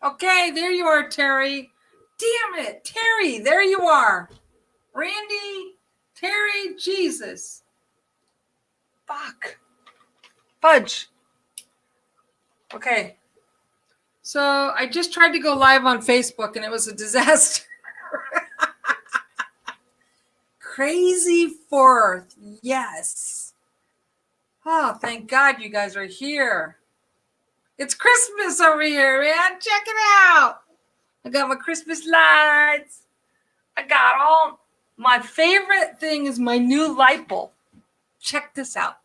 Okay, there you are, Terry. Damn it, Terry, there you are. Randy, Terry, Jesus. Fuck. Fudge. Okay. So I just tried to go live on Facebook and it was a disaster. Crazy 4th. Yes. Oh, thank God you guys are here. It's Christmas over here, man. Check it out. I got my Christmas lights. I got all. My favorite thing is my new light bulb. Check this out.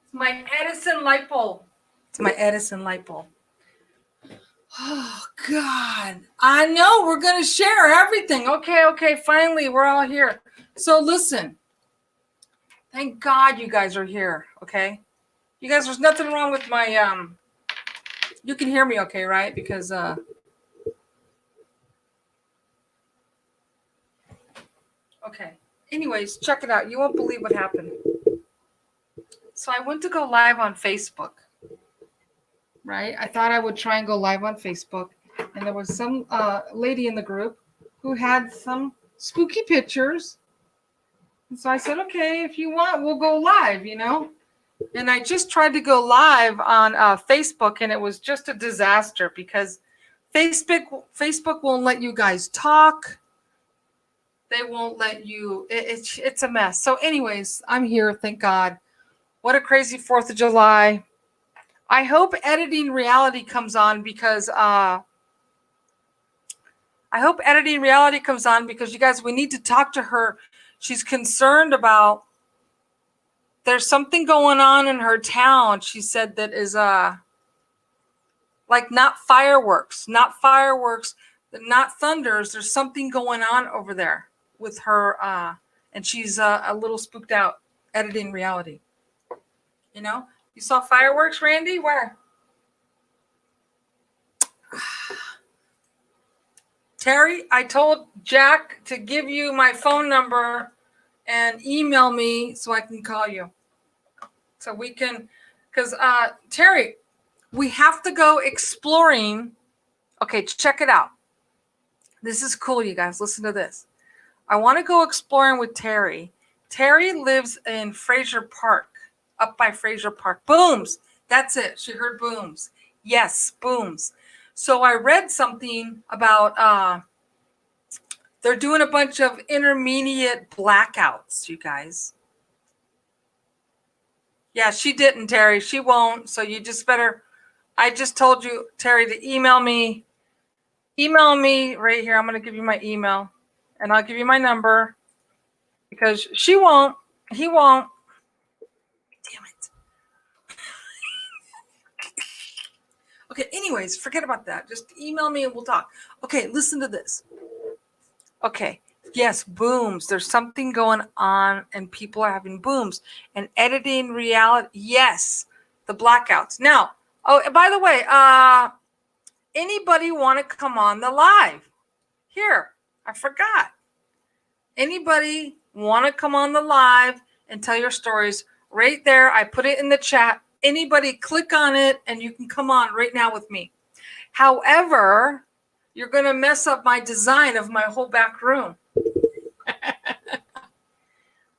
It's my Edison light bulb. It's my Edison light bulb. Oh, God. I know we're going to share everything. Okay. Finally, we're all here. So listen. Thank God you guys are here, okay? You guys, there's nothing wrong with my, you can hear me okay, right? Because, okay. Anyways, check it out. You won't believe what happened. So I went to go live on Facebook, right? I thought I would try and go live on Facebook. And there was some lady in the group who had some spooky pictures. And so I said, okay, if you want, we'll go live, you know? And I just tried to go live on Facebook, and it was just a disaster because Facebook won't let you guys talk. They won't let you. It's a mess. So, anyways, I'm here. Thank God. What a crazy 4th of July. I hope Editing Reality comes on because you guys, we need to talk to her. She's concerned about. There's something going on in her town. She said that is like not fireworks, not thunders. There's something going on over there with her, and she's a little spooked out. Editing Reality. You know, you saw fireworks, Randy? Where? Terry, I told Jack to give you my phone number and email me so I can call you. So we can, because Terry, we have to go exploring. Okay, check it out. This is cool, you guys. Listen to this. I want to go exploring with Terry. Terry lives in Fraser Park, up by Fraser Park. Booms. That's it. She heard booms. Yes, booms. So I read something about they're doing a bunch of intermediate blackouts, you guys. Yeah, she didn't, Terry. She won't. So you just better. I just told you, Terry, to email me. Email me right here. I'm going to give you my email. And I'll give you my number. Because she won't. He won't. Damn it. Okay, anyways, forget about that. Just email me and we'll talk. Okay, listen to this. Okay. Yes, booms. There's something going on and people are having booms. And Editing Reality. Yes, the blackouts. Now, oh, by the way, anybody want to come on the live? Here, I forgot. Anybody want to come on the live and tell your stories? Right there, I put it in the chat. Anybody click on it and you can come on right now with me. However, you're going to mess up my design of my whole back room.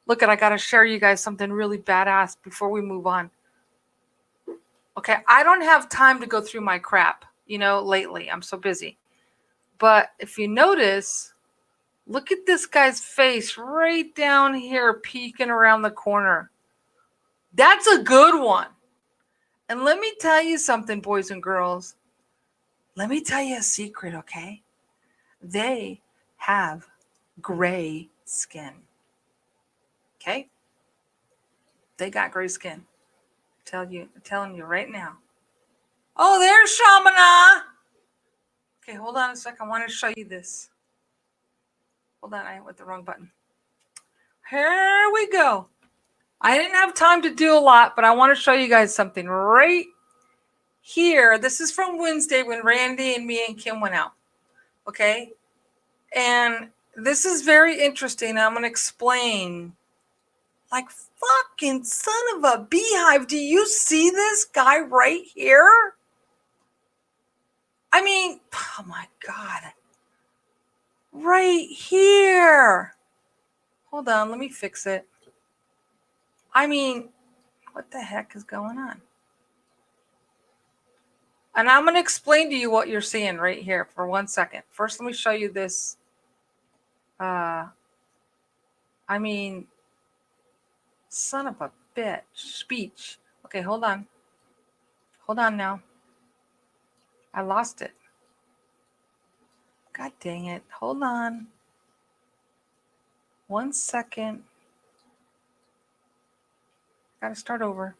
Look, I got to share you guys something really badass before we move on. Okay, I don't have time to go through my crap, lately. I'm so busy. But if you notice, look at this guy's face right down here peeking around the corner. That's a good one. And let me tell you something, boys and girls. Let me tell you a secret, okay? They have gray skin. Okay? They got gray skin. I'm telling you right now. Oh, there's Shamana. Okay, hold on a second. I want to show you this. Hold on, I went the wrong button. Here we go. I didn't have time to do a lot, but I want to show you guys something right here. This is from Wednesday when Randy and me and Kim went out. Okay? And this is very interesting. I'm going to explain. Like fucking son of a beehive. Do you see this guy right here? I mean, oh my God. Right here. Hold on, let me fix it. I mean, what the heck is going on? And I'm going to explain to you what you're seeing right here for 1 second. First, let me show you this. I mean, son of a bitch. Speech. Okay, hold on. Hold on now. I lost it. God dang it. Hold on. 1 second. Gotta start over.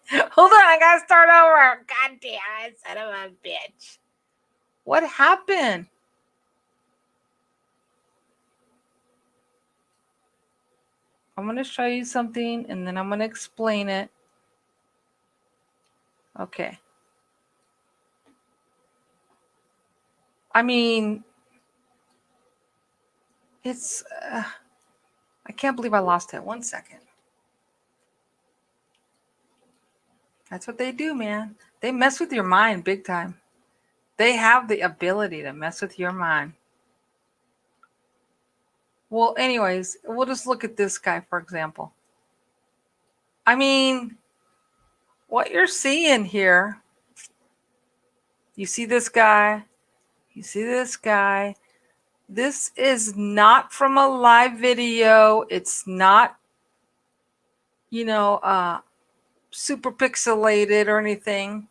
Hold on, I gotta start over. God damn it, son of a bitch. What happened? I'm gonna show you something and then I'm gonna explain it. Okay. I mean, it's, I can't believe I lost it. 1 second. That's what they do, man. They mess with your mind big time. They have the ability to mess with your mind. Well, anyways, we'll just look at this guy, for example. I mean, what you're seeing here, you see this guy, you see this guy. This is not from a live video. It's not, super pixelated or anything.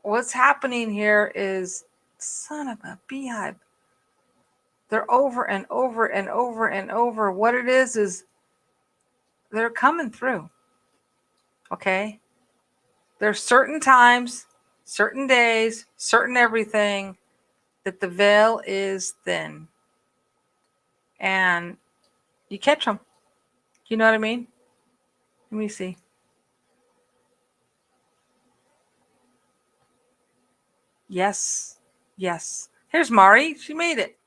What's happening here is, son of a beehive. They're over and over and over and over. What it is they're coming through. Okay? There's certain times, certain days, certain everything that the veil is thin. And you catch them. You know what I mean? Let me see. Yes. Yes. Here's Mari. She made it.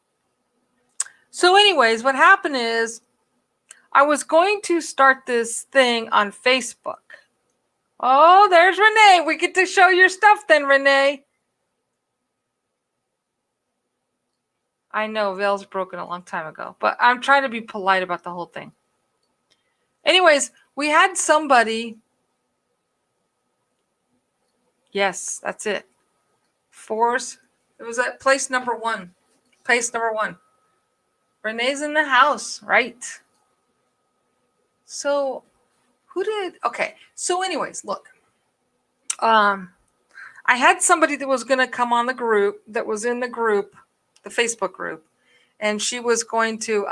So anyways, what happened is I was going to start this thing on Facebook. Oh, there's Renee. We get to show your stuff then, Renee. I know, veil's broken a long time ago, but I'm trying to be polite about the whole thing. Anyways, we had somebody. Yes, that's it. Force. It was at place number 1. Place number 1. Renee's in the house, right? So, who did? Okay. So, anyways, look. I had somebody that was going to come on the group, that was in the group, the Facebook group, and she was going to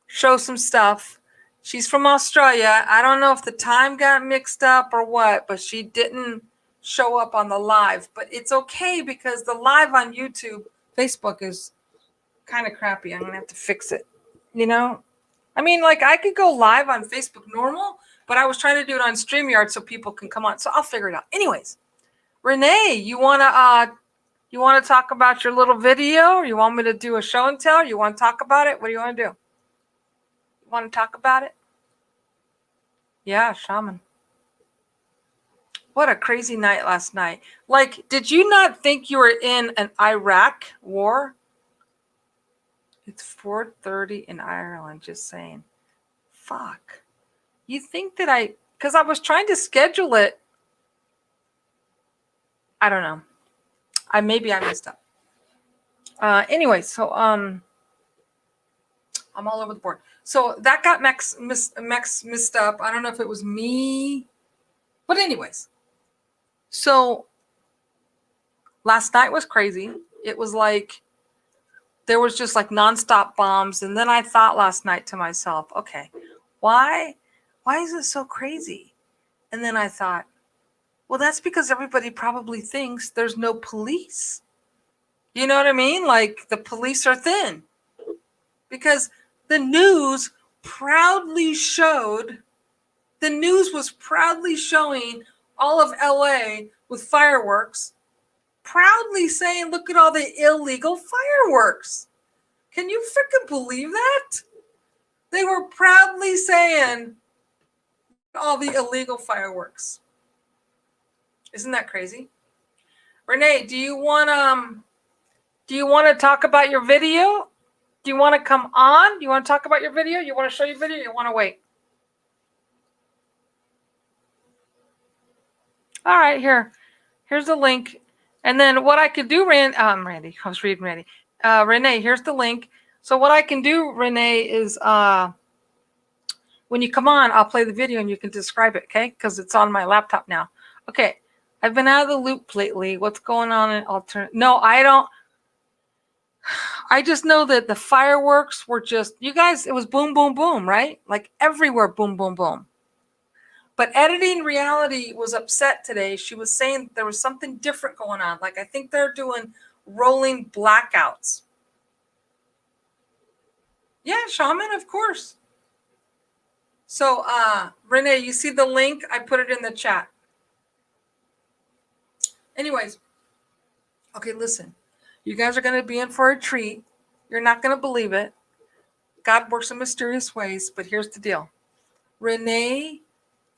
show some stuff. She's from Australia. I don't know if the time got mixed up or what, but she didn't show up on the live. But it's okay because the live on YouTube, Facebook is kind of crappy. I'm going to have to fix it. I mean, like I could go live on Facebook normal, but I was trying to do it on StreamYard so people can come on. So I'll figure it out. Anyways, Renee, you want to talk about your little video, or you want me to do a show and tell? Or you want to talk about it? What do you want to do? You want to talk about it? Yeah, shaman. What a crazy night last night. Like, did you not think you were in an Iraq war? It's 4:30 in Ireland, just saying. Fuck. You think that because I was trying to schedule it. I don't know. Maybe I messed up. Anyway, so I'm all over the board. So that got messed up. I don't know if it was me. But anyways. So last night was crazy. It was like there was just like nonstop bombs. And then I thought last night to myself, okay, why is it so crazy? And then I thought, well, that's because everybody probably thinks there's no police. You know what I mean? Like the police are thin. Because the news was proudly showing all of LA with fireworks, proudly saying, look at all the illegal fireworks. Can you freaking believe that? They were proudly saying all the illegal fireworks. Isn't that crazy? Renee, do you want to talk about your video? Do you want to come on? Do you want to talk about your video? You want to show your video? You want to wait? All right, here's the link. And then what I could do, Randy, I was reading Randy. Renee, here's the link. So what I can do, Renee, is when you come on, I'll play the video and you can describe it, okay? Because it's on my laptop now. Okay, I've been out of the loop lately. What's going on in alternate? No, I don't. I just know that the fireworks were just, you guys, it was boom, boom, boom, right? Like everywhere, boom, boom, boom. But Editing Reality was upset today. She was saying there was something different going on. Like I think they're doing rolling blackouts. Yeah, Shaman, of course. So, Renee, you see the link? I put it in the chat. Anyways, okay, listen. You guys are going to be in for a treat. You're not going to believe it. God works in mysterious ways, but here's the deal. Renee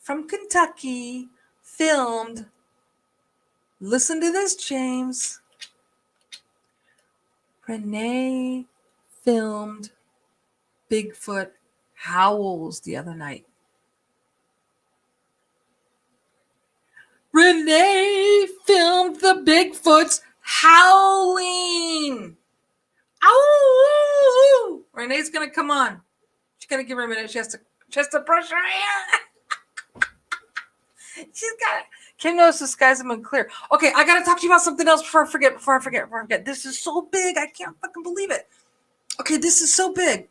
from Kentucky filmed, listen to this, James. Renee filmed Bigfoot howls the other night. Renee filmed the Bigfoots howling. Ow! Renee's gonna come on. She's gonna give her a minute. She has to brush her hair. She's got it. Kim knows the skies have been clear. Okay, I gotta talk to you about something else before I forget. This is so big. I can't fucking believe it. Okay, this is so big.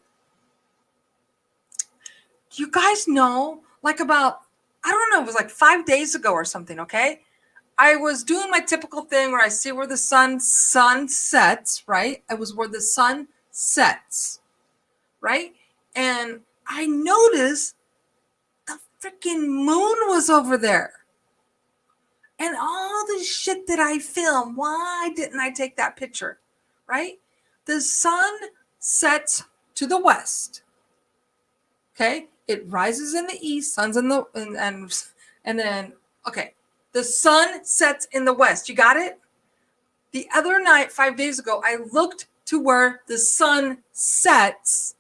You guys know, like about, I don't know, it was like 5 days ago or something, okay? I was doing my typical thing where I see where the sun sets, right? I was where the sun sets, right? And I noticed the freaking moon was over there. And all the shit that I filmed, why didn't I take that picture, right? The sun sets to the west, okay? It rises in the east, sun's in the, and then, okay. The sun sets in the west. You got it? The other night, 5 days ago, I looked to where the sun sets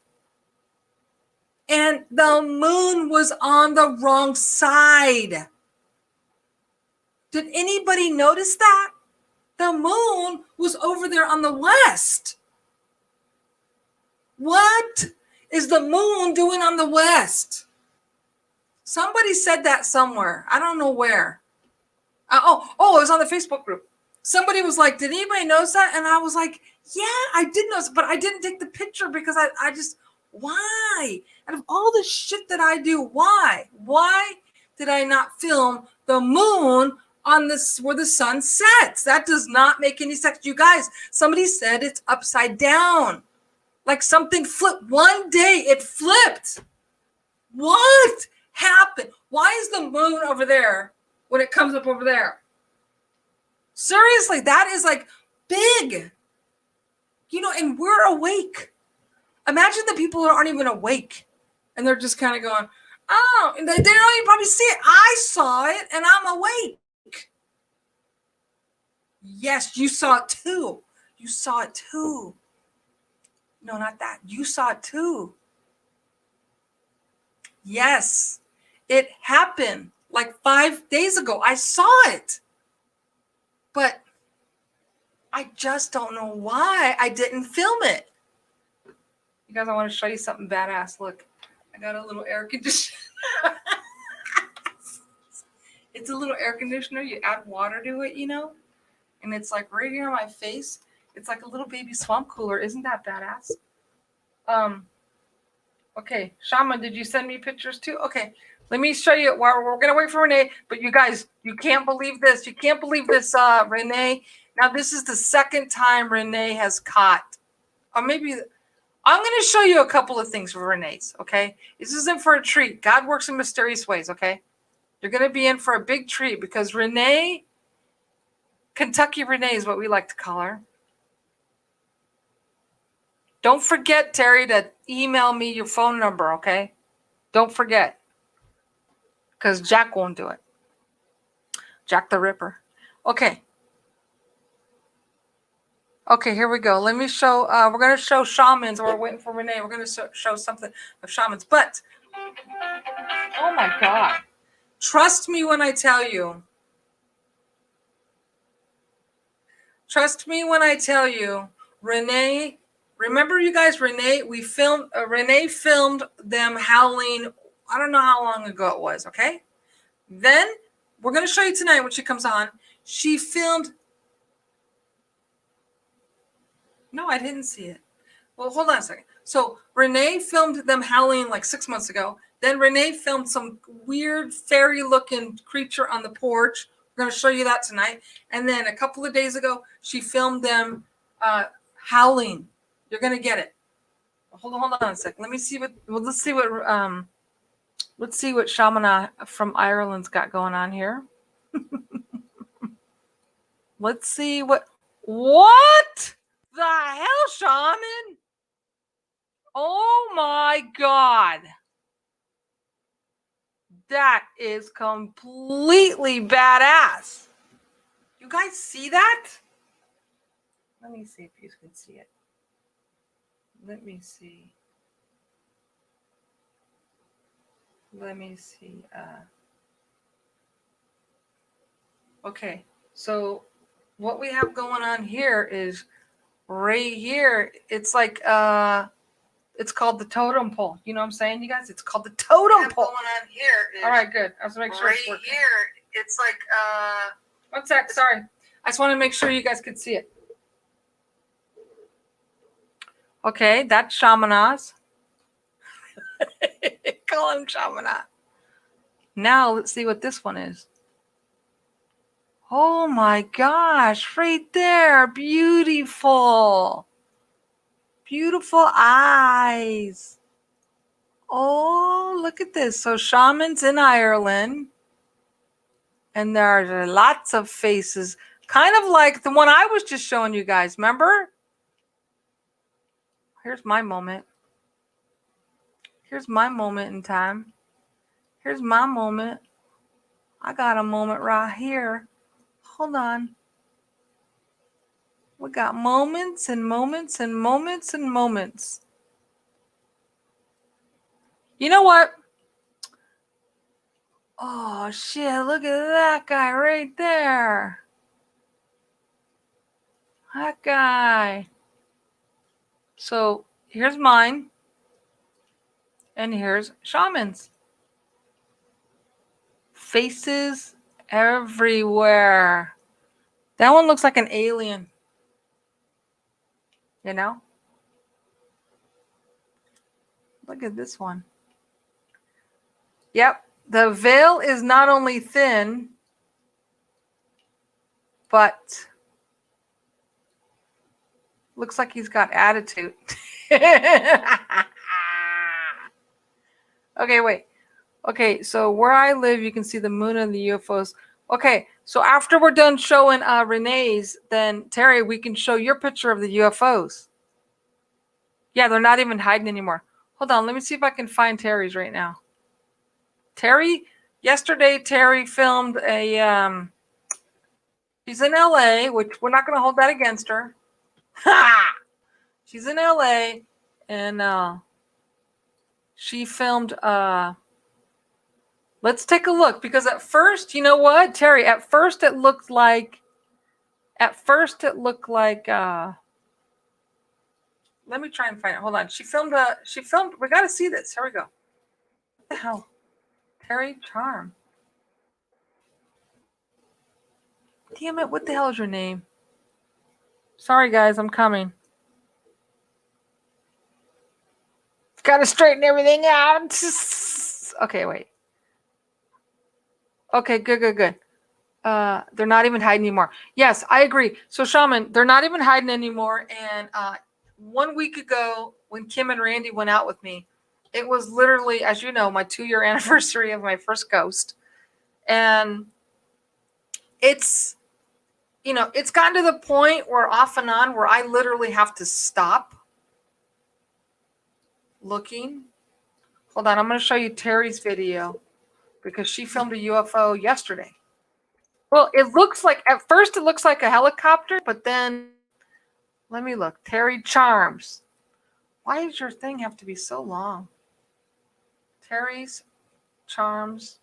and the moon was on the wrong side. Did anybody notice that? The moon was over there on the west. What is the moon doing on the west? Somebody said that somewhere. I don't know where. It was on the Facebook group. Somebody was like, did anybody notice that? And I was like, yeah, I did notice, but I didn't take the picture because I just, why? Out of all the shit that I do, why? Why did I not film the moon on this where the sun sets? That does not make any sense. You guys, somebody said it's upside down. Like something flipped. One day it flipped. What happened? Why is the moon over there when it comes up over there? Seriously, that is like big. You know, and we're awake. Imagine the people who aren't even awake. And they're just kind of going, oh, and they don't even probably see it. I saw it and I'm awake. Yes, you saw it too. You saw it too. No, not that. You saw it too. Yes, it happened like 5 days ago. I saw it. But I just don't know why I didn't film it. You guys, I want to show you something badass. Look, I got a little air conditioner. It's a little air conditioner. You add water to it, you know, and it's like right here on my face. It's like a little baby swamp cooler. Isn't that badass? Okay, Shaman, did you send me pictures too? Okay, let me show you. We're gonna wait for Renee, but you guys, you can't believe this. You can't believe this, Renee. Now this is the second time Renee has caught, or maybe I'm gonna show you a couple of things for Renee's. Okay, this isn't for a treat. God works in mysterious ways. Okay, you're gonna be in for a big treat because Renee, Kentucky Renee is what we like to call her. Don't forget, Terry, to email me your phone number, okay? Don't forget. Because Jack won't do it. Jack the Ripper. Okay. Okay, here we go. Let me show, we're going to show shamans. We're waiting for Renee. We're going to show something of shamans. But, oh my God. Trust me when I tell you. Trust me when I tell you, Renee, remember you guys, Renee, Renee filmed them howling, I don't know how long ago it was, okay? Then, we're going to show you tonight when she comes on. She filmed, no, I didn't see it. Well, hold on a second. So Renee filmed them howling like 6 months ago. Then Renee filmed some weird fairy-looking creature on the porch. We're going to show you that tonight. And then a couple of days ago, she filmed them howling. You're going to get it. Hold on a second. Let's see what Shamana from Ireland's got going on here. Let's see what the hell, Shaman? Oh my God. That is completely badass. You guys see that? Let me see if you can see it. Let me see. Okay, so what we have going on here is right here. It's like it's called the totem pole. You know what I'm saying, you guys? It's called the totem pole. Going on here is all right, good. I was making sure it's working. Here, it's like one sec. Sorry, I just want to make sure you guys could see it. Okay, that's Shamanaz. Call him Shamana. Now let's see what this one is. Oh my gosh, right there. Beautiful. Beautiful eyes. Oh, look at this. So shamans in Ireland. And there are lots of faces. Kind of like the one I was just showing you guys. Remember? Here's my moment. Here's my moment in time. Here's my moment. I got a moment right here. Hold on. We got moments and moments and moments and moments. You know what? Oh, shit. Look at that guy right there. That guy. So here's mine. And here's Shaman's. Faces everywhere. That one looks like an alien. You know? Look at this one. Yep. The veil is not only thin, but looks like he's got attitude. Okay, wait. Okay, so where I live, you can see the moon and the UFOs. Okay, so after we're done showing Renee's, then Terry, we can show your picture of the UFOs. Yeah, they're not even hiding anymore. Hold on, let me see if I can find Terry's right now. Terry, yesterday Terry filmed a, she's in LA, which we're not going to hold that against her. Ha! She's in LA, and she filmed, let's take a look, because at first, you know what, Terry, at first it looked like, let me try and find it. Hold on. She filmed, we got to see this. Here we go. What the hell? Terry Charm. Damn it. What the hell is your name? Sorry, guys. I'm coming. Got to straighten everything out. Okay, wait. Okay, good. They're not even hiding anymore. Yes, I agree. So, Shaman, they're not even hiding anymore. And 1 week ago, when Kim and Randy went out with me, it was literally, as you know, my 2-year anniversary of my first ghost. And it's, you know, it's gotten to the point where off and on where I literally have to stop looking. Hold on, I'm going to show you Terry's video because she filmed a UFO yesterday. Well, it looks like, at first it looks like a helicopter, but then, let me look. Terry Charms. Why does your thing have to be so long? Terry's Charms.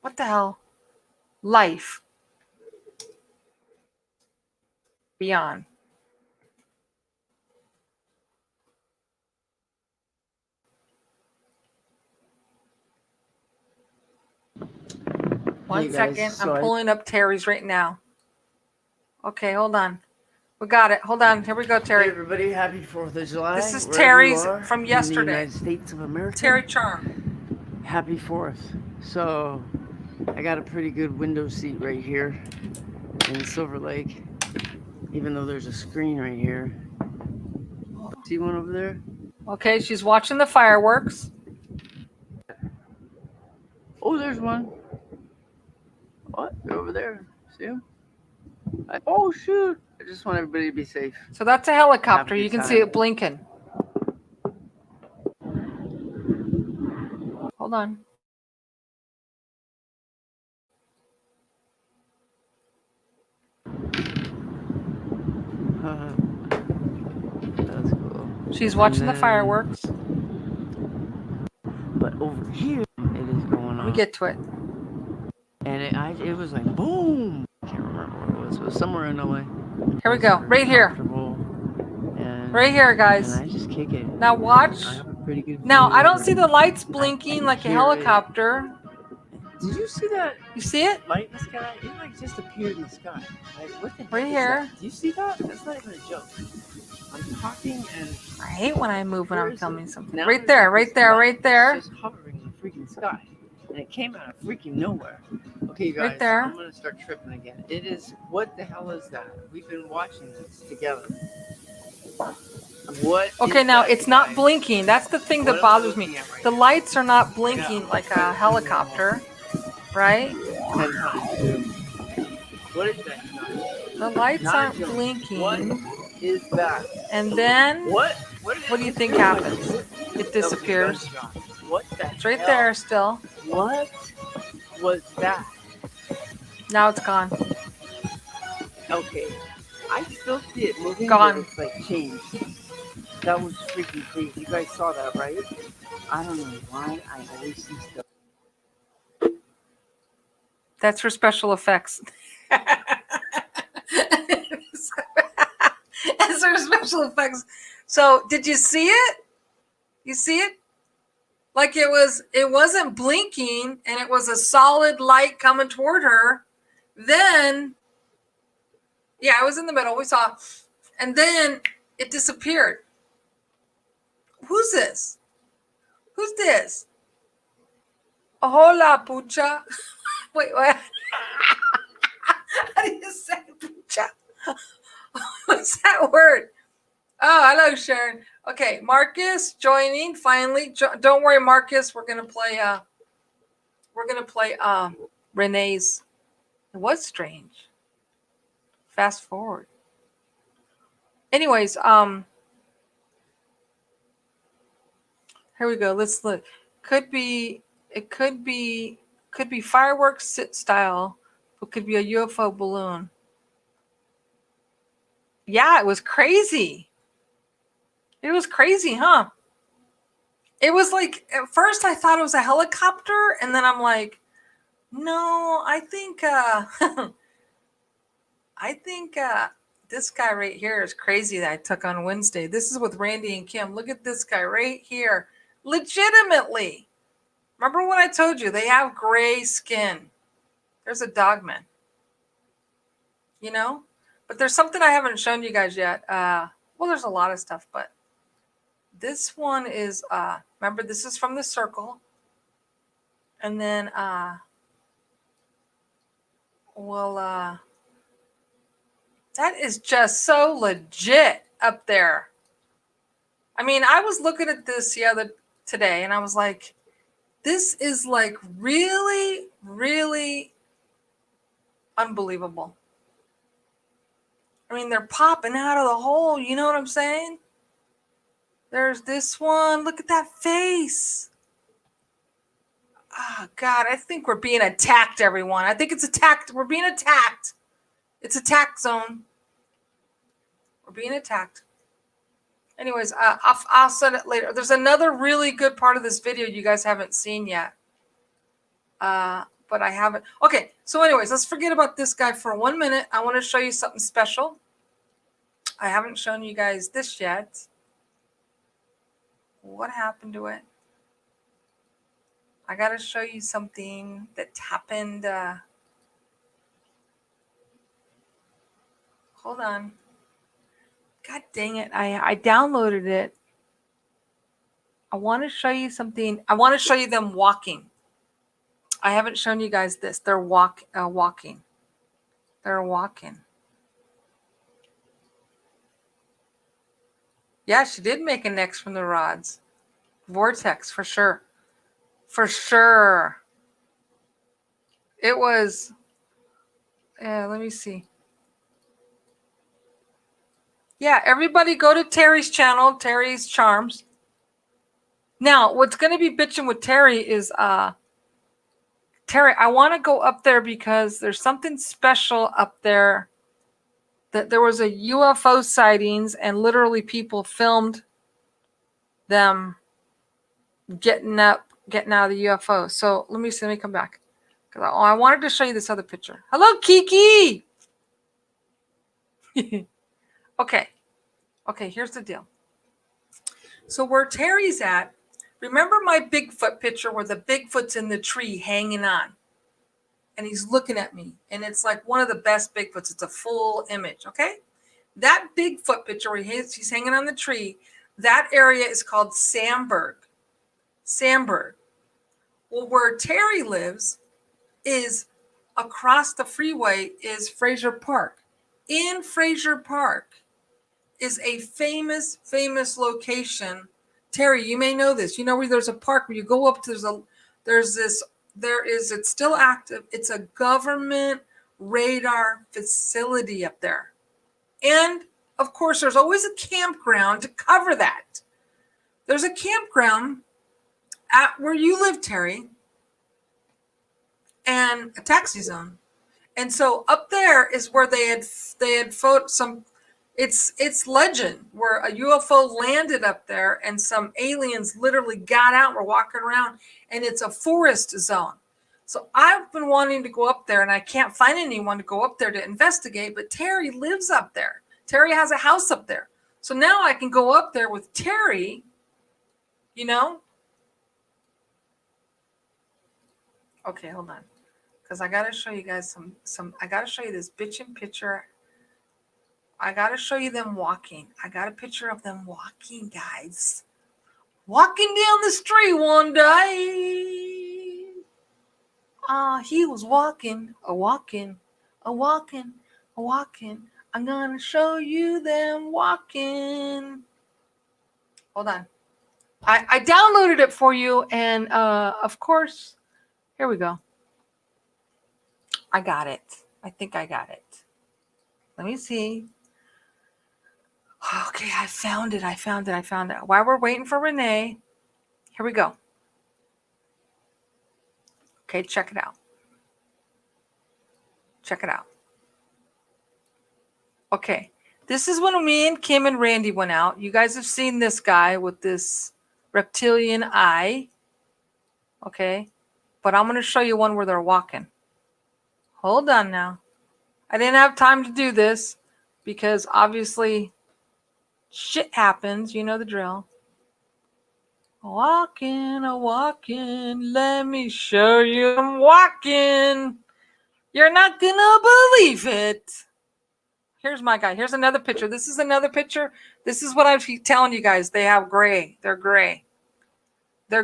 What the hell? Life. Beyond. One second. I'm pulling up Terry's right now. Okay, hold on. We got it. Hold on. Here we go, Terry. Hey everybody, happy 4th of July. This is Terry's from yesterday. yesterday. In the United States of America. Terry Charm. Happy 4th. So, I got a pretty good window seat right here in Silver Lake. Even though there's a screen right here. See one over there? Okay, she's watching the fireworks. Oh, there's one. What? They're over there. See him? Oh, shoot. I just want everybody to be safe. So that's a helicopter. You can see it blinking. Hold on. That's cool. She's watching the fireworks. But over here, it is going on. Let me get to it. And it was like boom. I can't remember what it was. It was somewhere in LA. Here we go. Right here. Right here, guys. And I just kick it. Now watch. I have a pretty good now I don't see the lights blinking like a helicopter. Did you see that? You see it? Light in the sky? It like just appeared in the sky. Like, what the heck right here. Do you see that? That's not even a joke. I'm talking and I hate when I move when I'm filming something. Now Right there, right there, right there. It's just hovering in the freaking sky. And it came out of freaking nowhere. Okay, you guys, right there. I'm gonna start tripping again. It is, what the hell is that? We've been watching this together. What? Okay, now it's not blinking. That's the thing that bothers me. The lights are not blinking like a helicopter, right? 10 times, dude. What is that? The lights aren't blinking. What is that? And then, what do you think happens? It disappears. What the It's right there still. What was that? Now it's gone. Okay. I still see it moving. Gone. It's like changed. That was freaking crazy. You guys saw that, right? I don't know why I always see stuff. That's for special effects. That's for special effects. So, did you see it? You see it? Like it wasn't blinking and it was a solid light coming toward her. Then, yeah, it was in the middle. We saw, and then it disappeared. Who's this? Who's this? Hola, pucha. Wait, what? How do you say pucha? What's that word? Oh, hello, Sharon. Okay, Marcus joining finally. Don't worry, Marcus. We're gonna play. Renee's. It was strange. Fast forward. Anyways, here we go. Let's look. It could be fireworks sit style, but could be a UFO balloon. Yeah, it was crazy. It was crazy, huh? It was like, at first I thought it was a helicopter, and then I'm like, no, I think this guy right here is crazy that I took on Wednesday. This is with Randy and Kim. Look at this guy right here. Legitimately. Remember when I told you they have gray skin? There's a dogman. You know? But there's something I haven't shown you guys yet. Well, there's a lot of stuff, but this one is, remember, this is from the circle. And then, that is just so legit up there. I mean, I was looking at this today, and I was like, this is like really, really unbelievable. I mean, they're popping out of the hole. You know what I'm saying? There's this one. Look at that face. Oh, God, I think we're being attacked, everyone. I think it's attacked. We're being attacked. It's attack zone. We're being attacked. Anyways, I'll send it later. There's another really good part of this video you guys haven't seen yet. But I haven't. Okay, so anyways, let's forget about this guy for 1 minute. I want to show you something special. I haven't shown you guys this yet. What happened to it? I got to show you something that happened. Hold on. God dang it. I downloaded it. I want to show you something. I want to show you them walking. I haven't shown you guys this. They're walking. They're walking. Yeah, she did make a next from the rods. Vortex, for sure. For sure. It was, let me see. Yeah, everybody go to Terry's channel, Terry's Charms. Now, what's going to be bitching with Terry is, Terry, I want to go up there because there's something special up there. That there was a UFO sightings and literally people filmed them getting out of the UFO. So let me see. Let me come back. Because I wanted to show you this other picture. Hello, Kiki. Okay. Okay, here's the deal. So where Terry's at, remember my Bigfoot picture where the Bigfoot's in the tree hanging on? And he's looking at me. And it's like one of the best Bigfoots. It's a full image, okay? That Bigfoot picture where he's hanging on the tree, that area is called Sandberg. Sandberg. Well, where Terry lives is across the freeway is Fraser Park. In Fraser Park is a famous location. Terry, you may know this. You know where there's a park where you go up to, it's still active. It's a government radar facility up there. And of course, there's always a campground to cover that. There's a campground at where you live, Terry, and a taxi zone. And so up there is where they had some. It's legend where a UFO landed up there and some aliens literally got out, were walking around, and it's a forest zone. So I've been wanting to go up there and I can't find anyone to go up there to investigate, but Terry lives up there. Terry has a house up there. So now I can go up there with Terry, you know? Okay, hold on. Because I got to show you guys I got to show you this bitchin' picture. I got to show you them walking. I got a picture of them walking, guys. Walking down the street one day. He was walking. I'm going to show you them walking. Hold on. I downloaded it for you. And, of course, here we go. I got it. I think I got it. Let me see. Okay, I found it. While we're waiting for Renee, here we go. Okay, check it out. Okay, this is when me and Kim and Randy went out. You guys have seen this guy with this reptilian eye. Okay, but I'm going to show you one where they're walking. Hold on now. I didn't have time to do this because obviously shit happens. You know the drill. Walking, let me show you I'm walking. You're not gonna believe it. Here's my guy. Here's another picture. This is another picture. This is what I'm telling you guys. They have gray. They're gray. They're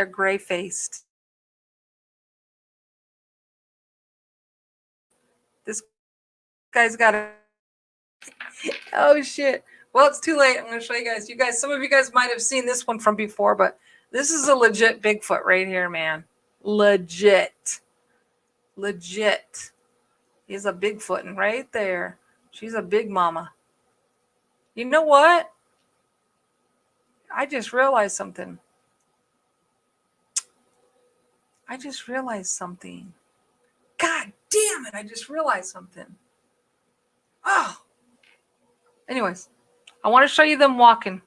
gray-faced. This guy's got a... Oh, shit. Well, it's too late. I'm going to show you guys. Some of you guys might have seen this one from before, but this is a legit Bigfoot right here, man. Legit. He's a Bigfoot, and right there, she's a big mama. You know what? I just realized something. I just realized something. God damn it. I just realized something. Oh. Anyways, I want to show you them walking.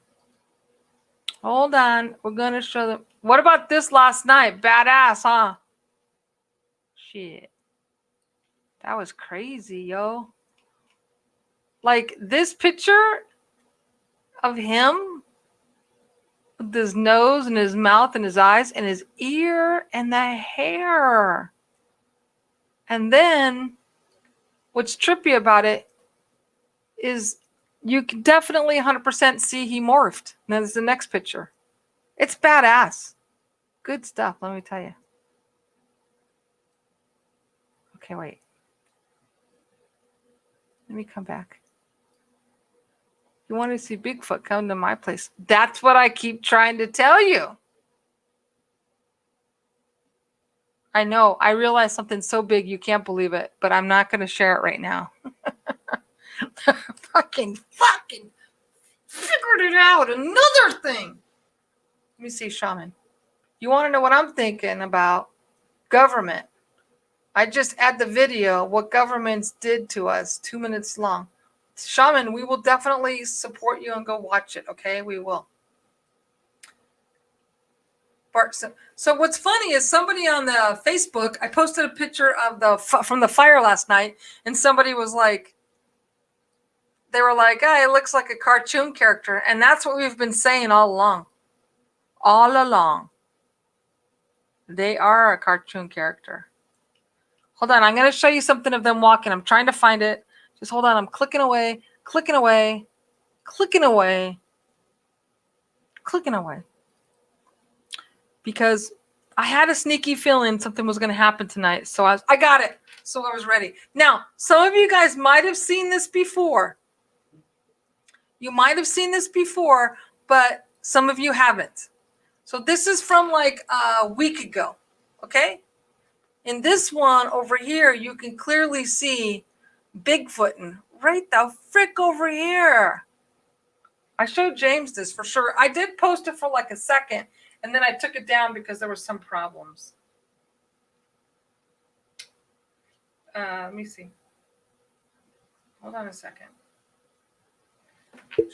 Hold on. We're going to show them. What about this last night? Badass, huh? Shit. That was crazy, yo. Like this picture of him with his nose and his mouth and his eyes and his ear and the hair. And then what's trippy about it is you can definitely 100% see he morphed. And there's the next picture. It's badass. Good stuff, let me tell you. Okay, wait. Let me come back. You want to see Bigfoot, come to my place. That's what I keep trying to tell you. I know. I realized something so big you can't believe it, but I'm not going to share it right now. fucking figured it out. Another thing. Let me see, Shaman. You want to know what I'm thinking about? Government. I just add the video, what governments did to us, 2 minutes long. Shaman, we will definitely support you and go watch it, okay? We will. So what's funny is somebody on the Facebook, I posted a picture of from the fire last night, and somebody was like, they were like, "Hey, it looks like a cartoon character," and that's what we've been saying all along. All along, they are a cartoon character. Hold on, I'm going to show you something of them walking. I'm trying to find it. Just hold on. I'm clicking away, clicking away, clicking away, clicking away. Because I had a sneaky feeling something was going to happen tonight. So I got it. So I was ready. Now, some of you guys might have seen this before. You might have seen this before, but some of you haven't. So this is from like a week ago. Okay? In this one over here, you can clearly see Bigfooting right the frick over here. I showed James this for sure. I did post it for like a second, and then I took it down because there were some problems. Let me see. Hold on a second.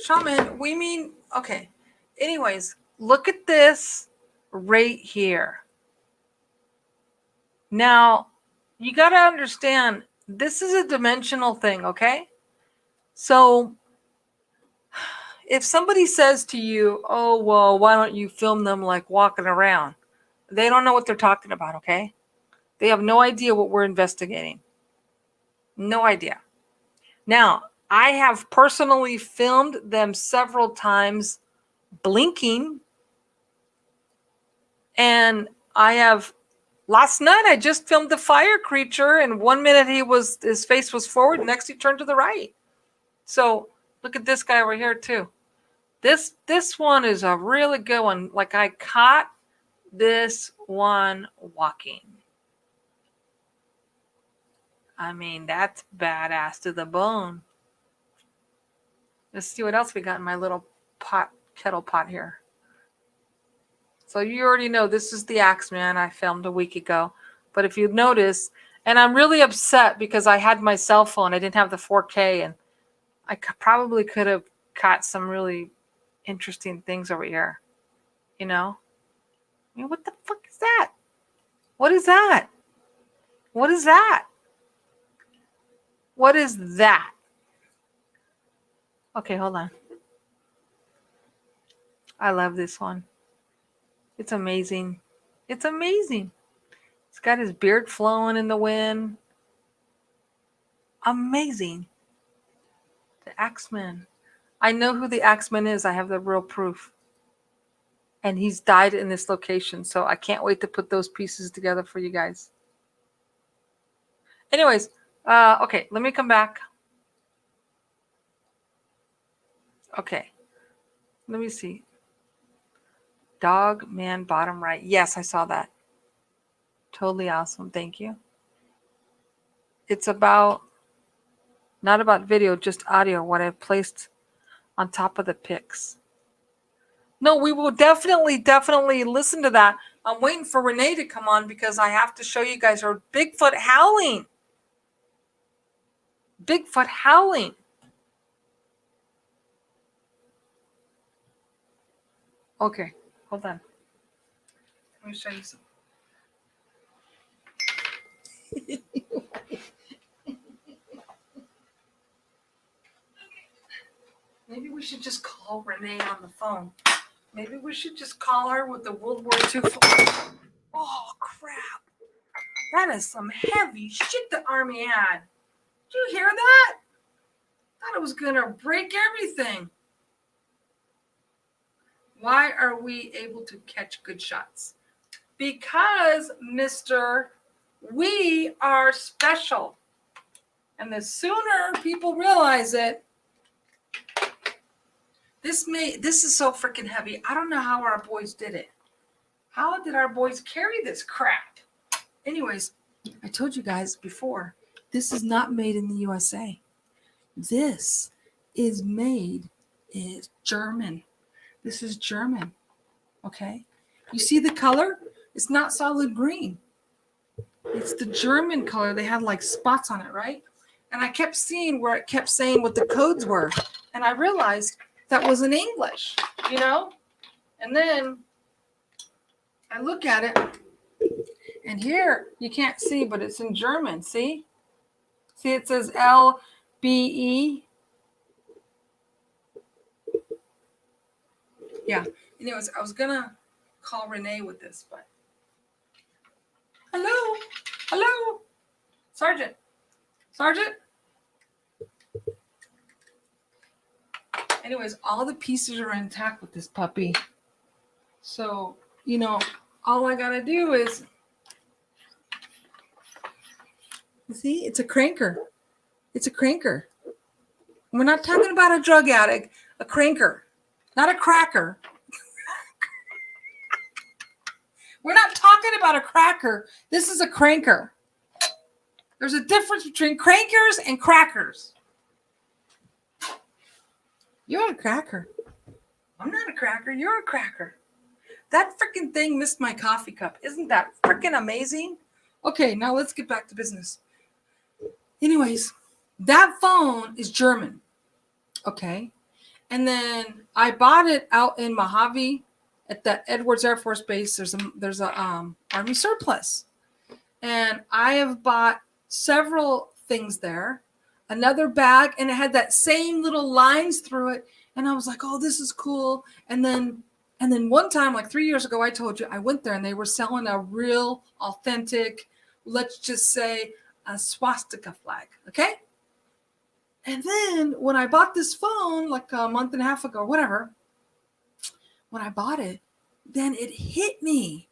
Shaman, we mean, okay. Anyways, look at this right here. Now, you got to understand, this is a dimensional thing, okay? So if somebody says to you, oh, well, why don't you film them like walking around? They don't know what they're talking about, okay? They have no idea what we're investigating. No idea. Now, I have personally filmed them several times blinking. And I have, last night I just filmed the fire creature, and 1 minute his face was forward, next he turned to the right. So look at this guy over here too. This one is a really good one. Like I caught this one walking. I mean, that's badass to the bone. Let's see what else we got in my little kettle pot here. So you already know this is the Axeman I filmed a week ago. But if you notice, and I'm really upset because I had my cell phone. I didn't have the 4K, and I probably could have caught some really interesting things over here. You know? I mean, what the fuck is that? What is that? What is that? What is that? Okay, hold on. I love this one. It's amazing. It's amazing. He's got his beard flowing in the wind. Amazing. The Axeman. I know who the Axeman is. I have the real proof. And he's died in this location. So I can't wait to put those pieces together for you guys. Anyways, okay, let me come back. Okay. Let me see. Dog, man, bottom right. Yes, I saw that. Totally awesome. Thank you. It's about, not about video, just audio, what I've placed on top of the pics. No, we will definitely listen to that. I'm waiting for Renee to come on because I have to show you guys her Bigfoot howling. Bigfoot howling. Okay, hold on. Let me show you some. Maybe we should just call Renee on the phone. Maybe we should just call her with the World War II phone. Oh, crap. That is some heavy shit the Army had. Did you hear that? Thought it was going to break everything. Why are we able to catch good shots? Because, mister, we are special. And the sooner people realize it, this is so freaking heavy. I don't know how our boys did it. How did our boys carry this crap? Anyways, I told you guys before, this is not made in the USA. This is made in German. This is German. Okay? You see the color? It's not solid green. It's the German color. They had like spots on it, right? And I kept seeing where it kept saying what the codes were. And I realized that was in English, you know? And then I look at it, and here you can't see, but it's in German. See? See, it says LBE. Yeah. Anyways, I was going to call Renee with this, but. Hello? Hello? Sergeant? Sergeant? Anyways, all the pieces are intact with this puppy. So, you know, all I got to do is, see, it's a cranker. It's a cranker. We're not talking about a drug addict, a cranker, not a cracker. We're not talking about a cracker. This is a cranker. There's a difference between crankers and crackers. You're a cracker. I'm not a cracker. You're a cracker. That freaking thing missed my coffee cup. Isn't that freaking amazing? Okay, now let's get back to business. Anyways, that phone is German. Okay. And then I bought it out in Mojave at the Edwards Air Force Base. There's a Army surplus. And I have bought several things there. Another bag, and it had that same little lines through it. And I was like, oh, this is cool. And then one time, like 3 years ago, I told you, I went there and they were selling a real, authentic, let's just say, a swastika flag. Okay? And then when I bought this phone, like a month and a half ago, whatever, when I bought it, then it hit me.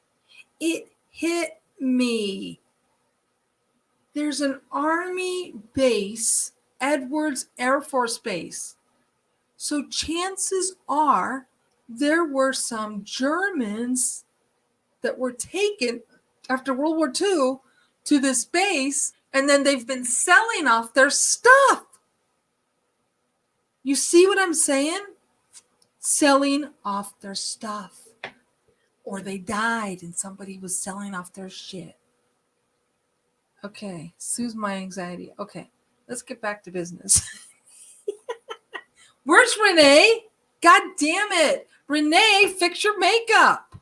It hit me. There's an Army base, Edwards Air Force Base. So chances are there were some Germans that were taken after World War II to this base, and then they've been selling off their stuff. You see what I'm saying? Selling off their stuff. Or they died and somebody was selling off their shit. Okay, soothes my anxiety. Okay, let's get back to business. Where's Renee? God damn it. Renee, fix your makeup.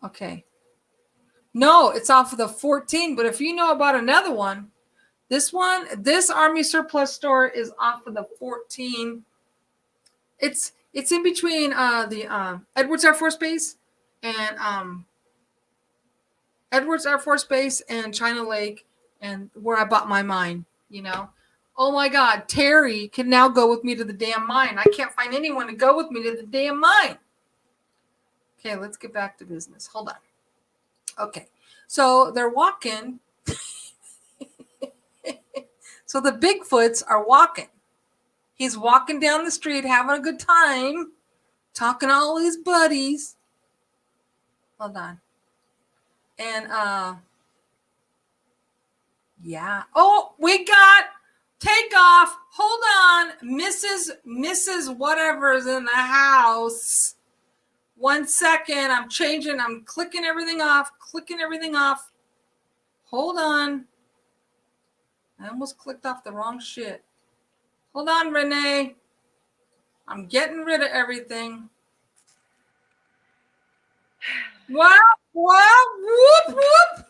Okay. No, it's off of the 14, but if you know about another one, this Army surplus store is off of the 14. It's in between the Edwards Air Force Base and Edwards Air Force Base and China Lake, and where I bought my mine, you know. Oh my God, Terry can now go with me to the damn mine. I can't find anyone to go with me to the damn mine. Okay, let's get back to business. Hold on. Okay, so they're walking. So the Bigfoots are walking. He's walking down the street, having a good time, talking to all his buddies. Hold on. And, yeah. Oh, we got takeoff. Hold on. Mrs. Whatever is in the house. 1 second. I'm changing. I'm clicking everything off. Hold on. I almost clicked off the wrong shit. Hold on, Renee. I'm getting rid of everything. Wow. Whoop, whoop.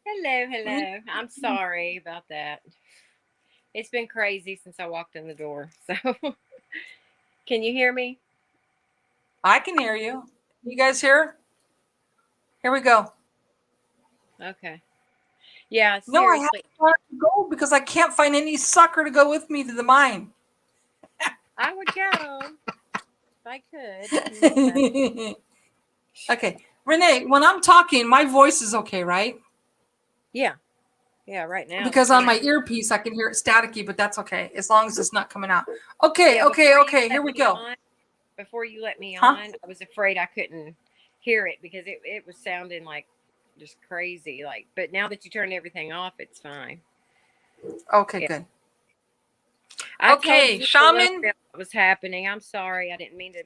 Hello. I'm sorry about that. It's been crazy since I walked in the door. So, can you hear me? I can hear you. You guys hear? Here we go. Okay. Yeah, No, I have seriously. to go because I can't find any sucker to go with me to the mine. I would go if I could. Okay. Renee, when I'm talking, my voice is okay, right? Yeah, right now. Because on my earpiece, I can hear it staticky, but that's okay. As long as it's not coming out. Okay, Yeah, okay. Here we go. Before you let me on, I was afraid I couldn't hear it because it was sounding like just crazy. But now that you turned everything off, it's fine. Okay, good. Okay, Shaman. What was happening? I'm sorry. I didn't mean to.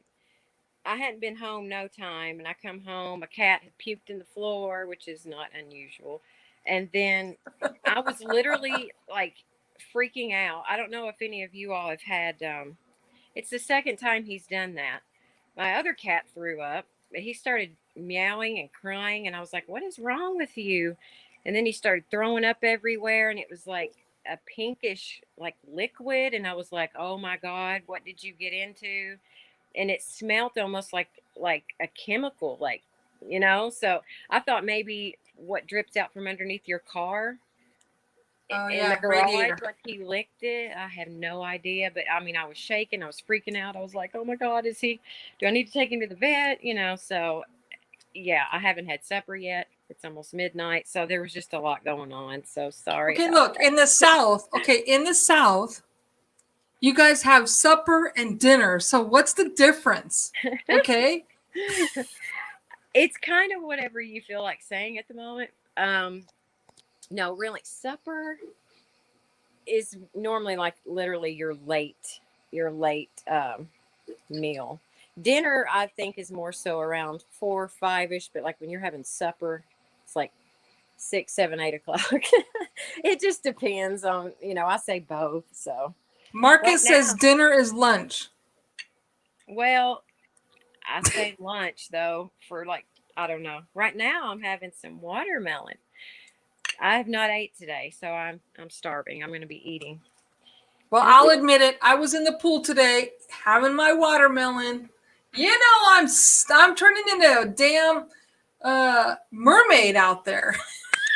I hadn't been home no time, and I come home. A cat had puked in the floor, which is not unusual. And then I was literally freaking out. I don't know if any of you all have had. It's the second time he's done that. My other cat threw up. He started meowing and crying, and I was like, "What is wrong with you?" And then he started throwing up everywhere, and it was like a pinkish liquid, and I was like, "Oh my God, what did you get into?" And it smelled almost like a chemical, so I thought maybe what drips out from underneath your car in the garage, like he licked it. I have no idea, but I mean, I was shaking, I was freaking out. I was like, "Oh my God, do I need to take him to the vet?" So yeah, I haven't had supper yet. It's almost midnight, so there was just a lot going on. So sorry. Okay, look, in the South, you guys have supper and dinner. So what's the difference? Okay. It's kind of whatever you feel like saying at the moment. No, really, supper is normally literally your late meal. Dinner, I think, is more so around 4 or 5-ish, but when you're having supper, it's 6, 7, 8 o'clock. It just depends on, I say both. So Marcus says dinner is lunch. Well, I say lunch though for I don't know. Right now I'm having some watermelon. I have not ate today, so I'm starving. I'm going to be eating. Well, I'll admit it. I was in the pool today having my watermelon. I'm turning into a damn mermaid out there.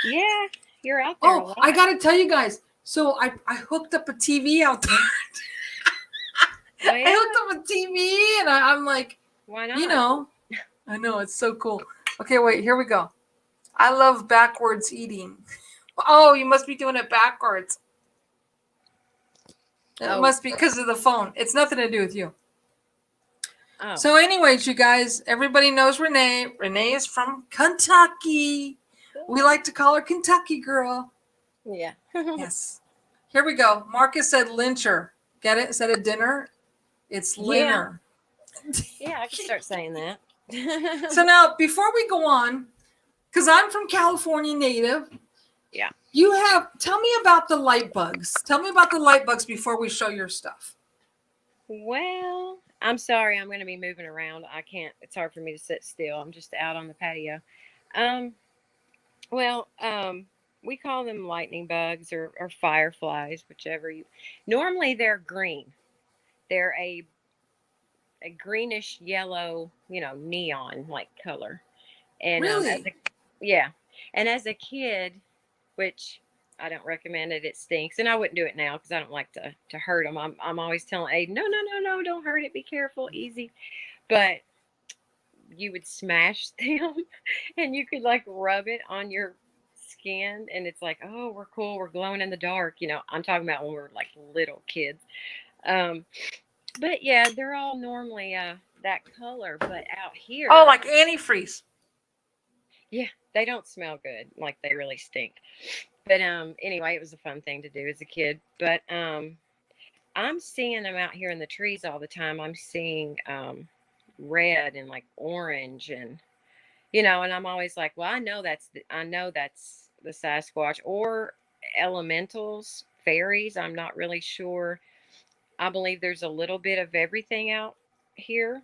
Yeah, you're out there. Oh, I got to tell you guys. So I hooked up a TV out there. Oh, yeah? I hooked up a TV and I'm like, why not? I know, it's so cool. Okay, wait, here we go. I love backwards eating. Oh, you must be doing it backwards. It must be because of the phone. It's nothing to do with you. Oh. So anyways, you guys, everybody knows Renee. Renee is from Kentucky. We like to call her Kentucky girl. Yeah. Yes. Here we go. Marcus said lyncher. Get it? Instead of dinner, it's linner. Yeah, I can start saying that. So now, before we go on, because I'm from California native. Yeah. Tell me about the light bugs. Tell me about the light bugs before we show your stuff. Well, I'm sorry. I'm going to be moving around. I can't. It's hard for me to sit still. I'm just out on the patio. We call them lightning bugs or fireflies, whichever you. Normally, they're green. They're a greenish yellow, neon color. And really? And as a kid, which I don't recommend it. It stinks, and I wouldn't do it now because I don't like to hurt them. I'm always telling Aiden, no, don't hurt it. Be careful, easy. But you would smash them, and you could rub it on your skin, and it's like, oh, we're cool. We're glowing in the dark. I'm talking about when we're little kids. But yeah, they're all normally that color, but out here, oh, like antifreeze. Yeah, they don't smell good. They really stink. But anyway, it was a fun thing to do as a kid. But I'm seeing them out here in the trees all the time. I'm seeing red and like orange, and and I'm always like, well, I know that's the Sasquatch or elementals, fairies. I'm not really sure. I believe there's a little bit of everything out here.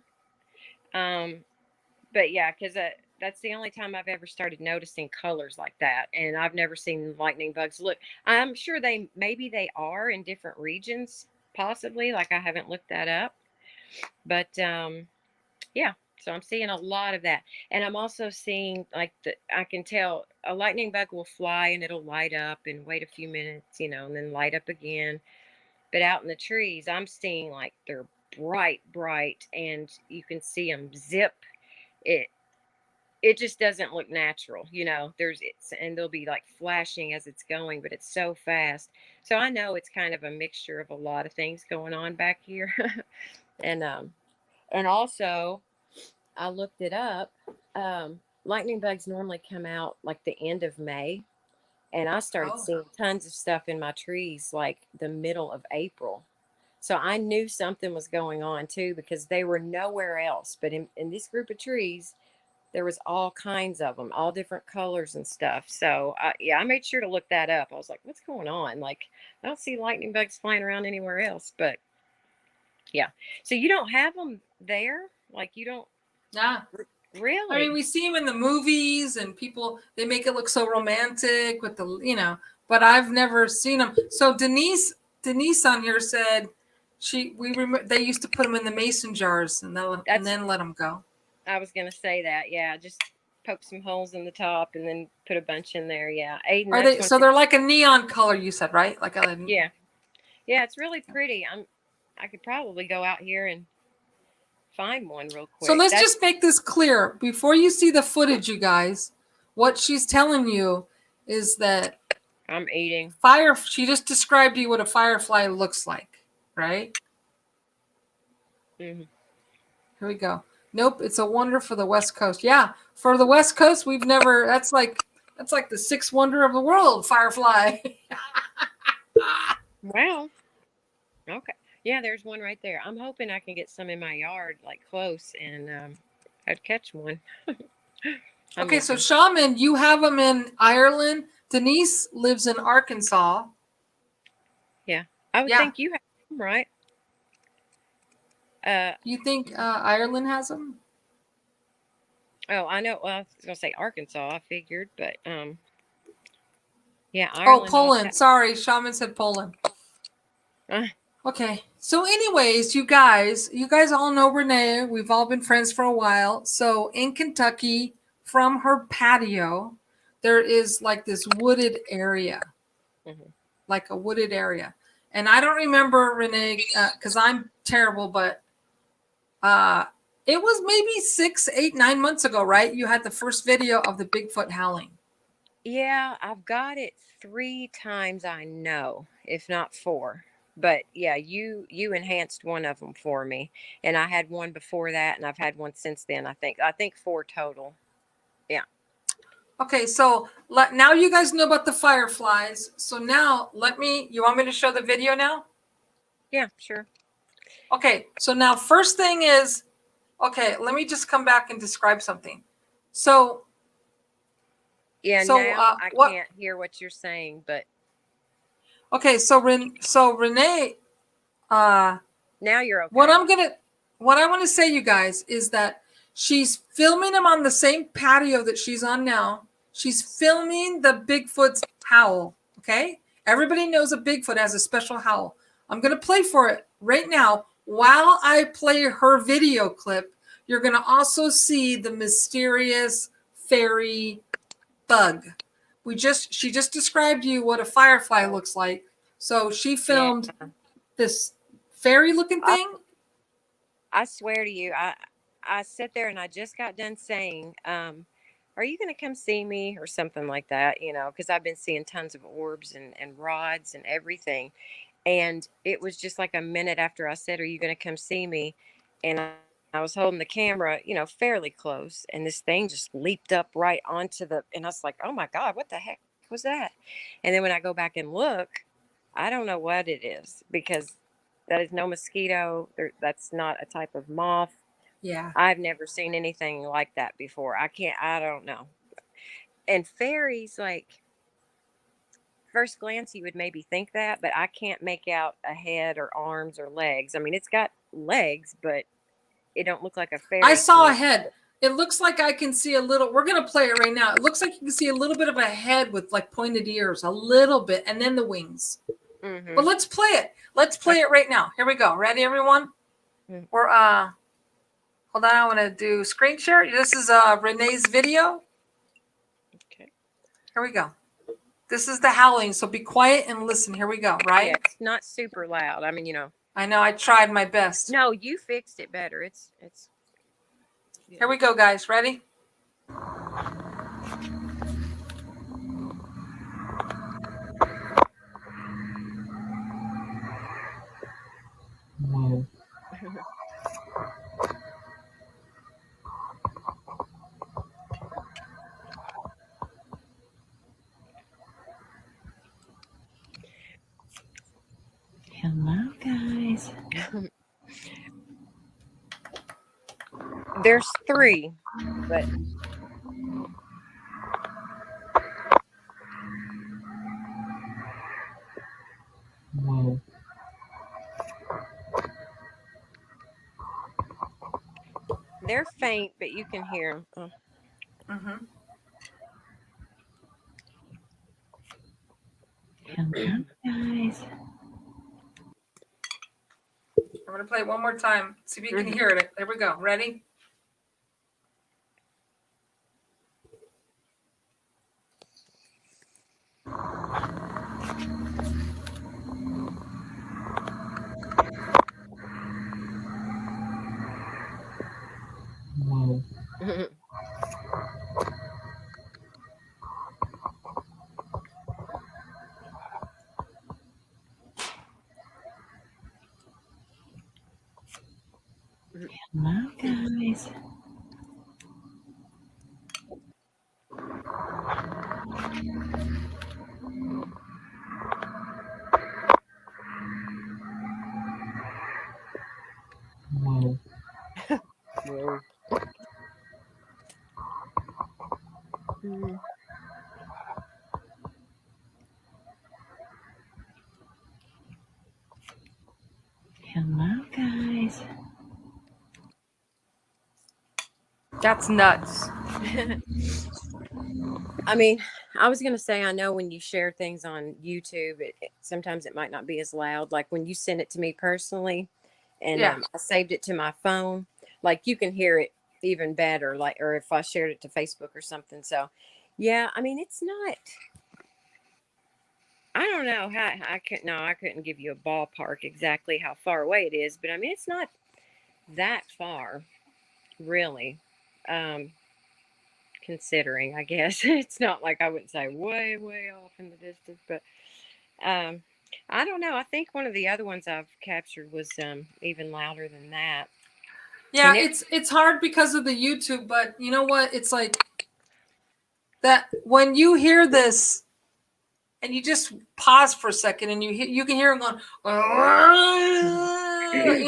Um, but yeah, because that's the only time I've ever started noticing colors like that, and I've never seen lightning bugs. Look, I'm sure maybe they are in different regions, possibly. Like I haven't looked that up, but yeah. So I'm seeing a lot of that, and I'm also seeing like I can tell a lightning bug will fly and it'll light up and wait a few minutes, and then light up again. But out in the trees, I'm seeing like they're bright, bright, and you can see them zip. It it just doesn't look natural, and they'll be like flashing as it's going, but it's so fast. So I know it's kind of a mixture of a lot of things going on back here. And also I looked it up. Lightning bugs normally come out like the end of May, and I started Oh. seeing tons of stuff in my trees like the middle of April. So I knew something was going on too, because they were nowhere else. But in this group of trees, there was all kinds of them, all different colors and stuff. So yeah, I made sure to look that up. I was like, what's going on? Like, I don't see lightning bugs flying around anywhere else. But yeah. So you don't have them there? Like you don't Yeah. really? I mean, we see them in the movies, and people, they make it look so romantic with the, but I've never seen them. So Denise on here said they used to put them in the mason jars and then let them go. I was going to say that. Yeah. Just poke some holes in the top and then put a bunch in there. Yeah. Aiden, Are they, so they're like a neon color, you said, right? Like yeah. Yeah. It's really pretty. I could probably go out here and find one real quick. So let's just make this clear. Before you see the footage, you guys, what she's telling you is that I'm eating. She just described to you what a firefly looks like, right? Mm-hmm. Here we go. Nope, it's a wonder for the West Coast. Yeah, for the West Coast, we've never. That's like the sixth wonder of the world, firefly. Wow. Okay. Yeah, there's one right there. I'm hoping I can get some in my yard, like close, and I'd catch one. Okay, so Shaman, you have them in Ireland. Denise lives in Arkansas. Yeah, I would think you have them, right? You think Ireland has them? Oh, I know. Well, I was gonna say Arkansas. I figured, but yeah, Ireland. Oh, Poland. Sorry, Shaman said Poland. Okay. So, anyways, you guys all know Renee. We've all been friends for a while. So, in Kentucky, from her patio, there is like this wooded area, like a wooded area. And I don't remember, Renee, because I'm terrible, but it was maybe 6, 8, 9 months ago, right? You had the first video of the Bigfoot howling. Yeah, I've got it 3 times, I know, if not 4. But yeah, you enhanced one of them for me, and I had one before that, and I've had one since then. I think 4 total. Yeah. Okay, so now you guys know about the fireflies. So now you want me to show the video now? Yeah, sure. Okay, so now first thing is, okay, let me just come back and describe something. So yeah, so now I can't hear what you're saying, but okay, so Renee, now you're okay. What I want to say, you guys, is that she's filming them on the same patio that she's on now. She's filming the Bigfoot's howl. Okay, everybody knows a Bigfoot has a special howl. I'm gonna play for it right now. While I play her video clip, you're gonna also see the mysterious fairy bug. She just described to you what a firefly looks like. So she filmed this fairy looking thing. I swear to you, I sit there and I just got done saying, are you going to come see me or something like that? Because I've been seeing tons of orbs and rods and everything. And it was just like a minute after I said, are you going to come see me? And I was holding the camera, fairly close. And this thing just leaped up right onto and I was like, oh my God, what the heck was that? And then when I go back and look, I don't know what it is, because that is no mosquito. That's not a type of moth. Yeah. I've never seen anything like that before. I don't know. And fairies, like, first glance, you would maybe think that, but I can't make out a head or arms or legs. I mean, it's got legs, but it don't look like a I fairy to saw a me. head. It looks like I can see a little. We're going to play it right now. It looks like you can see a little bit of a head with like pointed ears, a little bit, and then the wings. Mm-hmm. But let's play it. Let's play it right now. Here we go. Ready, everyone? Mhm. We're hold on. I want to do screen share. This is Renee's video. Okay. Here we go. This is the howling. So be quiet and listen. Here we go. Right? Yeah, it's not super loud. I mean, I know. I tried my best. no, you fixed it better. It's. Yeah. Here we go, guys. Ready? Whoa. Hello, guys. There's 3, but Whoa. they're faint, but you can hear them. Mm-hmm. Hello, guys. I'm going to play it one more time. See if you can hear it. There we go. Ready? Whoa. Hello, guys. Whoa. Whoa. Mm. Hello, guys. That's nuts. I mean, I was gonna say, I know when you share things on YouTube, sometimes it might not be as loud. Like when you send it to me personally, and Yeah. I saved it to my phone, like you can hear it even better. Like, or if I shared it to Facebook or something. So, yeah, I mean, it's not. I don't know how I couldn't. No, I couldn't give you a ballpark exactly how far away it is, but I mean, it's not that far, really. Um, Considering, I guess it's not like I wouldn't say way, way off in the distance, but um, I don't know. I think one of the other ones I've captured was even louder than that. Yeah, And it's hard because of the YouTube, but you know what? It's like that when you hear this and you just pause for a second and you can hear him going, you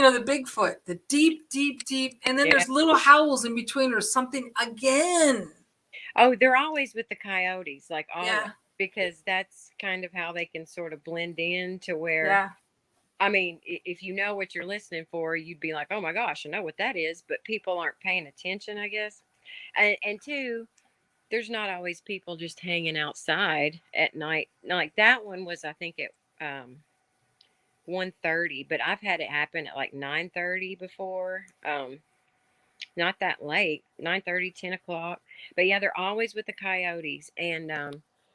know, the Bigfoot, the deep, deep, deep, and then yeah. there's little howls in between or something again. Oh, they're always with the coyotes, like always, Yeah. because that's kind of how they can sort of blend in to where. Yeah. I mean, if you know what you're listening for, you'd be like, oh my gosh, I know what that is. But people aren't paying attention, I guess. And 2, there's not always people just hanging outside at night. Like that one was, I think, at 1:30, but I've had it happen at like 9:30 before. Not that late, 9:30, 10 o'clock. But yeah, they're always with the coyotes. And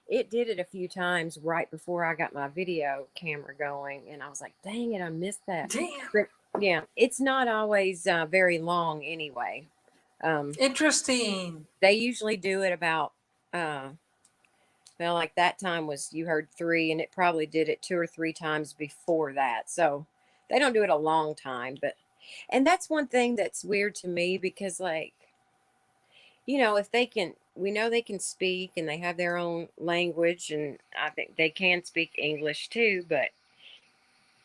it did it a few times right before I got my video camera going. And I was like, dang it, I missed that. Damn. But yeah, it's not always very long anyway. Interesting. They usually do it about, well, like that time was, you heard 3, and it probably did it 2 or 3 times before that. So they don't do it a long time. But, and that's one thing that's weird to me because, like, if they can, we know they can speak and they have their own language, and I think they can speak English too, but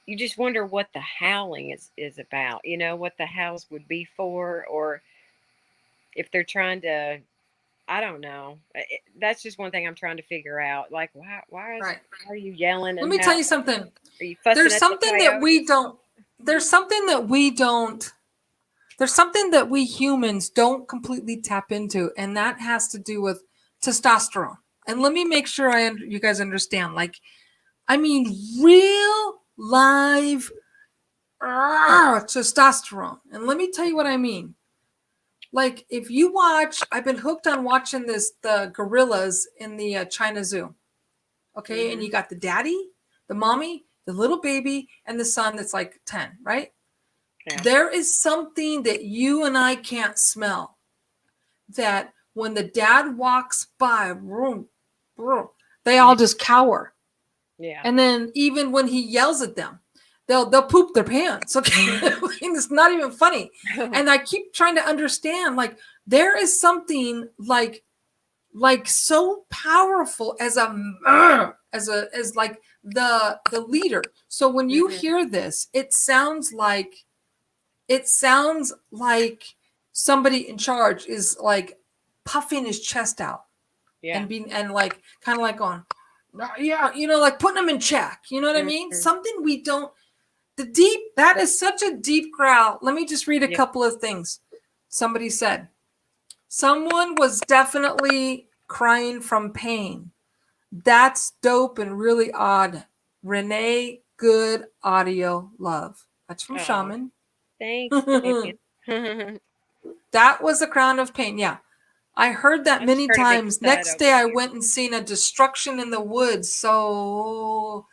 you just wonder what the howling is about, what the howls would be for, or if they're trying to, I don't know. That's just one thing I'm trying to figure out. Like, why Right. are you yelling Let and me tell howling? you something. Are you fussing There's at the something that we coyotes? don't, there's something that we don't, there's something that we humans don't completely tap into, and that has to do with testosterone. And let me make sure you guys understand. Like, I mean, real live testosterone. And let me tell you what I mean. Like, if you watch, I've been hooked on watching the gorillas in the China Zoo. Okay, and you got the daddy, the mommy, the little baby, and the son that's like 10, right? Yeah. There is something that you and I can't smell. That when the dad walks by, vroom, vroom, they all just cower. Yeah. And then even when he yells at them, they'll poop their pants. Okay, it's not even funny. And I keep trying to understand, like, there is something like so powerful as like the leader. So when you hear this, it sounds like somebody in charge is like puffing his chest out and being and like kind of like going, yeah, like putting them in check. You know what I mean? Something we don't. That is such a deep growl. Let me just read a couple of things. Somebody said, someone was definitely crying from pain. That's dope and really odd. Renee, good audio, love. That's from Shaman. Thanks. That was the crown of pain. Yeah. I heard that many times. Next day I went and seen a destruction in the woods. So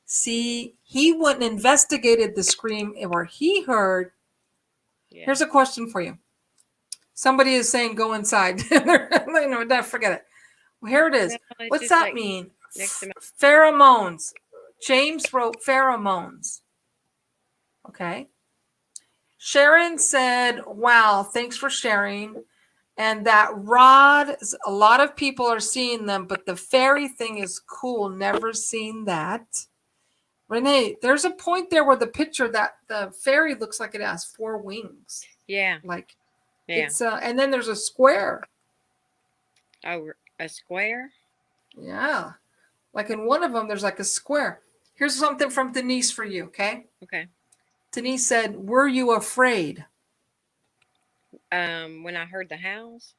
see, he went and investigated the scream where he heard. Yeah. Here's a question for you. Somebody is saying go inside. No, forget it. Well, here it is. Well, what's that mean? Pheromones. James wrote pheromones. Okay. Sharon said, wow, thanks for sharing. And that rod, a lot of people are seeing them, but the fairy thing is cool. Never seen that. Renee, there's a point there where the picture that the fairy looks like it has 4 wings. Yeah. Like it's and then there's a square. Oh, a square? Yeah. Like in one of them, there's like a square. Here's something from Denise for you, okay? Okay. Denise said, were you afraid? When I heard the howls?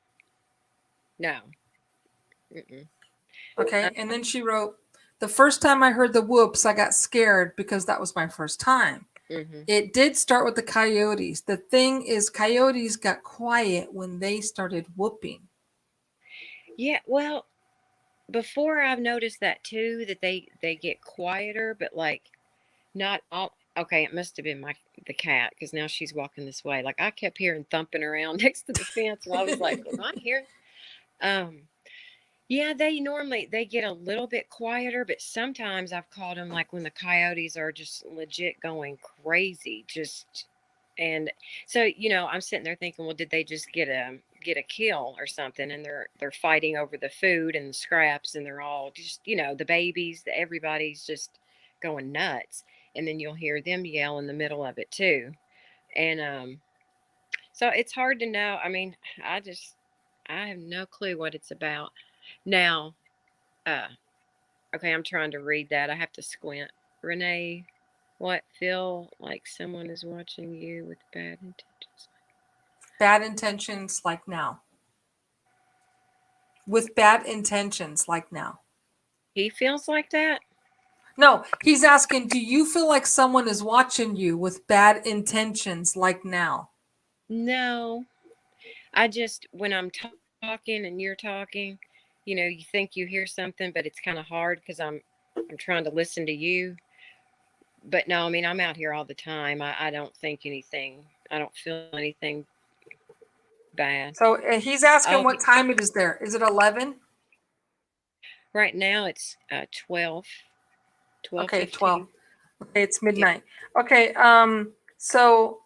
No. Okay. And then she wrote, the first time I heard the whoops, I got scared because that was my first time. It did start with the coyotes. The thing is, coyotes got quiet when they started whooping. Yeah, well, before I've noticed that too, that they get quieter, but like not all. Okay, it must have been the cat, because now she's walking this way. Like I kept hearing thumping around next to the fence, and I was like, "Am I here?" Yeah, they get a little bit quieter, but sometimes I've caught them like when the coyotes are just legit going crazy, and so I'm sitting there thinking, well, did they just get a kill or something, and they're fighting over the food and the scraps, and they're all just the babies, everybody's just going nuts, and then you'll hear them yell in the middle of it too, and so it's hard to know. I mean, I have no clue what it's about. Now, okay, I'm trying to read that. I have to squint. Renee, what feel like someone is watching you with bad intentions? Bad intentions like now. With bad intentions like now. He feels like that? No, he's asking, do you feel like someone is watching you with bad intentions like now? No. I just, when I'm talking and you're talking, you think you hear something, but it's kind of hard because I'm trying to listen to you. But no, I mean, I'm out here all the time. I don't think anything. I don't feel anything bad. So he's asking what time it is there. Is it 11? Right now it's 12. 12. Okay, 15. 12. Okay, it's midnight. Yeah. Okay, so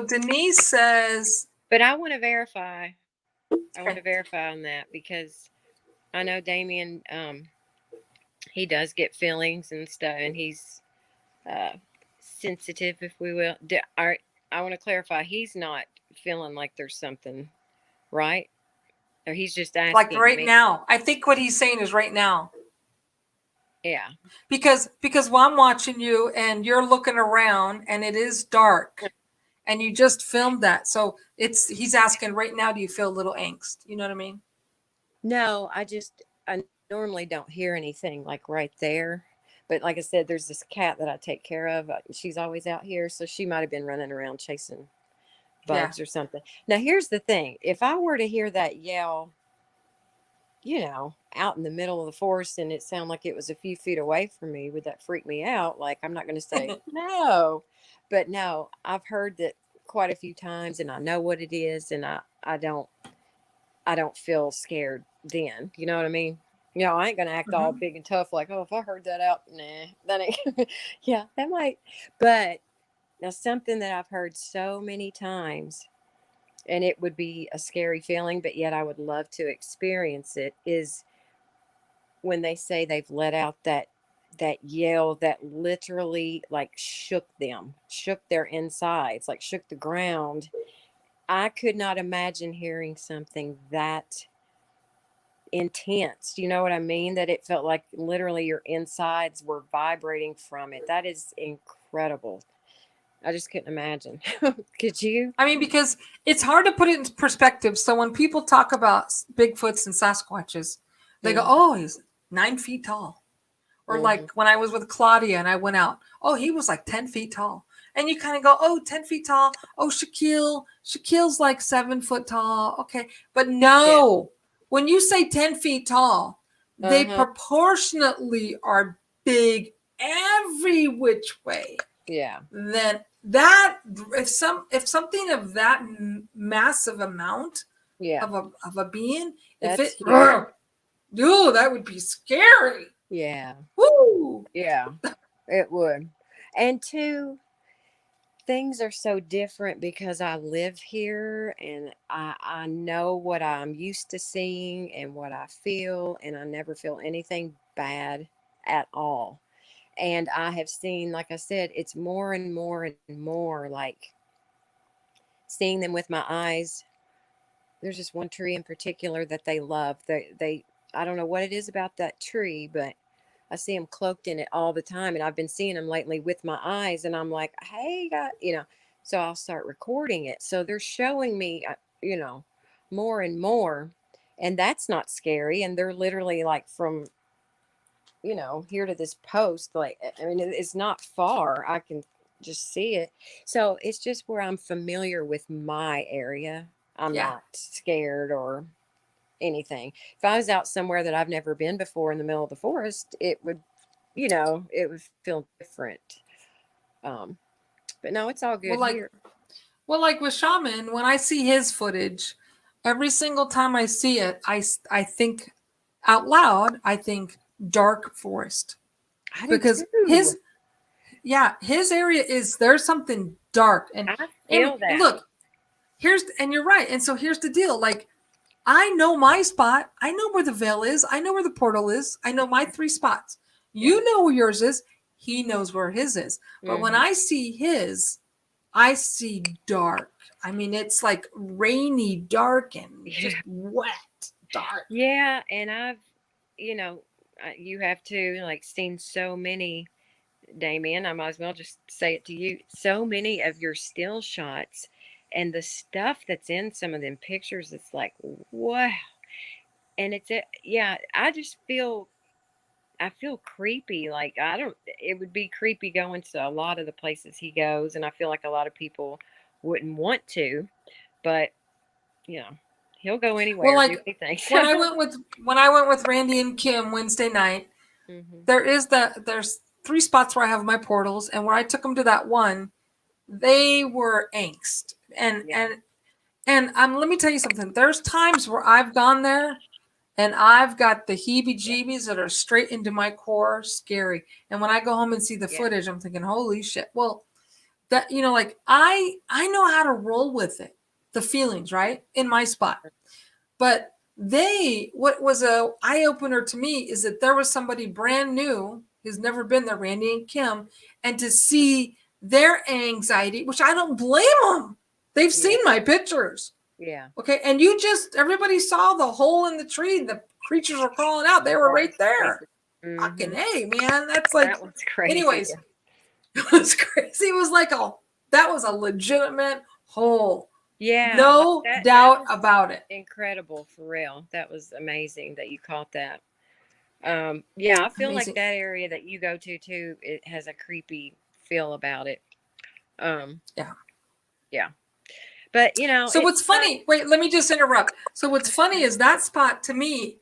Denise says, but I want to verify. I want to verify on that, because I know Damien he does get feelings and stuff, and he's uh, sensitive, if we will. I want to clarify, he's not feeling like there's something, right? Or he's just Like asking right me. now. I think what he's saying is right now. Yeah. Because while I'm watching you and you're looking around and it is dark and you just filmed that. So he's asking right now, do you feel a little angst? You know what I mean? No, I normally don't hear anything like right there. But like I said, there's this cat that I take care of. She's always out here, so she might have been running around chasing Yeah. bugs or something. Now, here's the thing. If I were to hear that yell, out in the middle of the forest and it sounded like it was a few feet away from me, would that freak me out? Like, I'm not going to say no, but no, I've heard that quite a few times and I know what it is. And I don't feel scared then. You know what I mean? I ain't going to act all big and tough like, oh, if I heard that out, nah, that ain't, yeah, that might. But now, something that I've heard so many times, and it would be a scary feeling, but yet I would love to experience it, is when they say they've let out that yell that literally like shook their insides, like shook the ground. I could not imagine hearing something that intense. You know what I mean? That it felt like literally your insides were vibrating from it. That is incredible. I just couldn't imagine. Could you? I mean, because it's hard to put it in perspective. So when people talk about Bigfoots and Sasquatches, they go, oh, he's 9 feet tall. Or like when I was with Claudia and I went out, oh, he was like 10 feet tall. And you kind of go, oh, 10 feet tall. Oh, Shaquille's like 7 foot tall. Okay. But no, when you say 10 feet tall, they proportionately are big every which way. Yeah. Then that if something of that massive amount of a being, if it that would be scary. Yeah. Woo! Yeah, it would. And two, things are so different because I live here and I know what I'm used to seeing and what I feel, and I never feel anything bad at all. And I have seen, like I said, it's more and more and more like seeing them with my eyes. There's just one tree in particular that they love. They I don't know what it is about that tree, but I see them cloaked in it all the time. And I've been seeing them lately with my eyes. And I'm like, hey, God, so I'll start recording it. So they're showing me, more and more. And that's not scary. And they're literally like from, here to this post. Like, I mean, it's not far. I can just see it. So it's just where I'm familiar with my area. I'm not scared or anything. If I was out somewhere that I've never been before in the middle of the forest, it would feel different. But no, it's all good here. Well, like with Shaman, when I see his footage, every single time I see it, I think out loud, I think dark forest. Because his area there's something dark. And I feel that. Look, and you're right. And so here's the deal. Like, I know my spot. I know where the veil is. I know where the portal is. I know my 3 spots. You know where yours is. He knows where his is. But when I see his, I see dark. I mean, it's like rainy, dark, and just wet, dark. Yeah, and I've, you have to like seen so many, Damien. I might as well just say it to you. So many of your still shots. And the stuff that's in some of them pictures, it's like, wow. And I just feel creepy. Like, it would be creepy going to a lot of the places he goes. And I feel like a lot of people wouldn't want to, but he'll go anywhere. Well, like when I went with Randy and Kim Wednesday night, there's 3 spots where I have my portals. And where I took them to that one, they were angst. And let me tell you something. There's times where I've gone there and I've got the heebie-jeebies that are straight into my core, scary. And when I go home and see the footage, I'm thinking, holy shit. Well, that like I know how to roll with it, the feelings, right? In my spot. But what was a eye opener to me is that there was somebody brand new who's never been there, Randy and Kim, and to see their anxiety, which I don't blame them. They've seen my pictures. Yeah. Okay. And everybody saw the hole in the tree. The creatures were crawling out. They were right there. Fucking hey, man. That's like, that was crazy. anyways, it was crazy. It was like that was a legitimate hole. Yeah. No doubt about it. Incredible, for real. That was amazing that you caught that. Yeah, I feel Amazing. like that area that you go to too, it has a creepy feel about it. Yeah. But so what's funny, wait, let me just interrupt. So what's funny is that spot to me,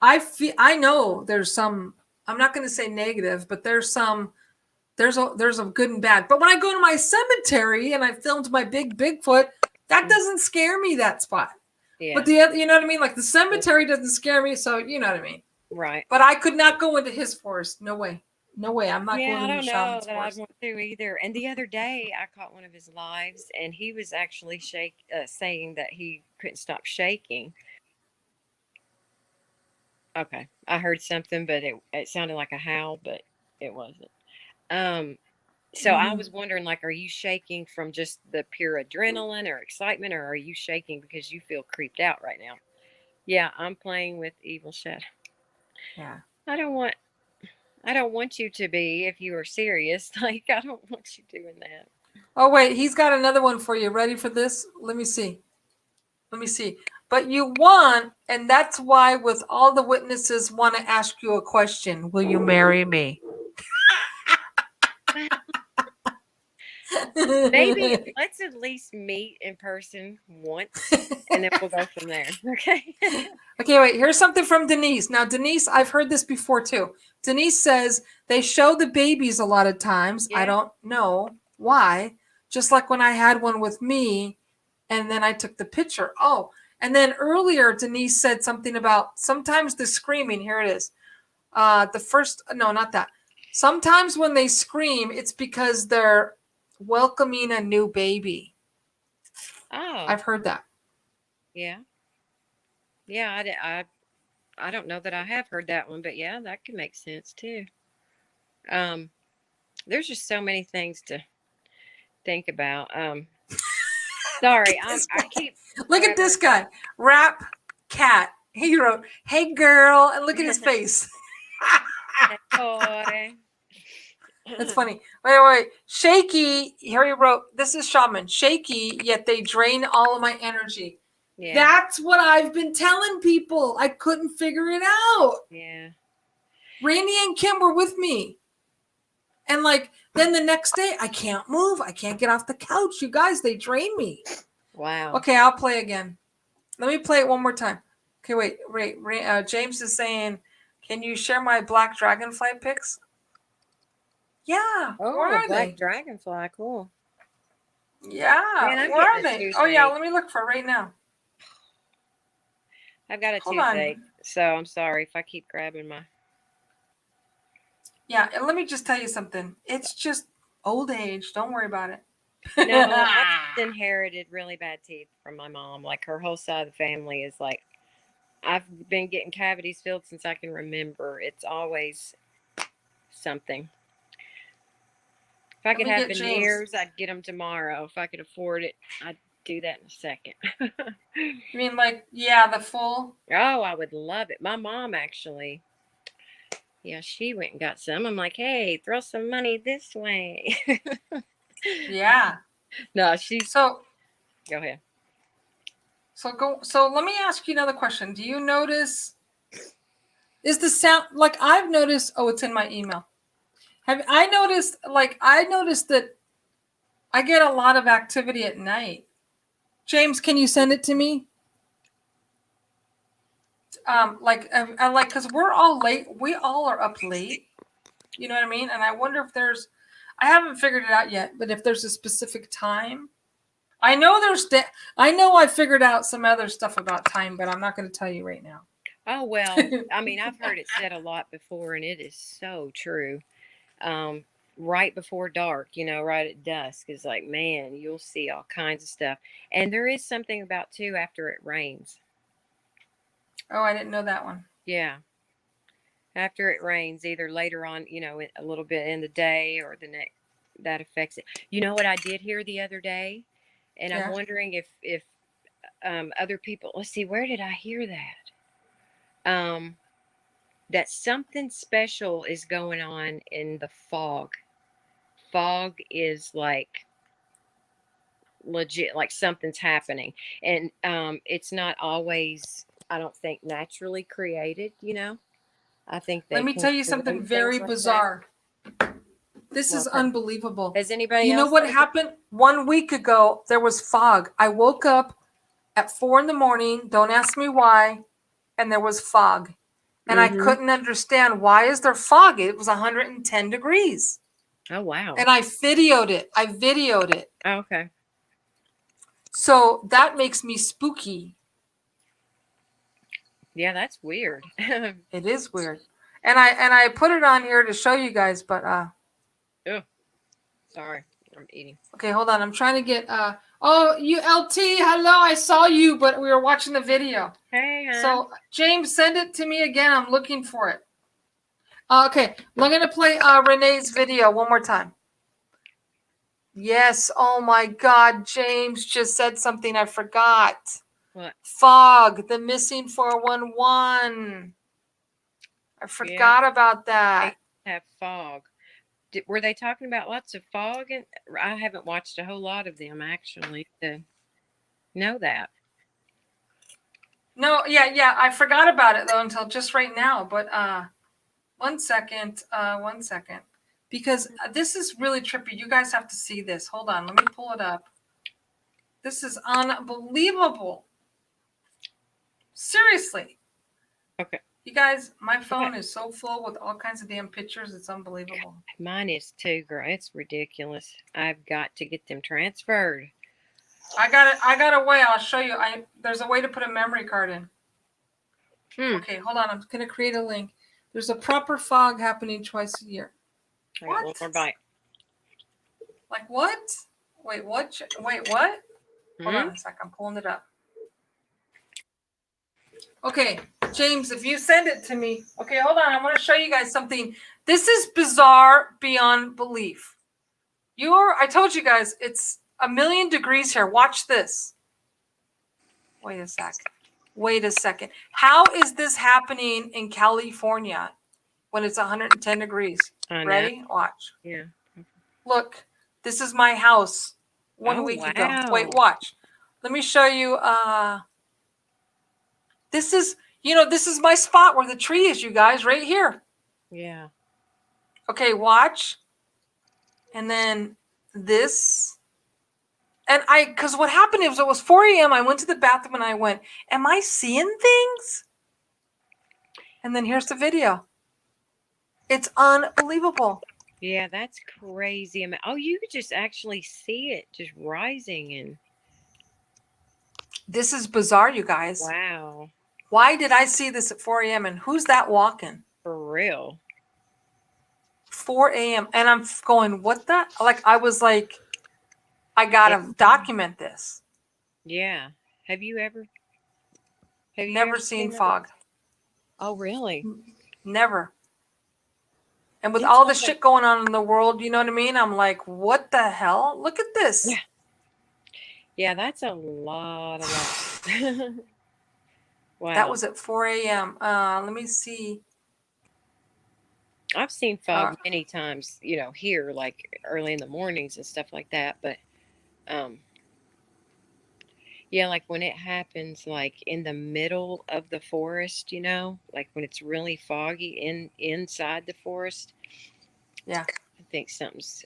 I know there's some, I'm not going to say negative, but there's a good and bad. But when I go to my cemetery and I filmed my big Bigfoot, that doesn't scare me, that spot. Yeah. But the other, you know what I mean? Like the cemetery doesn't scare me. So you know what I mean? Right. But I could not go into his forest. No way. No way. I'm not going I into don't know Shaman's that forest. I want to either. And the other day I caught one of his lives and he was actually saying that he couldn't stop shaking. Okay. I heard something, but it sounded like a howl, but it wasn't. So I was wondering, like, are you shaking from just the pure adrenaline or excitement, or are you shaking because you feel creeped out right now? Yeah, I'm playing with Evil Shadow. Yeah. I don't want you to be, if you are serious. Like, I don't want you doing that. Oh, wait, he's got another one for you. Ready for this? Let me see. But you won, and that's why with all the witnesses want to ask you a question. Will you marry me? Maybe let's at least meet in person once, and then we'll go from there. Okay. Okay, wait. Here's something from Denise. Now, Denise, I've heard this before too. Denise says they show the babies a lot of times. Yeah. I don't know why. Just like when I had one with me, and then I took the picture. Oh, and then earlier Denise said something about sometimes the screaming. Here it is. No, not that. Sometimes when they scream, it's because they're welcoming a new baby. Oh, I've heard that. yeah. I don't know that I have heard that one, but yeah, that could make sense too. There's just so many things to think about. Sorry, I keep look at this guy, Rap Cat. He wrote, "Hey girl," and look at his face. Boy. That's funny. Wait. Shaky. Here he wrote, "This is Shaman. Shaky, yet they drain all of my energy." Yeah. That's what I've been telling people. I couldn't figure it out. Yeah. Randy and Kim were with me. And then the next day, I can't move. I can't get off the couch. You guys, they drain me. Wow. Okay, I'll play again. Let me play it one more time. Okay, wait. James is saying, can you share my black dragonfly pics? Yeah. Oh, where are black they? dragonfly. Cool. Yeah. Man, where are they? Oh, yeah. Let me look for it right now. I've got a Hold toothache, on. so I'm sorry if I keep grabbing my. Yeah, and let me just tell you something. It's just old age. Don't worry about it. No, I just inherited really bad teeth from my mom. Like her whole side of the family is like, I've been getting cavities filled since I can remember. It's always something. If I could have veneers, I'd get them tomorrow. If I could afford it, I'd do that in a second. You mean the full? Oh, I would love it. My mom actually, yeah, she went and got some. I'm like, hey, throw some money this way. Yeah. No, she's. So Go ahead. So let me ask you another question. Do you notice, is the sound, I've noticed, it's in my email. I noticed that I get a lot of activity at night. James, can you send it to me? Because we're all late. We all are up late. You know what I mean? And I wonder if I haven't figured it out yet, but if there's a specific time. I know I figured out some other stuff about time, but I'm not going to tell you right now. Oh, well, I mean, I've heard it said a lot before, and it is so true. Right before dark, right at dusk is like, man, you'll see all kinds of stuff. And there is something about too after it rains. Oh, I didn't know that one. Yeah. After it rains, either later on, a little bit in the day or the next, that affects it. You know what I did hear the other day? And I'm Yeah. wondering if other people, let's see, where did I hear that? That something special is going on in the fog. Fog is like legit, like something's happening. And it's not always, I don't think, naturally created, I think Let they me tell you control something things very like that. bizarre. This is Well, unbelievable. has anybody You know else what heard happened? 1 week ago, there was fog. I woke up at 4 a.m. Don't ask me why. And there was fog. And I Mm-hmm. couldn't understand, why is there fog? It was 110 degrees. Oh, wow. And I videoed it. Oh, okay. So that makes me spooky. Yeah, that's weird. It is weird. And I put it on here to show you guys, but Oh, sorry. I'm eating. okay, hold on. I'm trying to get oh, you LT, hello. I saw you, but we were watching the video. Hey, hon. So James, send it to me again. I'm looking for it. Okay, I'm gonna play Renee's video one more time. Yes. Oh my God, James just said something I forgot. What? Fog, the missing 411. I forgot about that. They have fog. Were they talking about lots of fog? And I haven't watched a whole lot of them actually to know that. No, yeah. I forgot about it though until just right now. But 1 second, 1 second, because this is really trippy. You guys have to see this. Hold on, let me pull it up. This is unbelievable. Seriously. Okay. You guys, my phone is so full with all kinds of damn pictures. It's unbelievable. Mine is too, girl. It's ridiculous. I've got to get them transferred. I got a way. I'll show you. There's a way to put a memory card in. Okay, hold on. I'm gonna create a link. There's a proper fog happening twice a year. I got one more bite. Like what? Wait, what? Wait, what? Hold on a sec. I'm pulling it up. Okay, James, if you send it to me. Okay, hold on. I want to show you guys something. This is bizarre beyond belief. I told you guys, it's 1,000,000 degrees here. Watch this. Wait a second. How is this happening in California when it's 110 degrees? Ready? Watch. Yeah. Look, this is my house 1 week ago. Wait, watch. Let me show you. This is my spot where the tree is, you guys, right here. Yeah. Okay, watch. And then this. And because what happened is it was 4 a.m. I went to the bathroom and I went, am I seeing things? And then here's the video. It's unbelievable. Yeah, that's crazy. Oh, you could just actually see it just rising and. This is bizarre, you guys. Wow. Why did I see this at 4 a.m. and who's that walking? For real. 4 a.m. And I'm going, what the? Like, I was like, I got to document this. Yeah. Have you ever seen fog? Oh, really? Never. And with all the shit going on in the world, you know what I mean? I'm like, what the hell? Look at this. Yeah. Yeah, that's a lot. Wow. That was at 4 a.m. Let me see. I've seen fog many times, here, like early in the mornings and stuff like that. But, yeah, like when it happens, like in the middle of the forest, like when it's really foggy inside the forest. Yeah. I think something's.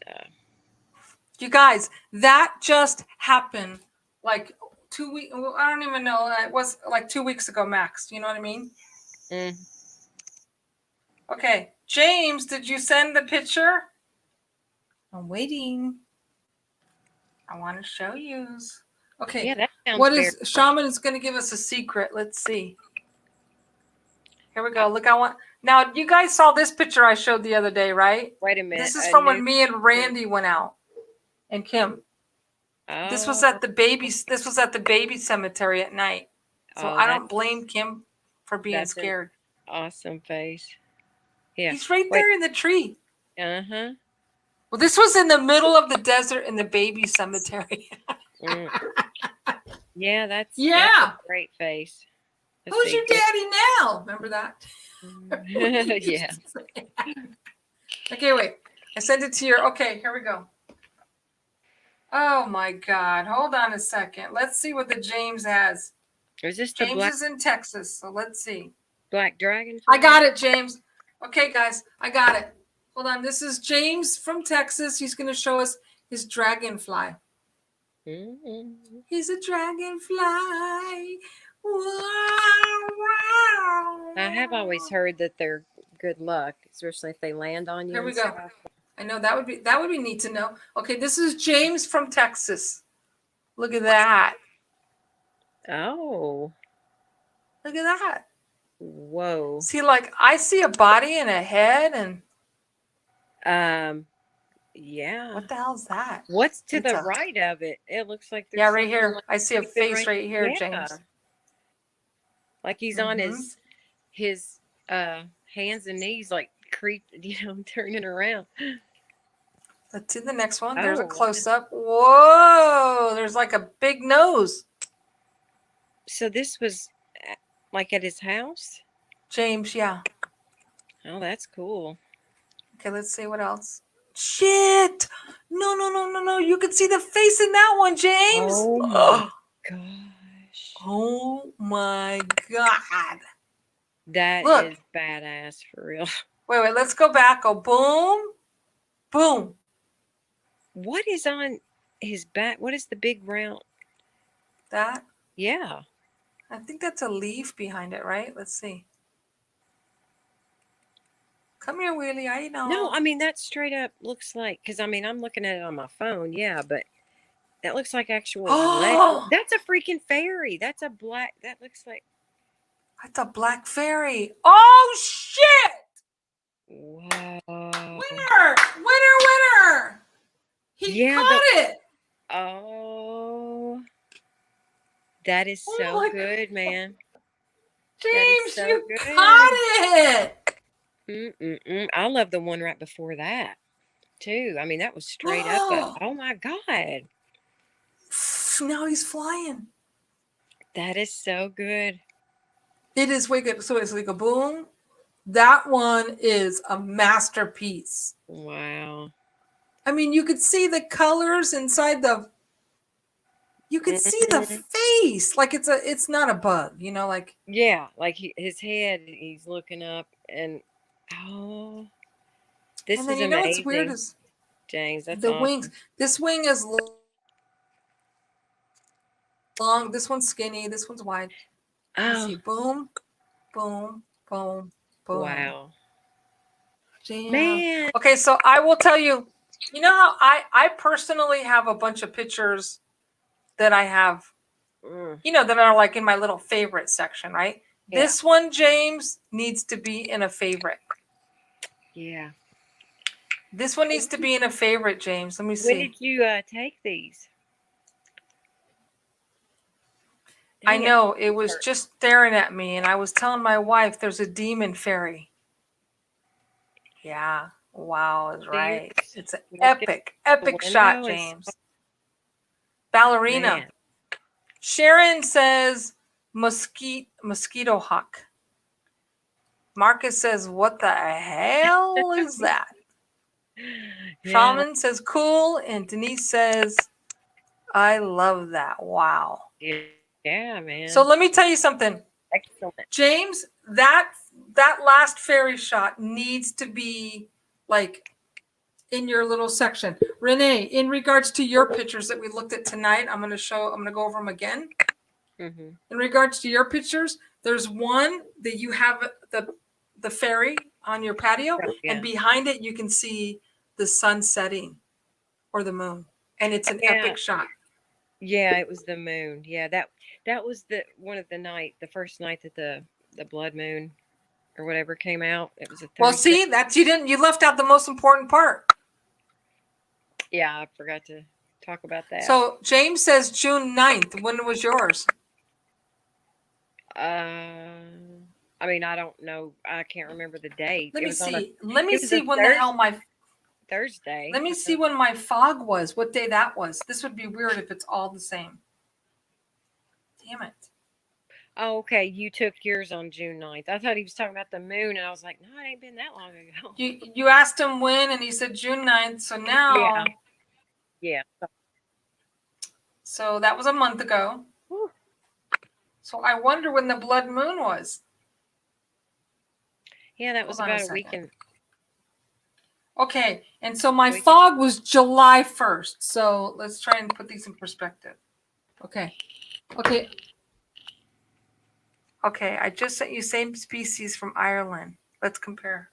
You guys, that just happened like 2 weeks. I don't even know. It was like 2 weeks ago max. You know what I mean? Okay. James, did you send the picture? I'm waiting. I want to show you. Okay. Yeah, that sounds what is Shaman is going to give us a secret. Let's see. Here we go. Look, now you guys saw this picture I showed the other day, right? Wait a minute. This is from when me and Randy went out, and Kim. Oh. This was at the baby cemetery at night. So I don't blame Kim. for being That's an scared. awesome face. Yeah. He's right Wait. there in the tree. Uh-huh. Well, this was in the middle of the desert in the baby cemetery. Mm. Yeah, that's Yeah. a great face. Let's Who's see. your daddy now? Remember that? Yeah. Okay, wait. I sent it to your. Okay, here we go. Oh my God. Hold on a second. Let's see what the James has. Is this the James is in Texas, so let's see. black dragon? I got it, James. Okay, guys, I got it. Hold on. This is James from Texas. He's going to show us his dragonfly. Mm-hmm. He's a dragonfly. Wow. I have always heard that they're good luck, especially if they land on you. Here we and go. stuff. I know that would be neat to know. Okay, this is James from Texas. Look at that. Oh, Look at that. whoa. See, like I see a body and a head, and Yeah. what the hell is that? What's to It's the a- right of it? It looks like there's Yeah, right something here. like I see a creeping face right here, Yeah. James. Like he's on Mhm. his hands and knees, like turning around. Let's see the next one. There's a Oh. close up. Whoa! There's like a big nose. So this was like at his house. James, yeah. Oh, that's cool. Okay, let's see what else. Shit! No. You can see the face in that one, James. Oh my gosh. Oh my God. That Look. is badass for real. Wait. Let's go back. Go boom. Boom. What is on his back? What is the big round? That. Yeah. I think that's a leaf behind it, right? Let's see. Come here, Willie. I know. No, I mean that straight up looks like, because I mean I'm looking at it on my phone, yeah, but that looks like actual Oh! That's a freaking fairy. That looks like That's a black fairy. Oh, shit! wow. Winner! He Yeah, caught it. Oh, that is Oh so my good, man. James, so you good. caught it. I love the one right before that too. I mean, that was straight up. Oh my God, Now he's flying. that is so good. It is wicked. So it's like a boom. That one is a masterpiece. Wow. I mean, you could see the colors inside the. You could see the face, like it's not a bug, like. Yeah, like his head, he's looking up, and oh, this And then is you know amazing. what's weird is James, that's the awesome. wings. This wing is long. This one's skinny. This one's wide. Oh, See, boom, boom, boom, boom. wow. Damn. Man. Okay, so I will tell you. You know how I personally have a bunch of pictures that I have, that are like in my little favorite section, right? Yeah. This one, James, needs to be in a favorite. Yeah. This one needs to be in a favorite, James. Let me see. When did you take these? I know, it was just staring at me, and I was telling my wife there's a demon fairy. Yeah. Wow, is right. It's an epic shot, James. Ballerina. Man. Sharon says mosquito hawk. Marcus says, what the hell is that? Yeah. Shaman says cool, and Denise says, I love that. Wow. Yeah, man. So let me tell you something. Excellent. James, that last fairy shot needs to be like in your little section. Renee, in regards to your pictures that we looked at tonight, I'm going to go over them again. Mm-hmm. In regards to your pictures, there's one that you have the fairy on your patio, and behind it you can see the sun setting or the moon, and it's an epic shot. Yeah, it was the moon. Yeah, that was the first night that the blood moon or whatever came out. It was a Well, see, you left out the most important part. Yeah, I forgot to talk about that. So James says June 9th. When was yours? I mean, I don't know. I can't remember the date. Let It me was on a see. Let me it was a see when the hell my. Thursday. Let me see when my fog was. What day that was? This would be weird if it's all the same. Damn it. Oh, okay. You took yours on June 9th. I thought he was talking about the moon, and I was like, no, it ain't been that long ago. You asked him when, and he said June 9th. So now. Yeah. Yeah. So that was a month ago. Whew. So I wonder when the blood moon was. Yeah, that was Hold on a about a week second. and Okay, and so my Wait. fog was July 1st. So let's try and put these in perspective. Okay. Okay. Okay, I just sent you same species from Ireland. Let's compare.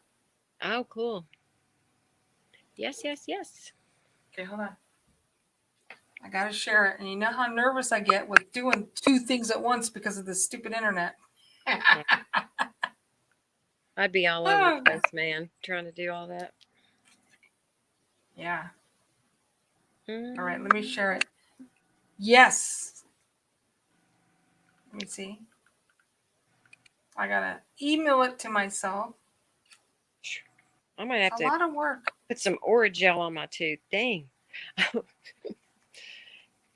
oh, cool. Yes, yes, yes. Okay, hold on. I gotta share it. And you know how nervous I get with doing two things at once because of this stupid internet. I'd be all over the place, man, trying to do all that. Yeah. Mm. All right, let me share it. Yes. Let me see. I gotta email it to myself. I might have It's a to lot of work. put some Orajel on my tooth. Dang.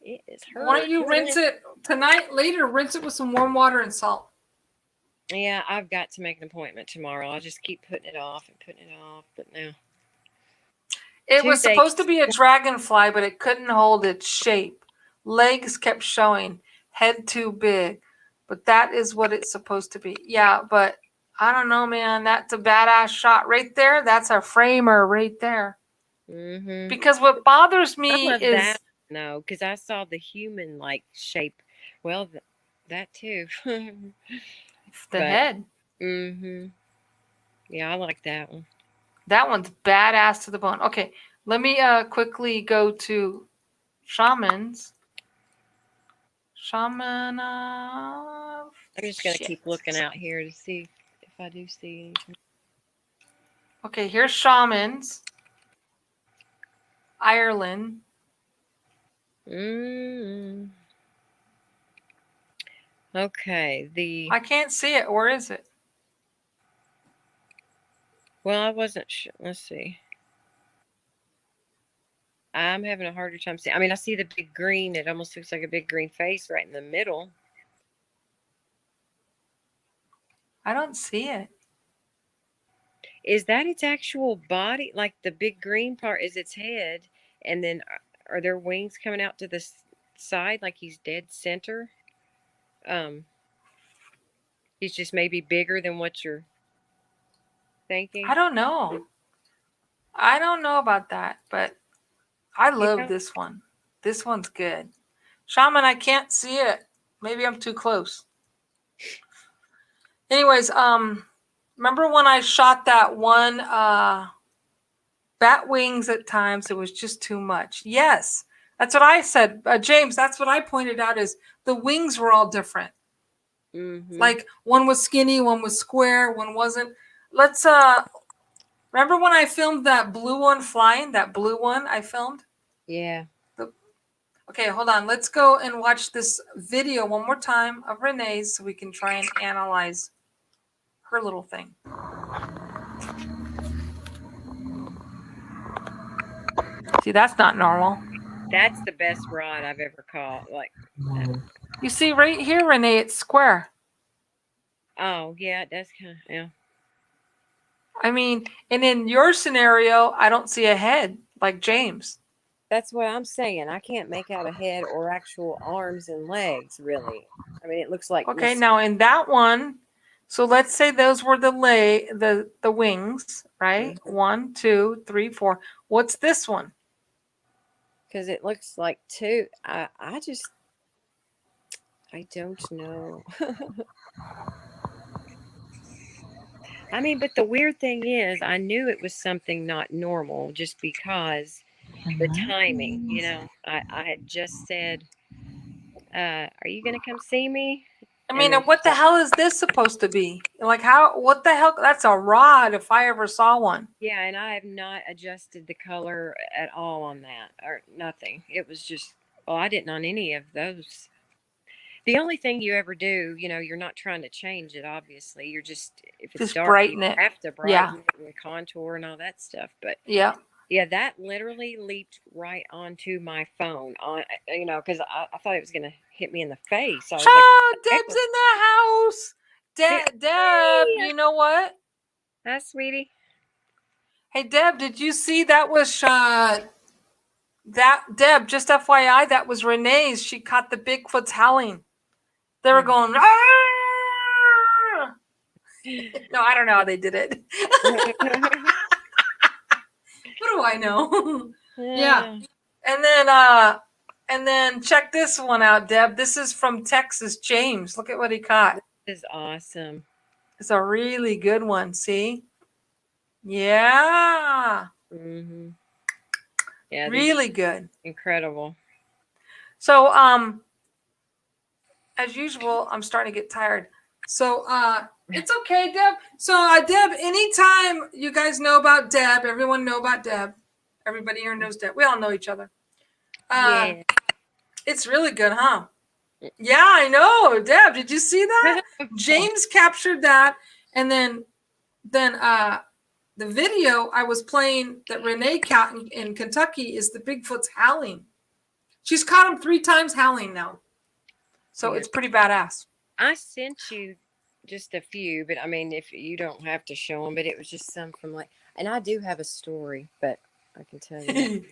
It is hurt. Why don't you rinse it tonight? Later, rinse it with some warm water and salt. Yeah, I've got to make an appointment tomorrow. I'll just keep putting it off and putting it off. But no. It was Toothache. supposed to be a dragonfly, but it couldn't hold its shape. Legs kept showing, head too big. But that is what it's supposed to be. Yeah, but I don't know, man. That's a badass shot right there. That's a framer right there. Mm-hmm. Because what bothers me Some of is that, no, because I saw the human-like shape. Well, that too. the but- head. Mm-hmm. Yeah, I like that one. That one's badass to the bone. Okay, let me quickly go to shamans. Shaman of. I'm just gonna shit. keep looking out here to see if I do see anything. Okay, here's shamans. Ireland. Mm. Okay, I can't see it. Where is it? well, I wasn't sure. Let's see. I'm having a harder time seeing. I mean, I see the big green. It almost looks like a big green face right in the middle. I don't see it. Is that its actual body? Like the big green part is its head, and then are there wings coming out to the side like he's dead center? He's just maybe bigger than what you're thinking. I don't know. I don't know about that, but I love know- this one. This one's good. Shaman, I can't see it. Maybe I'm too close. Anyways, remember when I shot that one bat wings at times, it was just too much. Yes. That's what I said. James, that's what I pointed out is the wings were all different. Mm-hmm. Like one was skinny, one was square, one wasn't. Let's remember when I filmed that blue one flying, that blue one I filmed? Yeah. Okay, hold on. Let's go and watch this video one more time of Renee's so we can try and analyze her little thing. See, that's not normal. That's the best rod I've ever caught. Like, You see right here, Renee, it's square. oh yeah, it does kind of, yeah. I mean, and in your scenario, I don't see a head like James. That's what I'm saying. I can't make out a head or actual arms and legs, really. I mean, it looks like Okay, now in that one, so let's say those were the wings, right? Mhm. 1, 2, 3, 4. What's this one? Because it looks like two. I don't know. I mean, but the weird thing is, I knew it was something not normal just because the timing, you know. I had just said, are you going to come see me? I And mean, then, what the hell is this supposed to be? Like, how? What the hell? That's a rod if I ever saw one. yeah, and I have not adjusted the color at all on that or nothing. It was just, well, I didn't on any of those. The only thing you ever do, you're not trying to change it, obviously. You're just, if it's Just dark, you brighten it. have to Yeah. brighten it and contour and all that stuff. But Yeah. yeah, that literally leaped right onto my phone because I thought it was going to hit me in the face. I was like, Oh, what the heck Deb's was in the house. Deb, Hey, you know what? hi, sweetie. Hey, Deb, did you see that was that Deb? Just FYI, that was Renee's. She caught the Bigfoot's howling. They were going. "Ah!" No, I don't know how they did it. What do I know? Yeah. And then check this one out, Deb. This is from Texas, James. Look at what he caught. This is awesome. It's a really good one. See? Yeah. Mm-hmm. Yeah, Really good. incredible. So, as usual, I'm starting to get tired. So, it's okay, Deb. So, Deb, anytime you guys know about Deb, everyone know about Deb. Everybody here knows Deb. We all know each other. Yeah. It's really good, huh? Yeah, I know. Deb, did you see that? James captured that, and then the video I was playing that Renee caught in Kentucky is the Bigfoot's howling. She's caught him 3 times howling now. So Yeah. it's pretty badass. I sent you just a few, but I mean, if you don't have to show them, but it was just some from and I do have a story, but I can tell you.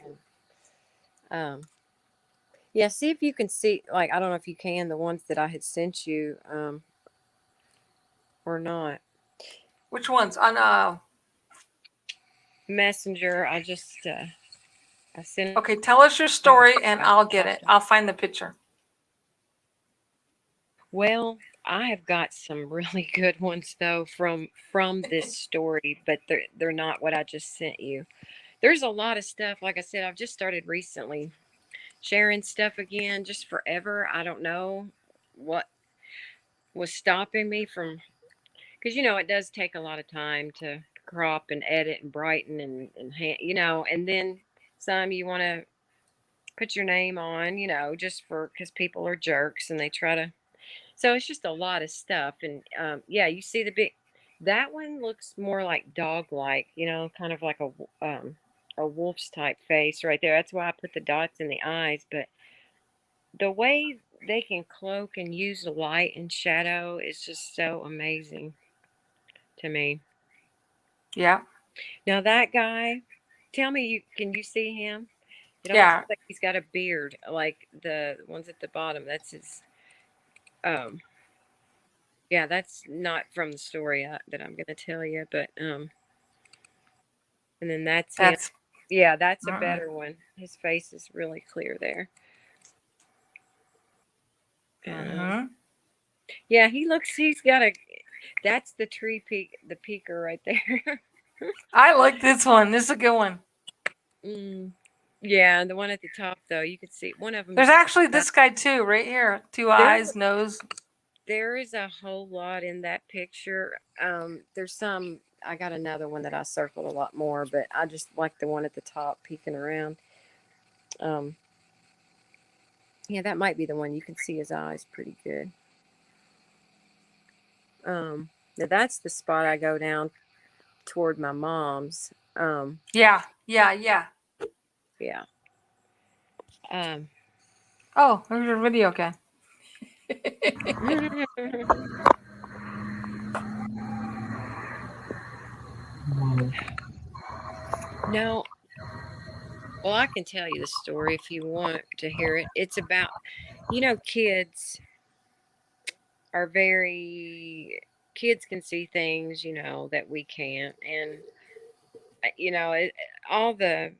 Yeah, see if you can see, I don't know if you can, the ones that I had sent you, or not. Which ones? On Messenger, I sent. Okay, tell us your story and I'll get it. I'll find the picture. Well, I have got some really good ones though from this story, but they're not what I just sent you. There's a lot of stuff. Like I said, I've just started recently sharing stuff again, just forever. I don't know what was stopping me from, because it does take a lot of time to crop and edit and brighten and and then some you want to put your name on, just because people are jerks and they try to. So it's just a lot of stuff. And yeah, you see that one looks more like dog-like, kind of like a wolf's type face right there. That's why I put the dots in the eyes. But the way they can cloak and use the light and shadow is just so amazing to me. Yeah. Now that guy, tell me, can you see him? It almost Yeah. looks like he's got a beard, like the ones at the bottom. That's his. Yeah, that's not from the story that I'm going to tell you, but and then that's him. Yeah, that's a better one. His face is really clear there. Yeah, he's got that's the tree peak, the peaker right there. I like this one. This is a good one. Yeah, and the one at the top though, you can see one of them. There's actually this guy too, right here. 2 eyes, nose. There is a whole lot in that picture. There's some. I got another one that I circled a lot more, but I just like the one at the top peeking around. Yeah, that might be the one. You can see his eyes pretty good. Now that's the spot I go down toward my mom's. Yeah. Oh, there's your video again. No. Well, I can tell you the story if you want to hear it. It's about, kids are kids can see things, that we can't. And, all the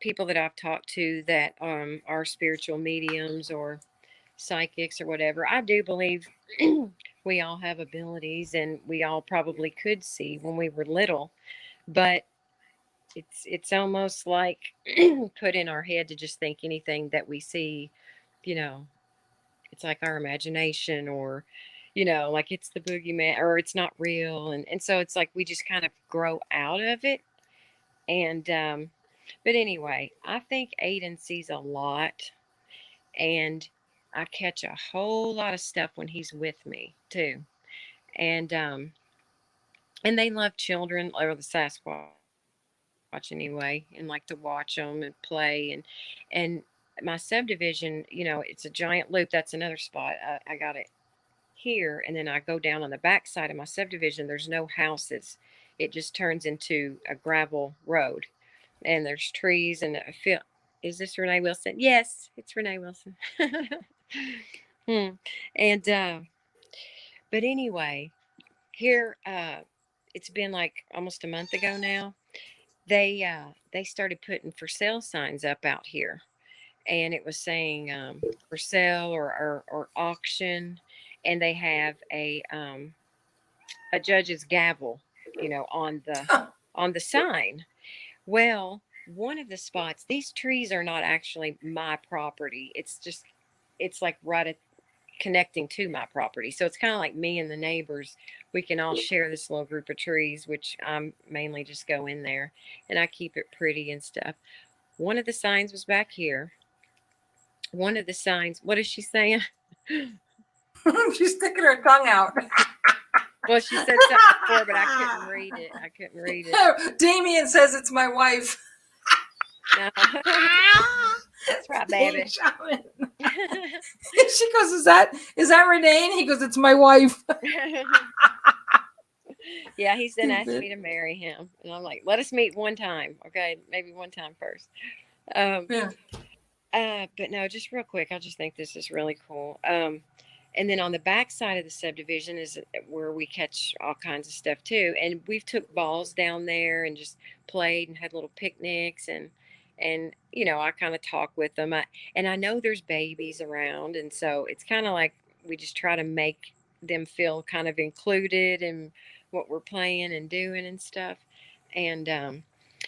people that I've talked to that are spiritual mediums or psychics or whatever, I do believe we all have abilities and we all probably could see when we were little, but it's almost like put in our head to just think anything that we see, it's like our imagination or, like it's the boogeyman or it's not real. And so it's like we just kind of grow out of it. And but anyway, I think Aiden sees a lot. And I catch a whole lot of stuff when he's with me too. And they love children or the Sasquatch anyway, and like to watch them and play. And my subdivision, it's a giant loop. That's another spot. I got it here, and then I go down on the back side of my subdivision. There's no houses. It just turns into a gravel road, and there's trees. And I feel, is this Renee Wilson? Yes, it's Renee Wilson. And but anyway, here it's been like almost a month ago now. They started putting for sale signs up out here, and it was saying for sale or auction, and they have a judge's gavel, on the sign. Well, one of the spots, these trees are not actually my property. It's like right at connecting to my property. So it's kind of like me and the neighbors. We can all share this little group of trees, which I'm mainly just go in there and I keep it pretty and stuff. One of the signs was back here. One of the signs, what is she saying? She's sticking her tongue out. Well, she said something before, but I couldn't read it. Damien says it's my wife. No. That's right, baby. She goes, is that Renee? And he goes, it's my wife. Yeah, he's then asked me to marry him. And I'm like, let us meet one time. Okay, maybe one time first. Yeah. But no, just real quick, I just think this is really cool. And then on the back side of the subdivision is where we catch all kinds of stuff too. And we've took balls down there and just played and had little picnics and I kind of talk with them. And I know there's babies around, and so it's kind of like we just try to make them feel kind of included in what we're playing and doing and stuff. And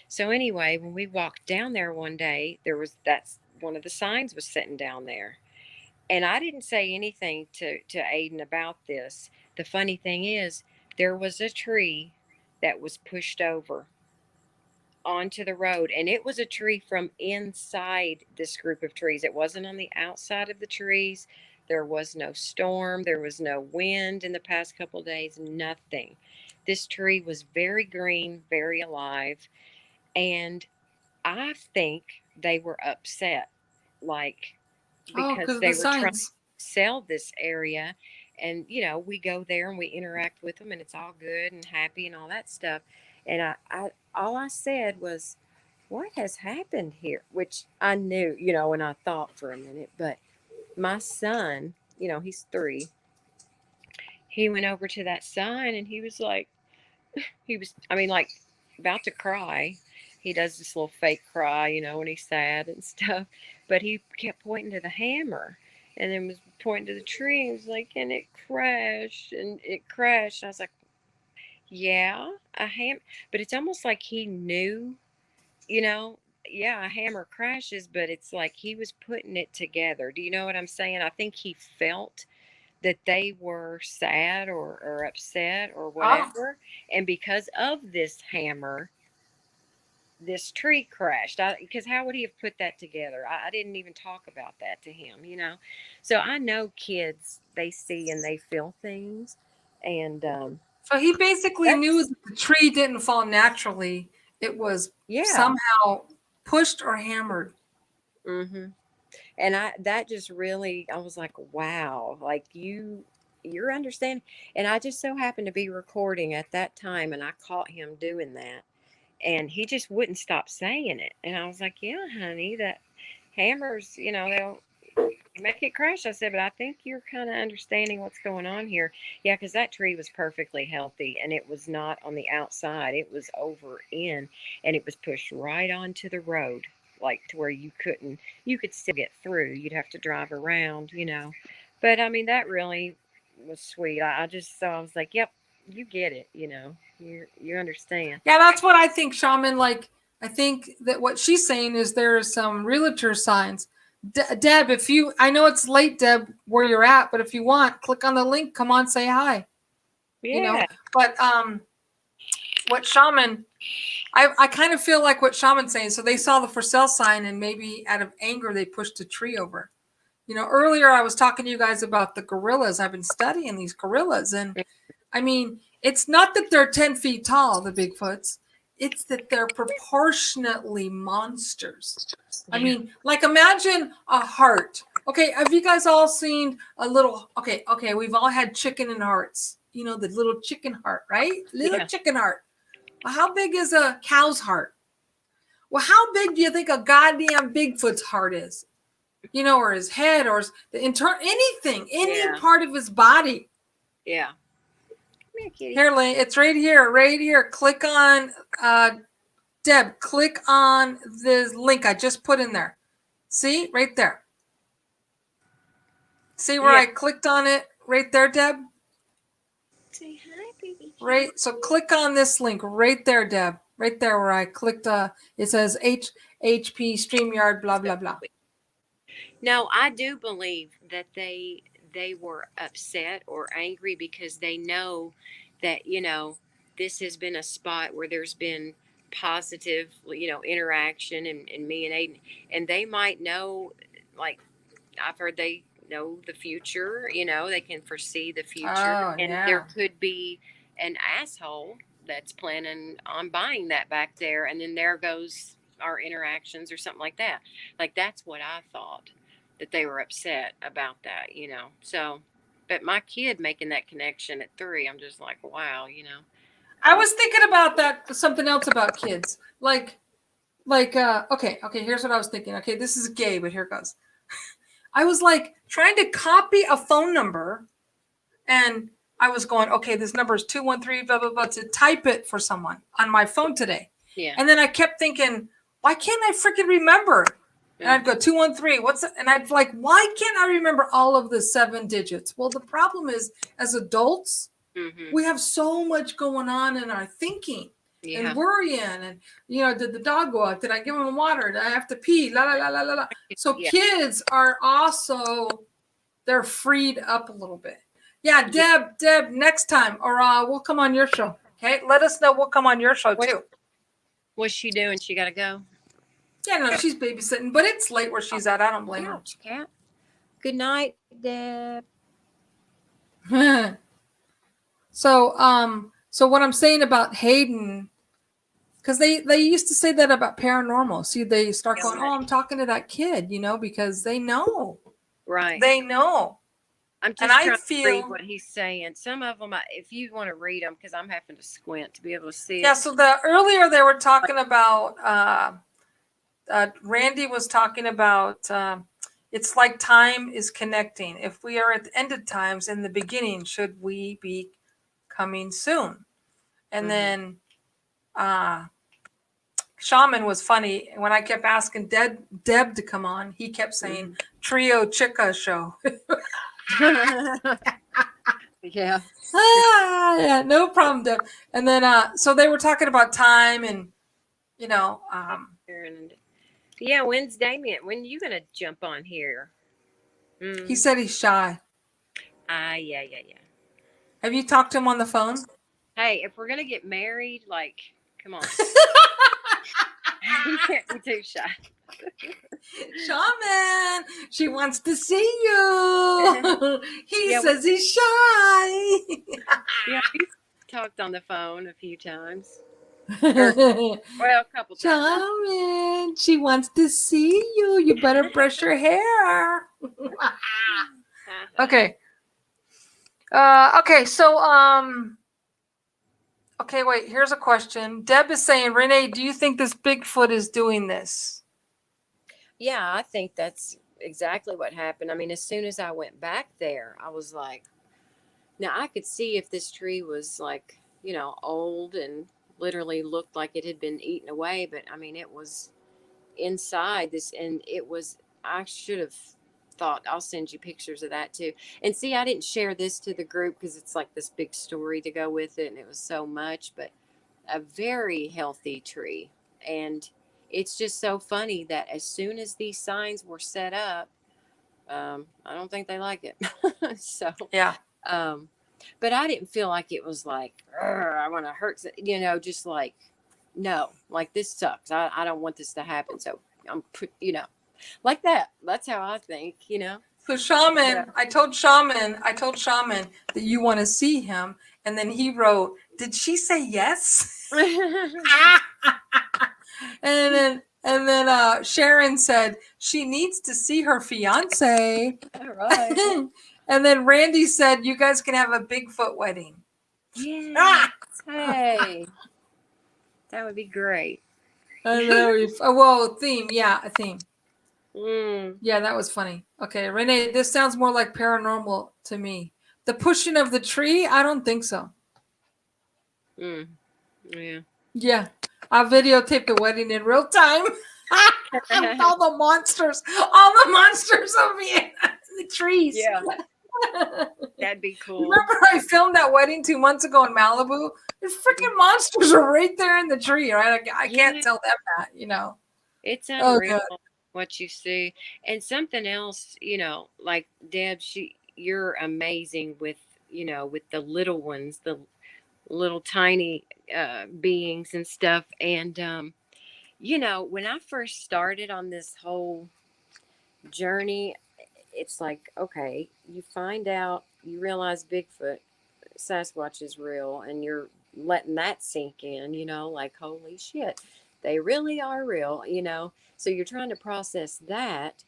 so anyway, when we walked down there one day, that's one of the signs was sitting down there. And I didn't say anything to Aiden about this. The funny thing is, there was a tree that was pushed over onto the road, and it was a tree from inside this group of trees. It wasn't on the outside of the trees. There was no storm. There was no wind in the past couple of days, nothing. This tree was very green, very alive. And I think they were upset, because they were trying to sell this area. And, we go there and we interact with them, and it's all good and happy and all that stuff. And all I said was, what has happened here? Which I knew, and I thought for a minute. But my son, he's 3. He went over to that sign and he was like, about to cry. He does this little fake cry, when he's sad and stuff. But he kept pointing to the hammer and then was pointing to the tree. And he was like, and it crashed. And I was like, yeah, a hammer. But it's almost like he knew, yeah, a hammer crashes, but it's like he was putting it together. Do you know what I'm saying? I think he felt that they were sad or upset or whatever. And because of this hammer, this tree crashed. Because how would he have put that together? I didn't even talk about that to him, So I know kids, they see and they feel things. And so he basically knew that the tree didn't fall naturally. It was somehow pushed or hammered. Mm-hmm. And that just really, I was like, wow, like you're understanding. And I just so happened to be recording at that time, and I caught him doing that. And he just wouldn't stop saying it. And I was like, yeah, honey, that hammers, they'll make it crash. I said, but I think you're kind of understanding what's going on here. Yeah, because that tree was perfectly healthy, and it was not on the outside. It was over in, and it was pushed right onto the road, like to where you could still get through. You'd have to drive around, But I mean, that really was sweet. I was like, yep, you get it, you understand. Yeah, that's what I think, Shaman. Like, I think that what she's saying is there are some realtor signs. Deb, I know it's late, Deb, where you're at, but if you want, click on the link, come on, say hi. Yeah. But what Shaman, I kind of feel like what Shaman's saying. So they saw the for sale sign, and maybe out of anger they pushed a tree over. You know, earlier I was talking to you guys about the gorillas. I've been studying these gorillas, and I mean, it's not that they're 10 feet tall, the Bigfoots. It's that they're proportionately monsters. I mean, like imagine a heart. Okay, have you guys all seen a little? Okay, we've all had chicken and hearts. You know, the little chicken heart, right? Little chicken heart. Well, how big is a cow's heart? Well, how big do you think a goddamn Bigfoot's heart is? You know, or his head, or the anything, any part of his body. Yeah. Come here, kitty. Here, Lane, it's right here. Click on, Deb, click on the link I just put in there. See, right there. See where I clicked on it? Right there, Deb? Say hi, baby. Right, so click on this link right there, Deb. Right there where I clicked, it says HP StreamYard, blah, blah, blah. No, I do believe that they were upset or angry because they know that, you know, this has been a spot where there's been positive, you know, interaction and me and Aiden, and they might know, like, I've heard they know the future, you know, they can foresee the future. Oh, and there could be an asshole that's planning on buying that back there, and then there goes our interactions or something like that. Like, that's what I thought, that they were upset about that, you know. So, but my kid making that connection at 3, I'm just like, wow, you know. I was thinking about that, something else about kids. Okay, here's what I was thinking. Okay, this is gay, but here it goes. I was like trying to copy a phone number, and I was going, okay, this number is 213, blah, blah, blah, to type it for someone on my phone today. Yeah. And then I kept thinking, why can't I freaking remember? And I'd go 213. What's it? And I'd like, why can't I remember all of the 7 digits? Well, the problem is, as adults, we have so much going on in our thinking and worrying. And, you know, did the dog go out? Did I give him water? Did I have to pee? La, la, la, la, la, la. So kids are also, they're freed up a little bit. Yeah, Deb, next time, or we'll come on your show. Okay, let us know. We'll come on your show too. What's she doing? She got to go? Yeah, no, she's babysitting, but it's late where she's at. I don't blame her. Cat. Good night, Deb. So what I'm saying about Hayden, because they used to say that about paranormal. See, they start going, oh, I'm talking to that kid, you know, because they know. Right. They know. I'm just trying to read what he's saying. Some of them, if you want to read them, because I'm having to squint to be able to see. Yeah, so earlier they were talking about, Randy was talking about, it's like time is connecting. If we are at the end of times in the beginning, should we be coming soon? And then Shaman was funny. When I kept asking Deb to come on, he kept saying Trio Chica show. Yeah. Yeah, no problem, Deb. And then so they were talking about time and, you know, yeah, when's Damien? When are you gonna jump on here? He said he's shy. Yeah. Have you talked to him on the phone? Hey, if we're gonna get married, like, come on. You can't be too shy. Shaman, she wants to see you. He says he's shy. Yeah, we've talked on the phone a few times. Well, a couple times. Shaman, she wants to see you. You better brush your hair. Okay. Okay, wait, here's a question. Deb is saying, Renee, do you think this Bigfoot is doing this? Yeah, I think that's exactly what happened. I mean, as soon as I went back there, I was like, now I could see if this tree was like, you know, old and literally looked like it had been eaten away. But I mean, it was inside this, and I should have thought I'll send you pictures of that too. And see, I didn't share this to the group because it's like this big story to go with it, and it was so much, but a very healthy tree. And it's just so funny that as soon as these signs were set up, I don't think they like it. So yeah. But I didn't feel like it was like, I want to hurt, you know, just like, no, like this sucks. I don't want this to happen. So I'm, you know, like that. That's how I think, you know. So Shaman, I told Shaman that you want to see him, and then he wrote, "Did she say yes?" and then Sharon said she needs to see her fiance. All right. And then Randy said you guys can have a Bigfoot wedding. Yeah. Hey, that would be great. I know. Well, theme, yeah, a theme. Mm. Yeah, that was funny. Okay, Renee, this sounds more like paranormal to me. The pushing of the tree, I don't think so. Mm. Yeah. Yeah, I videotaped the wedding in real time. With all the monsters of me in the trees. Yeah. That'd be cool. Remember I filmed that wedding 2 months ago in Malibu? The freaking monsters are right there in the tree, right? I can't tell them that, you know. It's Oh, unreal God. what you see. And something else, like Deb, you're amazing with, with the little ones, the little tiny beings and stuff. And when I first started on this whole journey, it's like, okay, you find out, you realize Bigfoot, Sasquatch is real, and you're letting that sink in, like, holy shit, they really are real, So you're trying to process that.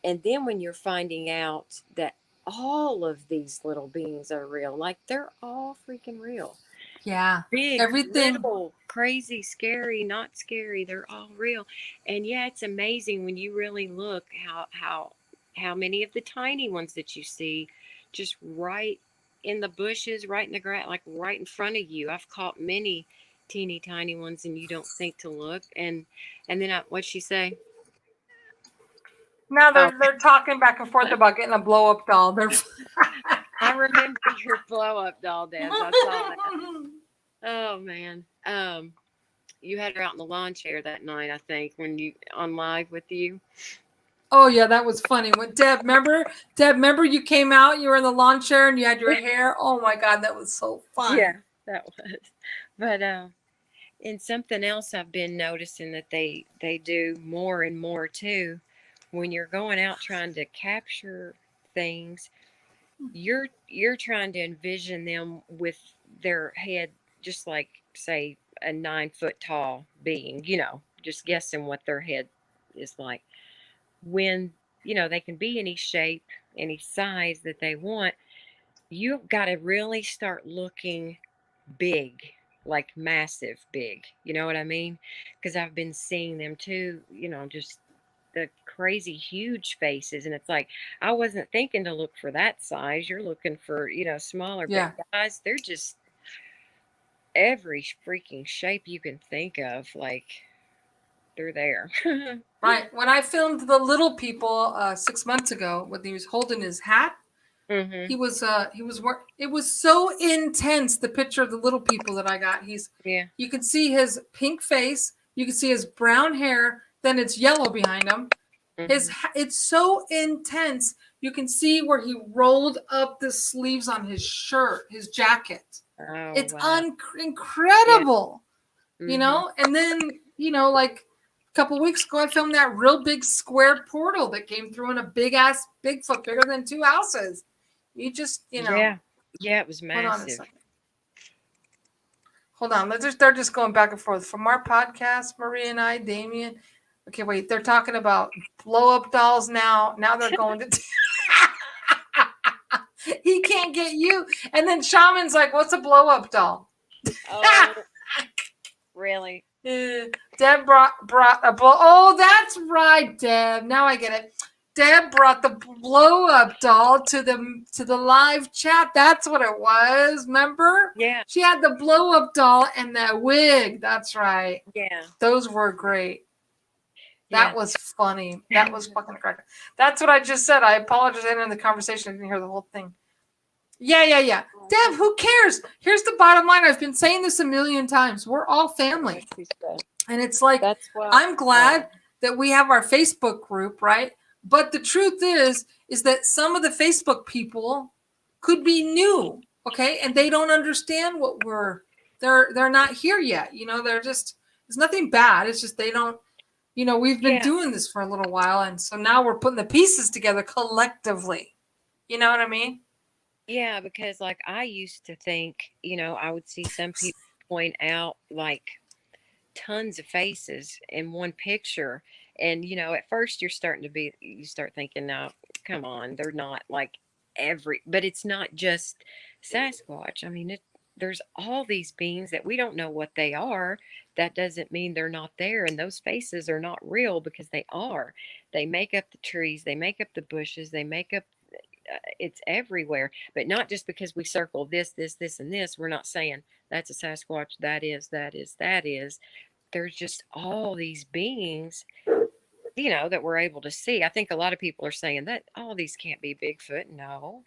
And then when you're finding out that all of these little beings are real, like they're all freaking real. Yeah. Big, Everything. little, crazy, scary, not scary, they're all real. And yeah, it's amazing when you really look how many of the tiny ones that you see just right in the bushes, right in the grass, like right in front of you. I've caught many teeny tiny ones and you don't think to look. And then what'd she say? Now they're talking back and forth about getting a blow up doll. They're I remember your blow up doll, Debs. I saw that. Oh man. You had her out in the lawn chair that night, I think, when you on live with you. Oh yeah, that was funny. When Deb, remember you came out, you were in the lawn chair and you had your hair. Oh my God, that was so fun. Yeah, that was. But and something else I've been noticing that they do more and more too, when you're going out trying to capture things, you're trying to envision them with their head just like, say, a 9-foot tall being, just guessing what their head is like. When they can be any shape, any size that they want, you've got to really start looking big, like massive big, you know what I mean? Because I've been seeing them too, just the crazy huge faces, and it's like, I wasn't thinking to look for that size. You're looking for smaller. Yeah. But guys, they're just every freaking shape you can think of, like they're there. Right. When I filmed the little people 6 months ago, when he was holding his hat, Mm-hmm. he was it was so intense, the picture of the little people that I got. Yeah. You can see his pink face, you can see his brown hair, then it's yellow behind him. Mm-hmm. It's so intense. You can see where he rolled up the sleeves on his shirt, his jacket. Oh, It's wow. incredible. Mm-hmm. And then, like a couple weeks ago, I filmed that real big square portal that came through in a big ass Bigfoot, bigger than 2 houses. You just, Yeah, it was Hold on a massive. second. Hold on. They're just going back and forth. From our podcast, Maria and I, Damien. Okay, wait. They're talking about blow-up dolls now. Now they're going to... He can't get you. And then Shaman's like, what's a blow-up doll? Oh, really? Deb brought a blow. Oh, that's right, Deb. Now I get it. Deb brought the blow-up doll to the live chat. That's what it was. Remember? Yeah. She had the blow-up doll and that wig. That's right. Yeah. Those were great. That Yeah. was funny. That was fucking great. That's what I just said. I apologize. I ended the conversation. I didn't hear the whole thing. Yeah. Deb, who cares? Here's the bottom line. I've been saying this a million times. We're all family. And it's like, That's why I'm glad that we have our Facebook group, right? But the truth is that some of the Facebook people could be new, okay? And they don't understand what they're not here yet. They're just, it's nothing bad. It's just they don't we've been Yeah. doing this for a little while, and so now we're putting the pieces together collectively. You know what I mean? Yeah, because like I used to think, I would see some people point out like tons of faces in one picture. And, at first you start thinking, no, come on, they're not like but it's not just Sasquatch. I mean, there's all these beings that we don't know what they are. That doesn't mean they're not there. And those faces are not real because they are. They make up the trees, they make up the bushes, they make up it's everywhere, but not just because we circle this, and this. We're not saying that's a Sasquatch, that is. There's just all these beings, that we're able to see. I think a lot of people are saying that all these can't be Bigfoot. No,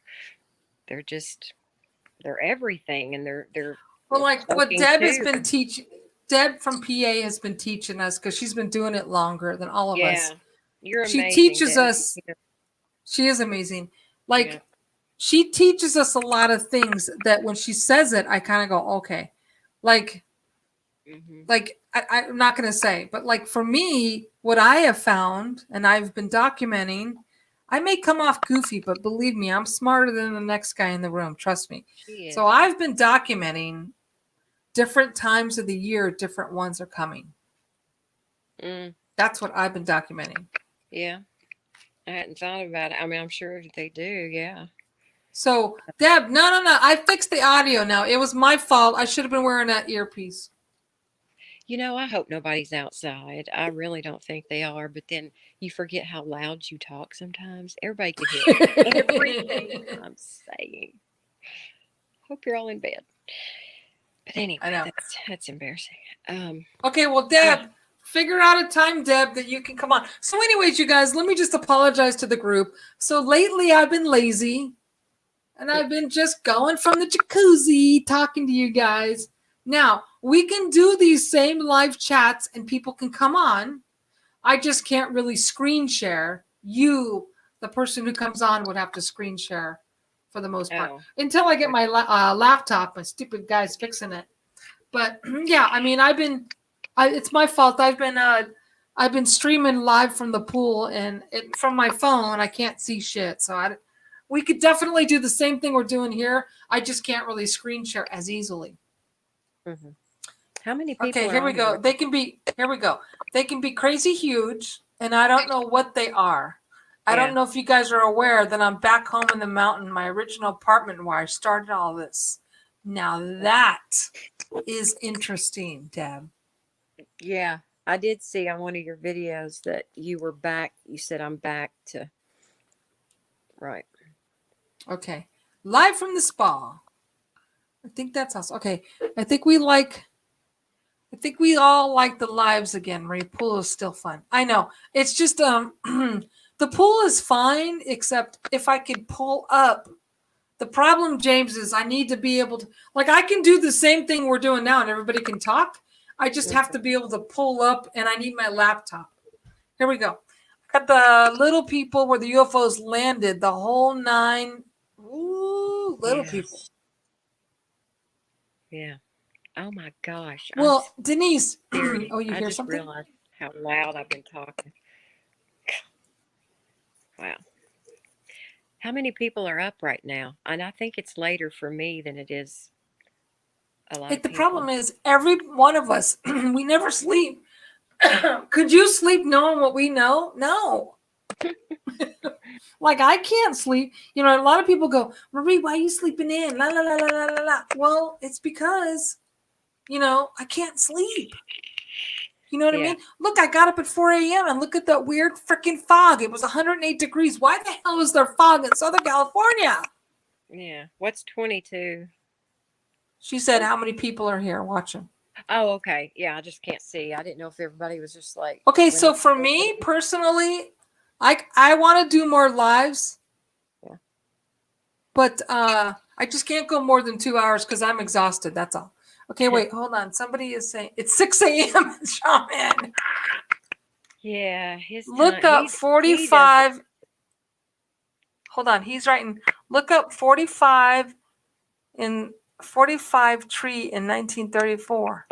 they're just they're everything, and they're Well, like what talking Deb has too. been teaching, Deb from PA has been teaching us because she's been doing it longer than all of us. Yeah, you're She amazing, teaches Deb. us. She is amazing. Like Yeah. she teaches us a lot of things that when she says it, I kind of go, okay. Like I'm not going to say, but like for me, what I have found and I've been documenting, I may come off goofy, but believe me, I'm smarter than the next guy in the room. Trust me. She So is. I've been documenting different times of the year, different ones are coming. That's what I've been documenting. Yeah. I hadn't thought about it. I mean, I'm sure they do. Yeah. So, Deb, no. I fixed the audio now. It was my fault. I should have been wearing that earpiece. I hope nobody's outside. I really don't think they are. But then you forget how loud you talk sometimes. Everybody can hear everything I'm saying. Hope you're all in bed. But anyway, I know. that's embarrassing. Okay, well, Deb, figure out a time, Deb, that you can come on. So, anyways, you guys, let me just apologize to the group. So lately, I've been lazy, and I've been just going from the jacuzzi, talking to you guys. Now, we can do these same live chats, and people can come on. I just can't really screen share. You, the person who comes on, would have to screen share for the most part until I get my laptop. My stupid guy's fixing it. But yeah, I mean, it's my fault. I've been streaming live from the pool and from my phone. I can't see shit. So we could definitely do the same thing we're doing here. I just can't really screen share as easily. Mm-hmm. How many people? Okay, here we go. Here we go. They can be crazy huge, and I don't know what they are. I don't know if you guys are aware that I'm back home in the mountain, my original apartment where I started all this. Now that is interesting, Deb. Yeah, I did see on one of your videos that you were back. You said I'm back to. Right. Okay. Live from the spa. I think that's us. Okay. I think we all like the lives again. Marie, pool is still fun. I know. It's just the pool is fine, except if I could pull up. The problem, James, is I need to be able to, like, I can do the same thing we're doing now and everybody can talk. I just have to be able to pull up, and I need my laptop. Here we go. I got the little people where the UFOs landed, the whole 9. Ooh, little people. Yeah. Oh my gosh. Well, Denise. Oh, you hear something? I just realized how loud I've been talking. Wow. How many people are up right now? And I think it's later for me than it is a lot of The people. problem is every one of us, we never sleep. Could you sleep knowing what we know? No. Like, I can't sleep. A lot of people go, Marie, why are you sleeping in? La, la, la, la, la, la, la. Well, it's because, I can't sleep. You know what I mean? Look, I got up at 4 a.m. and look at that weird freaking fog. It was 108 degrees. Why the hell is there fog in Southern California? Yeah. What's 22? She said, how many people are here watching? Oh, okay. Yeah, I just can't see. I didn't know if everybody was just like. Okay, so for me personally, I want to do more lives. Yeah. But I just can't go more than 2 hours because I'm exhausted. That's all. Okay, wait, hold on. Somebody is saying it's 6 a.m. Shaman. Yeah, look up 45. Hold on, he's writing. Look up 45 in 45 tree in 1934.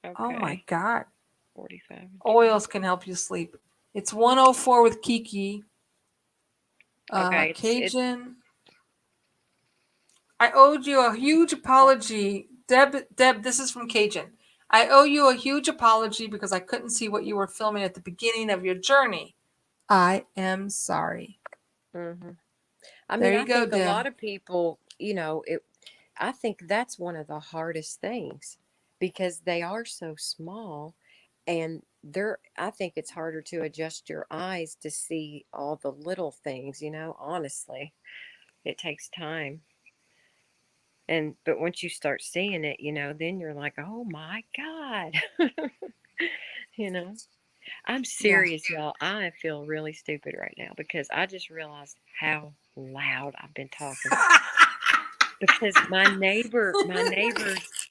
Okay. Oh my God. 45. Oils can help you sleep. It's 104 with Kiki. Okay, it's Cajun. I owed you a huge apology. Deb, this is from Cajun. I owe you a huge apology because I couldn't see what you were filming at the beginning of your journey. I am sorry. mhm. I There mean, you I go, think a Deb. lot of people, I think that's one of the hardest things because they are so small and I think it's harder to adjust your eyes to see all the little things, honestly. It takes time. But once you start seeing it, then you're like, "Oh my God." you know. I'm Yeah. serious, y'all. I feel really stupid right now because I just realized how loud I've been talking. Because my neighbor's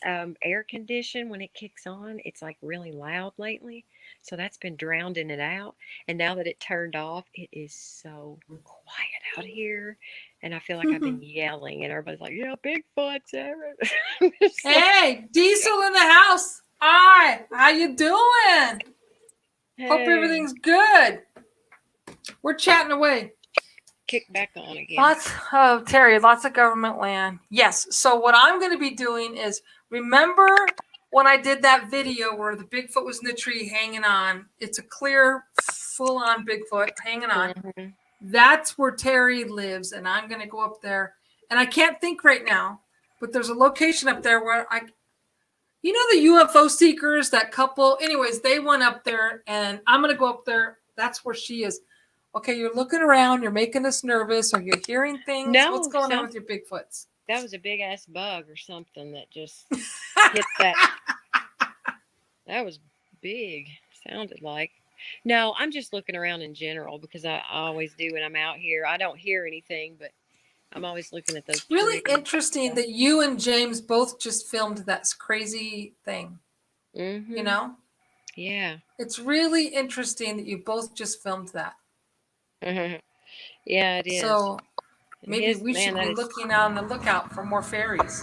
air condition, when it kicks on, it's like really loud lately. So that's been drowning it out. And now that it turned off, it is so quiet out here. And I feel like I've been yelling, and everybody's like, "Yeah, Bigfoot, Sarah." It's like, Hey, Diesel in the house. Hi, how you doing? Hope hey, everything's good. We're chatting away. kick back on again. Lots of government land. Yes. So what I'm going to be doing is, remember when I did that video where the Bigfoot was in the tree hanging on? It's a clear, full-on Bigfoot hanging on. Mm-hmm. That's where Terry lives, and I'm going to go up there. And I can't think right now, but there's a location up there where the UFO seekers, that couple. Anyways, they went up there, and I'm going to go up there. That's where she is. Okay, you're looking around. You're making us nervous. Are you hearing things? What's No, going on with your Bigfoots? that was a big ass bug or something that just hit that. That was big. Sounded like. No, I'm just looking around in general because I always do when I'm out here. I don't hear anything, but I'm always looking at those It's really trees. interesting that you and James both just filmed that crazy thing. Mm-hmm. Yeah. It's really interesting that you both just filmed that. Yeah, it is. So And maybe we should that be is. looking on the lookout for more fairies.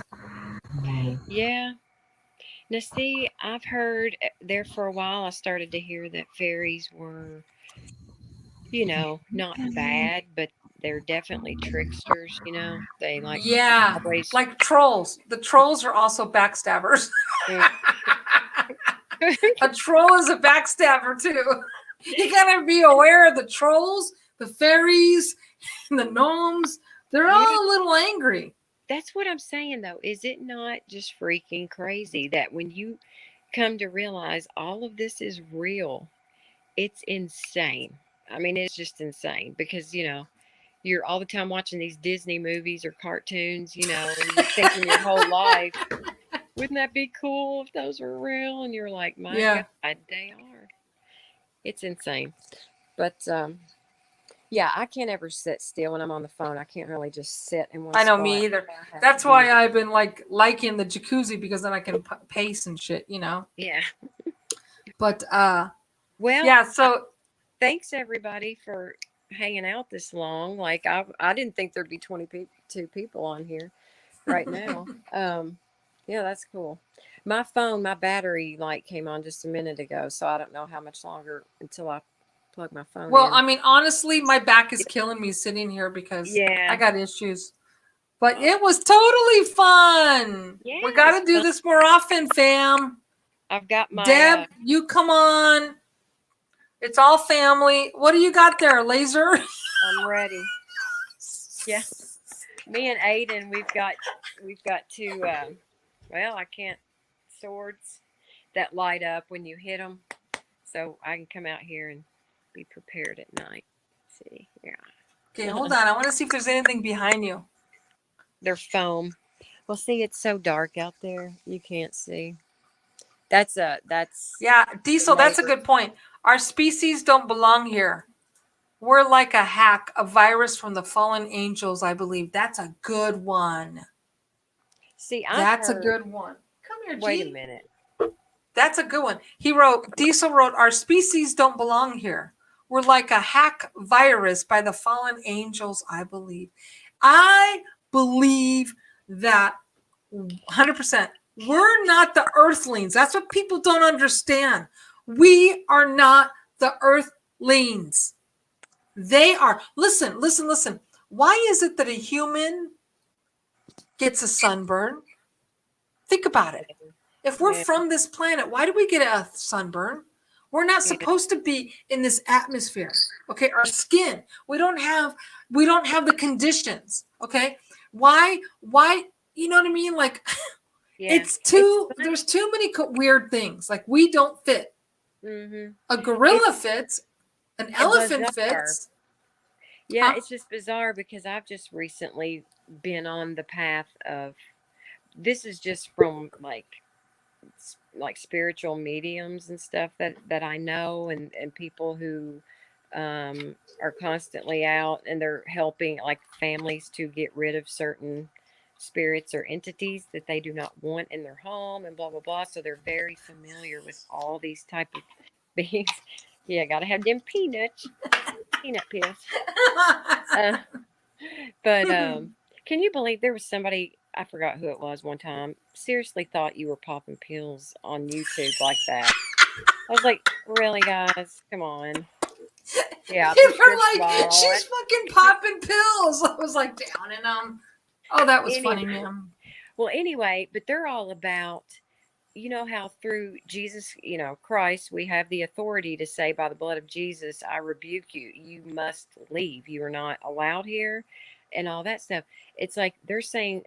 Yeah. Now, see, I've heard there for a while. I started to hear that fairies were, not bad, but they're definitely tricksters. They Yeah, always. like trolls. The trolls are also backstabbers. A troll is a backstabber too. You gotta be aware of the trolls, the fairies, and the gnomes. They're Yeah. all a little angry. That's what I'm saying, though. Is it not just freaking crazy that when you come to realize all of this is real, it's insane. I mean, it's just insane because, you're all the time watching these Disney movies or cartoons, and you're thinking your whole life, wouldn't that be cool if those were real? And you're like, my Yeah. God, they are. It's insane. But, yeah, I can't ever sit still when I'm on the phone. I can't really just sit in one I know, spot. me either. I have That's to why I've been liking the jacuzzi, because then I can pace and shit, Yeah. But Well, yeah. So thanks everybody for hanging out this long. Like I didn't think there'd be 22 people on here right now. Yeah, that's cool. My phone, my battery light came on just a minute ago, so I don't know how much longer until I plug my phone well, in. I mean, honestly, my back is killing me sitting here because Yeah. I got issues. But it was totally fun. Yeah, We got to do this more often, fam. I've got my Deb, you come on. It's all family. What do you got there, laser? I'm ready. Yeah. Me and Aiden, we've got two I can't swords that light up when you hit them, so I can come out here and be prepared at night. Let's see, yeah. Okay, hold on. I want to see if there's anything behind you. They're foam. Well, see, it's so dark out there, you can't see. That's Yeah, Diesel, that's a good point. Our species don't belong here. We're like a hack, a virus from the fallen angels, I believe. That's a good one. See, That's a good one. Come here, G. Wait a minute. That's a good one. Diesel wrote, our species don't belong here. We're like a hack virus by the fallen angels, I believe. I believe that 100%. We're not the earthlings. That's what people don't understand. We are not the earthlings. They are. Listen. Why is it that a human gets a sunburn? Think about it. If we're from this planet, why do we get a sunburn? We're not supposed to be in this atmosphere. Okay, our skin. We don't have the conditions. Okay, why? You know what I mean? Like, there's too many weird things. Like, we don't fit. A gorilla fits. An elephant fits. Yeah, it's just bizarre because I've just recently been on the path of, this is just from like spiritual mediums and stuff that I know, and people who are constantly out, and they're helping like families to get rid of certain spirits or entities that they do not want in their home, and blah blah blah. So they're very familiar with all these type of beings. Yeah, gotta have them peanuts, peanut pills. But can you believe there was somebody, I forgot who it was, one time, seriously thought you were popping pills on YouTube like that? I was like, really, guys? Come on. Yeah. You were like, she's fucking popping pills. I was like, downing them. Oh, that was funny, man. Well, anyway, but they're all about, you know how through Jesus, you know, Christ, we have the authority to say, by the blood of Jesus, I rebuke you. You must leave. You are not allowed here, and all that stuff. It's like they're saying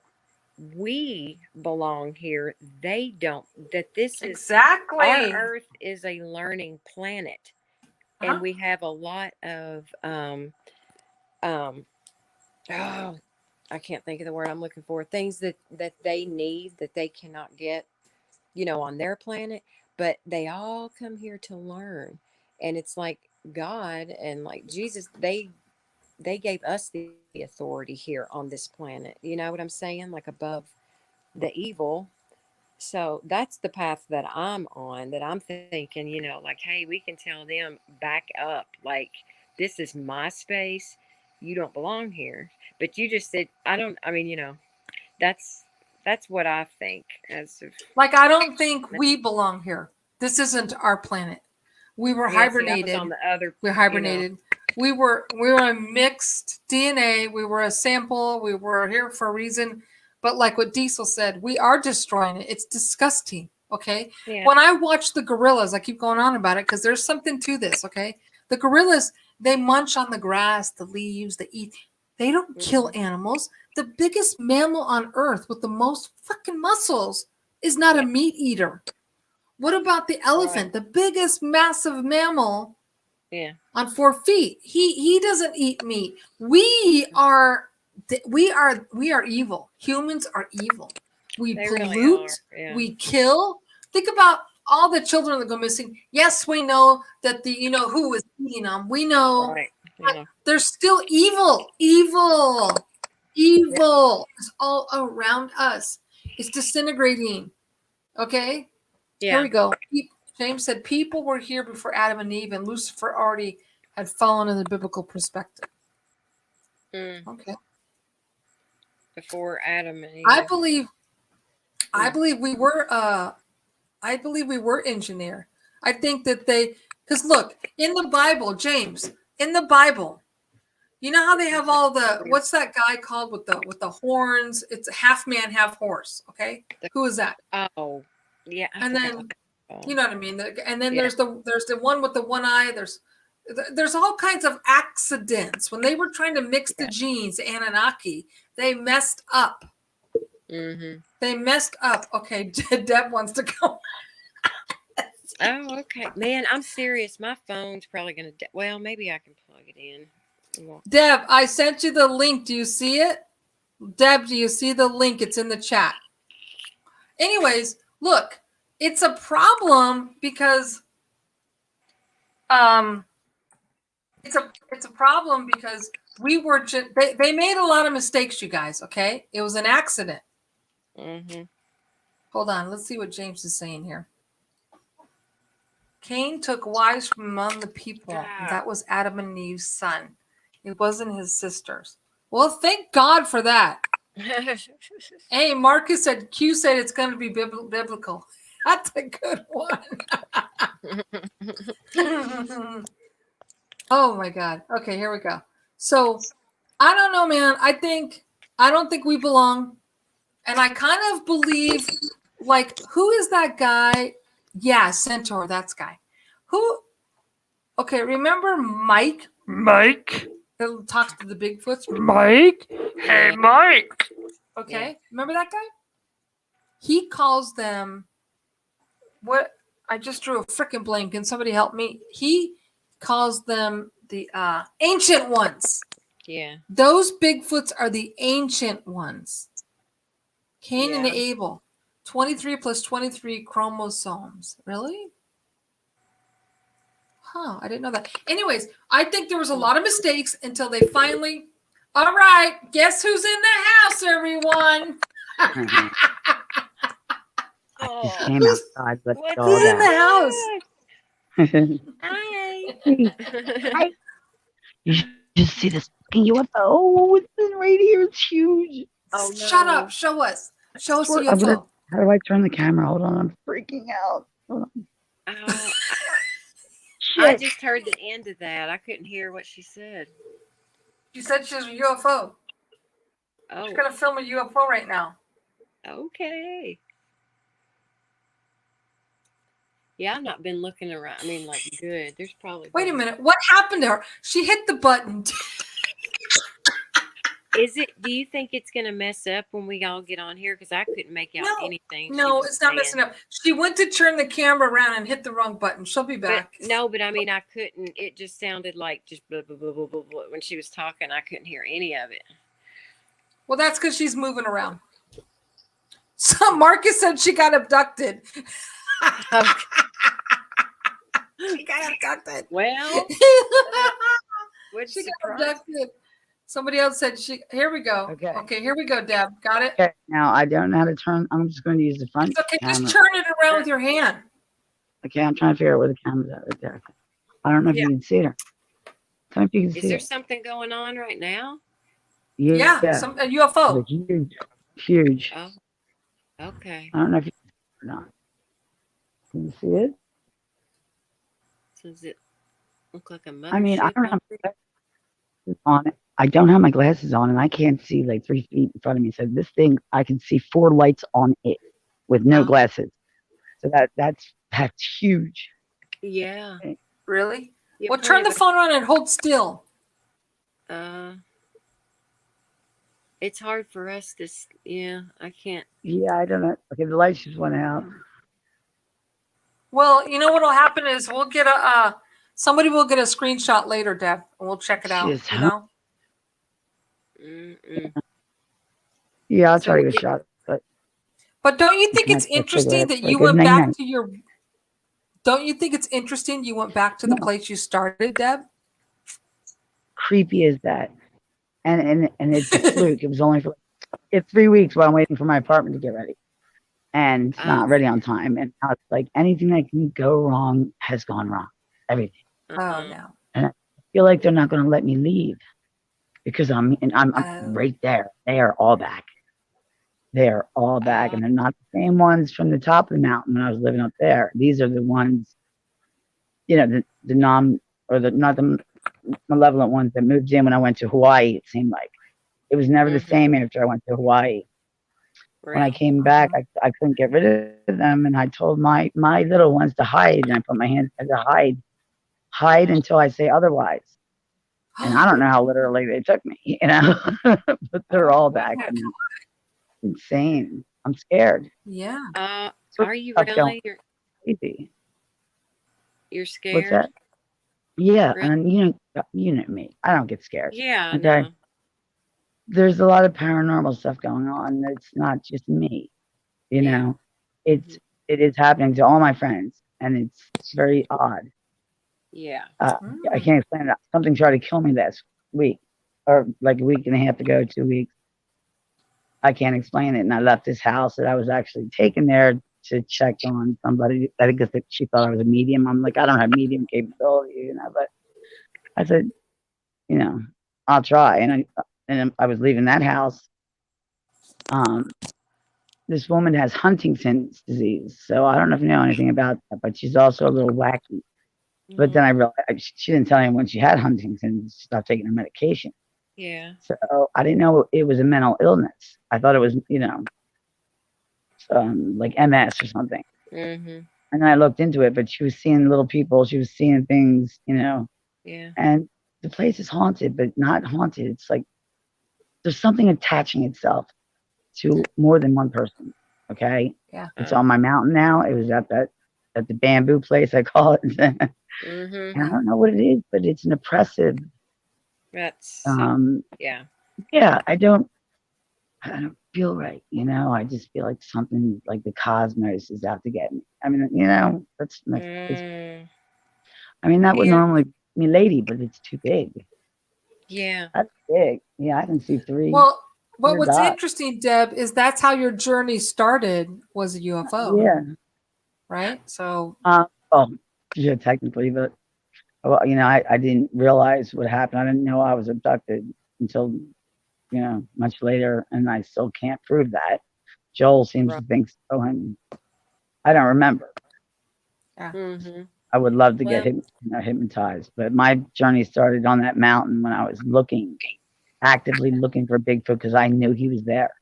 we belong here. They don't. That this is our Earth is a learning planet, and we have a lot of oh, I can't think of the word I'm looking for. Things that they need that they cannot get, you know, on their planet, but they all come here to learn. And it's like God and like Jesus, they gave us the authority here on this planet. You know what I'm saying? Like above the evil. So that's the path that I'm on, that I'm thinking, you know, like, hey, we can tell them back up. Like, this is my space. You don't belong here. But you just said, you know, that's what I think. Like, I don't think we belong here. This isn't our planet. We were hibernated. On the other, we hibernated. You know. We were a mixed DNA. We were a sample. We were here for a reason. But like what Diesel said, we are destroying it. It's disgusting. Okay. Yeah. When I watch the gorillas, I keep going on about it because there's something to this. Okay. The gorillas, they munch on the grass, the leaves, they eat. They don't kill animals. The biggest mammal on earth with the most fucking muscles is not a meat eater. What about the elephant? The biggest massive mammal on 4 feet. He doesn't eat meat. We are evil. Humans are evil. We pollute. Really we kill. Think about all the children that go missing. Yes, we know that who is eating them. We know. Right. Yeah. They're still evil. Evil is all around us. It's disintegrating. Okay? Yeah. Here we go. James said people were here before Adam and Eve, and Lucifer already had fallen in the biblical perspective. Okay. Before Adam and Eve. I believe we were engineered. I think that because look, in the Bible, James, in the Bible, you know how they have all the, what's that guy called with the horns? It's a half man, half horse. Okay. Who is that? Oh, yeah. And then, you know what I mean? And then there's the one with the one eye. There's all kinds of accidents. When they were trying to mix the genes, Anunnaki, they messed up. Mm-hmm. They messed up. Okay. Deb wants to go. Oh, okay. Man, I'm serious. My phone's probably going to, well, maybe I can plug it in. Deb, I sent you the link. Do you see it? Deb, do you see the link? It's in the chat. Anyways, look, it's a problem because it's a problem because we were they made a lot of mistakes, you guys, okay? It was an accident. Mm-hmm. Hold on, let's see what James is saying here. Cain took wives from among the people. That was Adam and Eve's son. It wasn't his sisters. Well, thank God for that. Hey, Marcus said, Q said it's going to be biblical. That's a good one. Oh my God. Okay, here we go. So I don't know, man. I don't think we belong. And I kind of believe, like, who is that guy? Yeah, Centaur, that's guy. Who? Okay, remember Mike? Mike. That talks to the Bigfoots. Mike. Hey, Mike. Okay, Yeah. remember that guy? He calls them what? I just drew a freaking blank. Can somebody help me? He calls them the ancient ones. Yeah. Those Bigfoots are the ancient ones. Cain and Yeah. Abel, 23 plus 23 chromosomes. Really? Huh, I didn't know that. Anyways, I think there was a lot of mistakes until they finally. All right, guess who's in the house, everyone? I just Oh, came outside, let the what's dog Who's in the out. house? Hi. Hi. You should just see this fucking UFO. It's been right here. It's huge. Oh, Shut no. up. Show us. Show us the I'm gonna, UFO. how do I turn the camera? Hold on. I'm freaking out. Hold on. Oh, I Shit. just heard the end of that. I couldn't hear what she said. She said she's a UFO. Oh, She's going to film a UFO right now. okay. Yeah, I've not been looking around. I mean, like, good. There's probably. Wait a minute. What happened to her? She hit the button. Do you think it's going to mess up when we all get on here? Because I couldn't make out anything. No, she was it's not saying. messing up. She went to turn the camera around and hit the wrong button. She'll be back. But I mean, I couldn't. It just sounded like just blah, blah, blah, blah, blah, blah. When she was talking, I couldn't hear any of it. Well, that's because she's moving around. So Marcus said she got abducted. She got abducted. Well, which She got surprise. abducted. Somebody else said she. Here we go. Okay. Okay, here we go, Deb. Got it? Okay. Now I don't know how to turn. I'm just going to use the front It's okay. camera. Just turn it around with your hand. Okay. I'm trying to figure out where the camera's at right there. I don't know if you can see her. Tell me if you can Is see there it. something going on right now? Yeah, Yeah. a UFO. It's huge. Huge. Oh, okay. I don't know if you can see it or not. Can you see it? So does it look like a mothership? I mean, I don't have my glasses on it. I don't have my glasses on, and I can't see like 3 feet in front of me. So this thing, I can see 4 lights on it with no glasses. So that's huge. Yeah. Really? Yeah, Well, turn the phone on and hold still. It's hard for us to. Yeah, I can't. Yeah, I don't know. Okay, the lights just went out. Well, you know what'll happen is we'll get somebody will get a screenshot later, Deb, and we'll check it out. Jeez, You know. Yeah, I'll So try to we'll get a shot. But don't you think Okay, it's that's interesting it. that Like you a went back night. to your? Don't you think it's interesting you went back to the place you started, Deb? Creepy as that, and it's a fluke. It was only for 3 weeks while I'm waiting for my apartment to get ready, and it's not ready on time. And now it's like anything that can go wrong has gone wrong. Everything. Oh no. And I feel like they're not going to let me leave because I'm right there. They are all back. They are all back, and they're not the same ones from the top of the mountain when I was living up there. These are the ones, you know, not the malevolent ones that moved in when I went to Hawaii. It seemed like it was never the same after I went to Hawaii. Right. When I came back, I couldn't get rid of them, and I told my little ones to hide, and I put my hands to hide until I say otherwise. And I don't know how literally they took me, you know, but they're all back. I mean, insane. I'm scared. Yeah. Are you really? You're scared? What's that? Yeah, really? And you know me. I don't get scared. Yeah. Okay. No. There's a lot of paranormal stuff going on. It's not just me. You know, it is happening to all my friends, and it's very odd. Yeah. I can't explain it. Something tried to kill me last week, or like a week and a half ago, 2 weeks. I can't explain it. And I left this house that I was actually taken there to check on somebody. I guess that she thought I was a medium. I'm like, I don't have medium capability, you know, but I said, you know, I'll try. And I was leaving that house this woman has Huntington's disease. So I don't know if you know anything about that, but she's also a little wacky. But then I realized she didn't tell anyone she had Huntington's. She stopped taking her medication. Yeah. So I didn't know it was a mental illness. I thought it was, like MS or something. Mm-hmm. And then I looked into it, but she was seeing little people. She was seeing things, Yeah. and the place is haunted, but not haunted. It's like there's something attaching itself to more than one person. Okay. Yeah. It's on my mountain now. It was at the bamboo place, I call it. Mm-hmm. And I don't know what it is, but it's an oppressive. That's Yeah. Yeah. I don't feel right. I just feel like something like the cosmos is out to get me. I mean, that's I mean, that would Yeah. normally be me lady, but it's too big. Yeah. That's big. Yeah, I can see 3. Well, Dear what's God. interesting, Deb, is that's how your journey started, was a UFO. Yeah. Right? So Well, yeah, technically, but well, I didn't realize what happened. I didn't know I was abducted until, much later, and I still can't prove that. Joel seems to think so, and I don't remember. Mm-hmm. I would love to get hypnotized, but my journey started on that mountain when I was actively looking for Bigfoot because I knew he was there,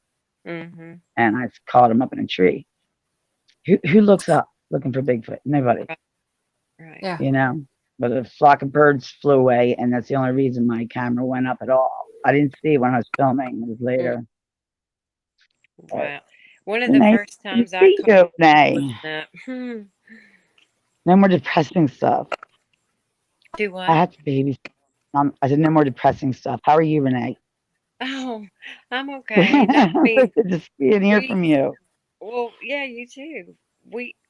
Mm-hmm. and I caught him up in a tree. Who looks up looking for Bigfoot? Nobody. Right. yeah. But a flock of birds flew away, and that's the only reason my camera went up at all. I didn't see it when I was filming. It was later. Wow. One of the Nice first times I to see you, Renee. caught No more depressing stuff. do what? I had to babysit. I said no more depressing stuff. How are you, Renee? Oh, I'm okay. No, I mean, Good to see and hear we, from you. well, yeah, you too.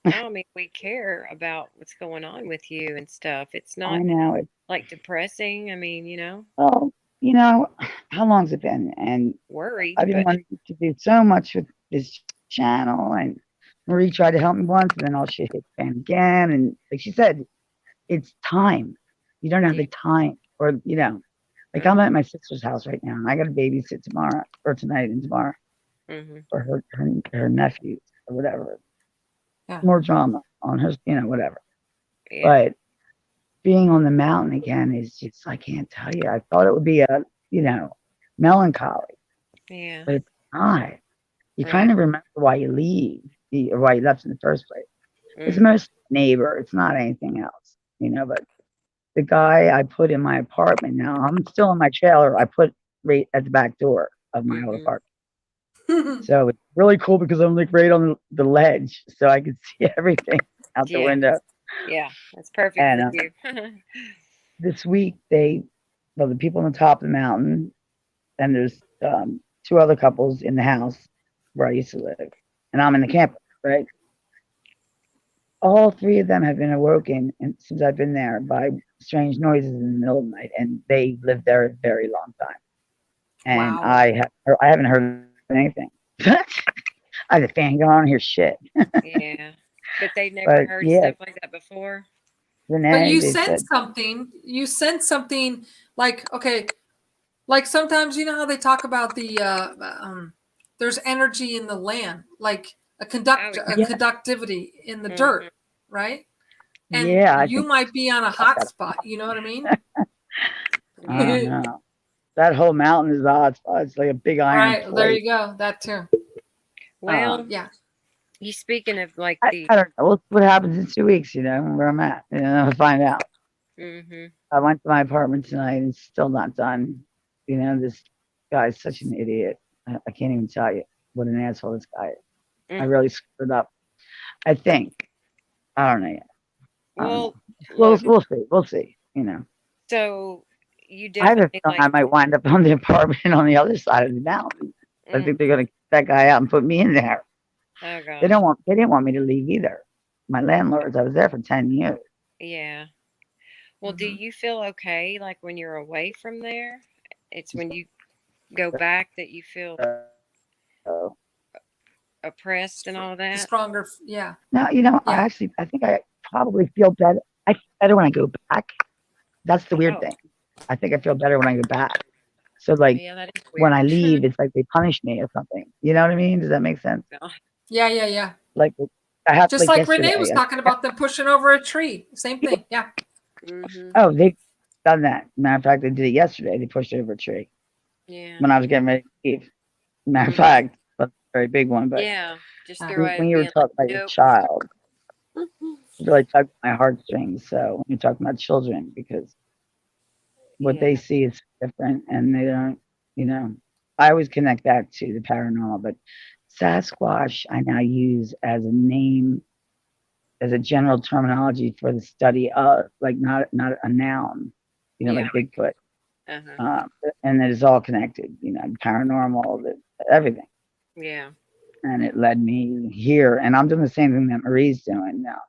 I mean, we care about what's going on with you and stuff. It's I not know it. like depressing. I mean, Well, how long's it been? And worried, I've been but wanting to do so much with this channel, and Marie tried to help me once, and then all shit hit the fan again. And like she said, it's time. You don't have the time, or like I'm at my sister's house right now, and I got to babysit tomorrow or tonight and tomorrow mm-hmm. for her nephews or whatever. Yeah. More drama on her, whatever. Yeah. But being on the mountain again is just, I can't tell you. I thought it would be a, melancholy, Yeah. but it's not. You Right. kind of remember why you leave, or why you left in the first place. It's most neighbor. It's not anything else, but the guy I put in my apartment now, I'm still in my trailer. I put right at the back door of my old apartment. So it's really cool because I'm like right on the ledge, so I can see everything out the window. Yeah, that's perfect And for you. this week, the people on the top of the mountain, and there's 2 other couples in the house where I used to live, and I'm in the camper, right? All 3 of them have been awoken, and since I've been there, by strange noises in the middle of the night, and they lived there a very long time. And Wow. I haven't heard anything. I had a fan going on here, shit. Yeah, but they never heard stuff like that before. Renee, But you sent something. You sent something like, okay, like sometimes you know how they talk about the there's energy in the land, like a conductivity in the dirt, right? And you might be on a hot spot. You know what I mean? I don't know. That whole mountain is a hot spot. It's like a big iron Right. plate. There you go. That too. Well, yeah. You speaking of like I don't know. We'll see what happens in 2 weeks, where I'm at. I'll find out. Mm-hmm. I went to my apartment tonight and it's still not done. This guy's such an idiot. I can't even tell you what an asshole this guy is. I really screwed up. I think. I don't know yet. Well, we'll see. We'll see. So you I have a definitely feeling I might wind up on the apartment on the other side of the mountain. I think they're gonna kick that guy out and put me in there. Oh gosh. They didn't want me to leave either. My landlords, I was there for 10 years. Yeah. Well, do you feel okay like when you're away from there? It's when you go back that you feel oppressed and all that? Stronger, yeah. No, I think I probably feel better. I feel better when I go back. That's the weird thing. I think I feel better when I go back. So like when I leave, it's like they punish me or something. You know what I mean? Does that make sense? Yeah. Like I have Just like like Renee was yesterday. talking about them pushing over a tree. Same thing. Yeah. Mm-hmm. Oh, they've done that. Matter of fact, they did it yesterday. They pushed it over a tree Yeah. when I was getting ready to leave. Matter of Mhm. fact, that's a very big one. But Yeah. Just Uh, their way when of you were being like, talking about your nope. child, it really tugged my heartstrings. So when you're talking about children, because what they Yeah. see is different, and they don't, you know. I always connect that to the paranormal, but Sasquatch I now use as a name, as a general terminology for the study of, like, not a noun, Yeah. like Bigfoot. Uh-huh. And it is all connected, paranormal, everything. Yeah. And it led me here. And I'm doing the same thing that Marie's doing now.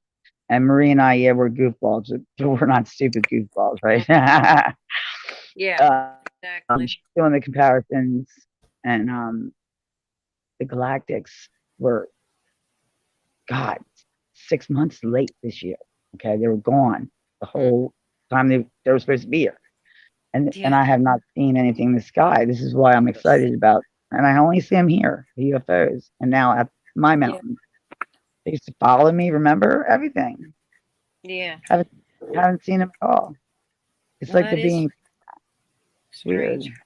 And Marie and I, yeah, we're goofballs, but we're not stupid goofballs, right? Yeah. Exactly. She's doing the comparisons, and the Galactics were, God, 6 months late this year. Okay, they were gone the whole time they were supposed to be here. And Yeah. I have not seen anything in the sky. This is why I'm excited about. And I only see them here, the UFOs, and now at my Yeah. mountain. They used to follow me. Remember everything. Yeah. Haven't seen them at all. It's Well, like that they're is being weird. strange.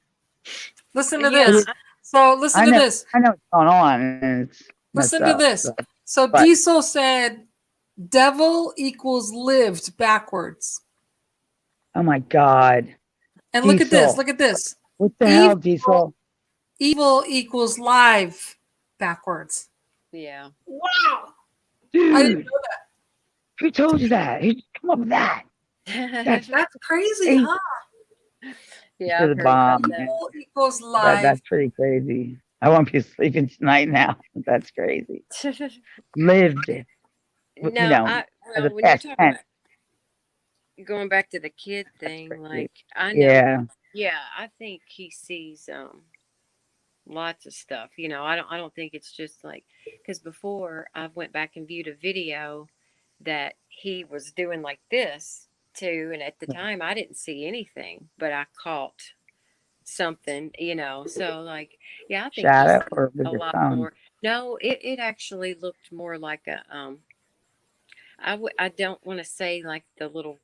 Listen to Yeah. this. So listen I to know. this. I know what's going on, and it's messed Listen to up. this. So But Diesel said, "Devil equals lived backwards." oh my God, And look at this. Diesel! Look at this. What the Evil, hell, Diesel? evil equals live backwards. Yeah. Wow. I didn't Dude, know that. who told you that? Who come up with that? That's That's crazy, crazy. huh? Yeah. To I've the heard bomb. about that. Evil equals live. That's pretty crazy. I won't be sleeping tonight now. That's crazy. Lived, No, as a when you're past talking tense. about going back to the kid That's thing, crazy. like I know, Yeah. yeah, I think he sees lots of stuff. I don't think it's just like because before I went back and viewed a video that he was doing like this too, and at the time I didn't see anything, but I caught something. So like, yeah, I think he Shadow sees or with a your lot phone? more. No, it actually looked more like a I don't want to say like the little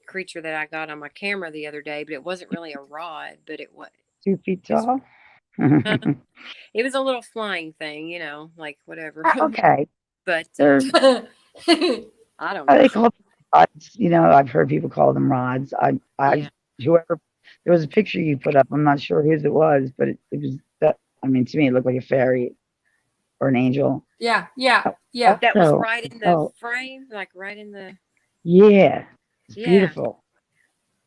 creature that I got on my camera the other day, but it wasn't really a rod, but it was 2 feet it's, tall? it was a little flying thing, like whatever. Okay. But They're, I don't know. they call them rods. I've heard people call them rods. Yeah. Whoever, there was a picture you put up. I'm not sure whose it was, but it was that. I mean, to me, it looked like a fairy or an angel. Yeah. That was Also, right in the frame, like right in the yeah, it's yeah. beautiful.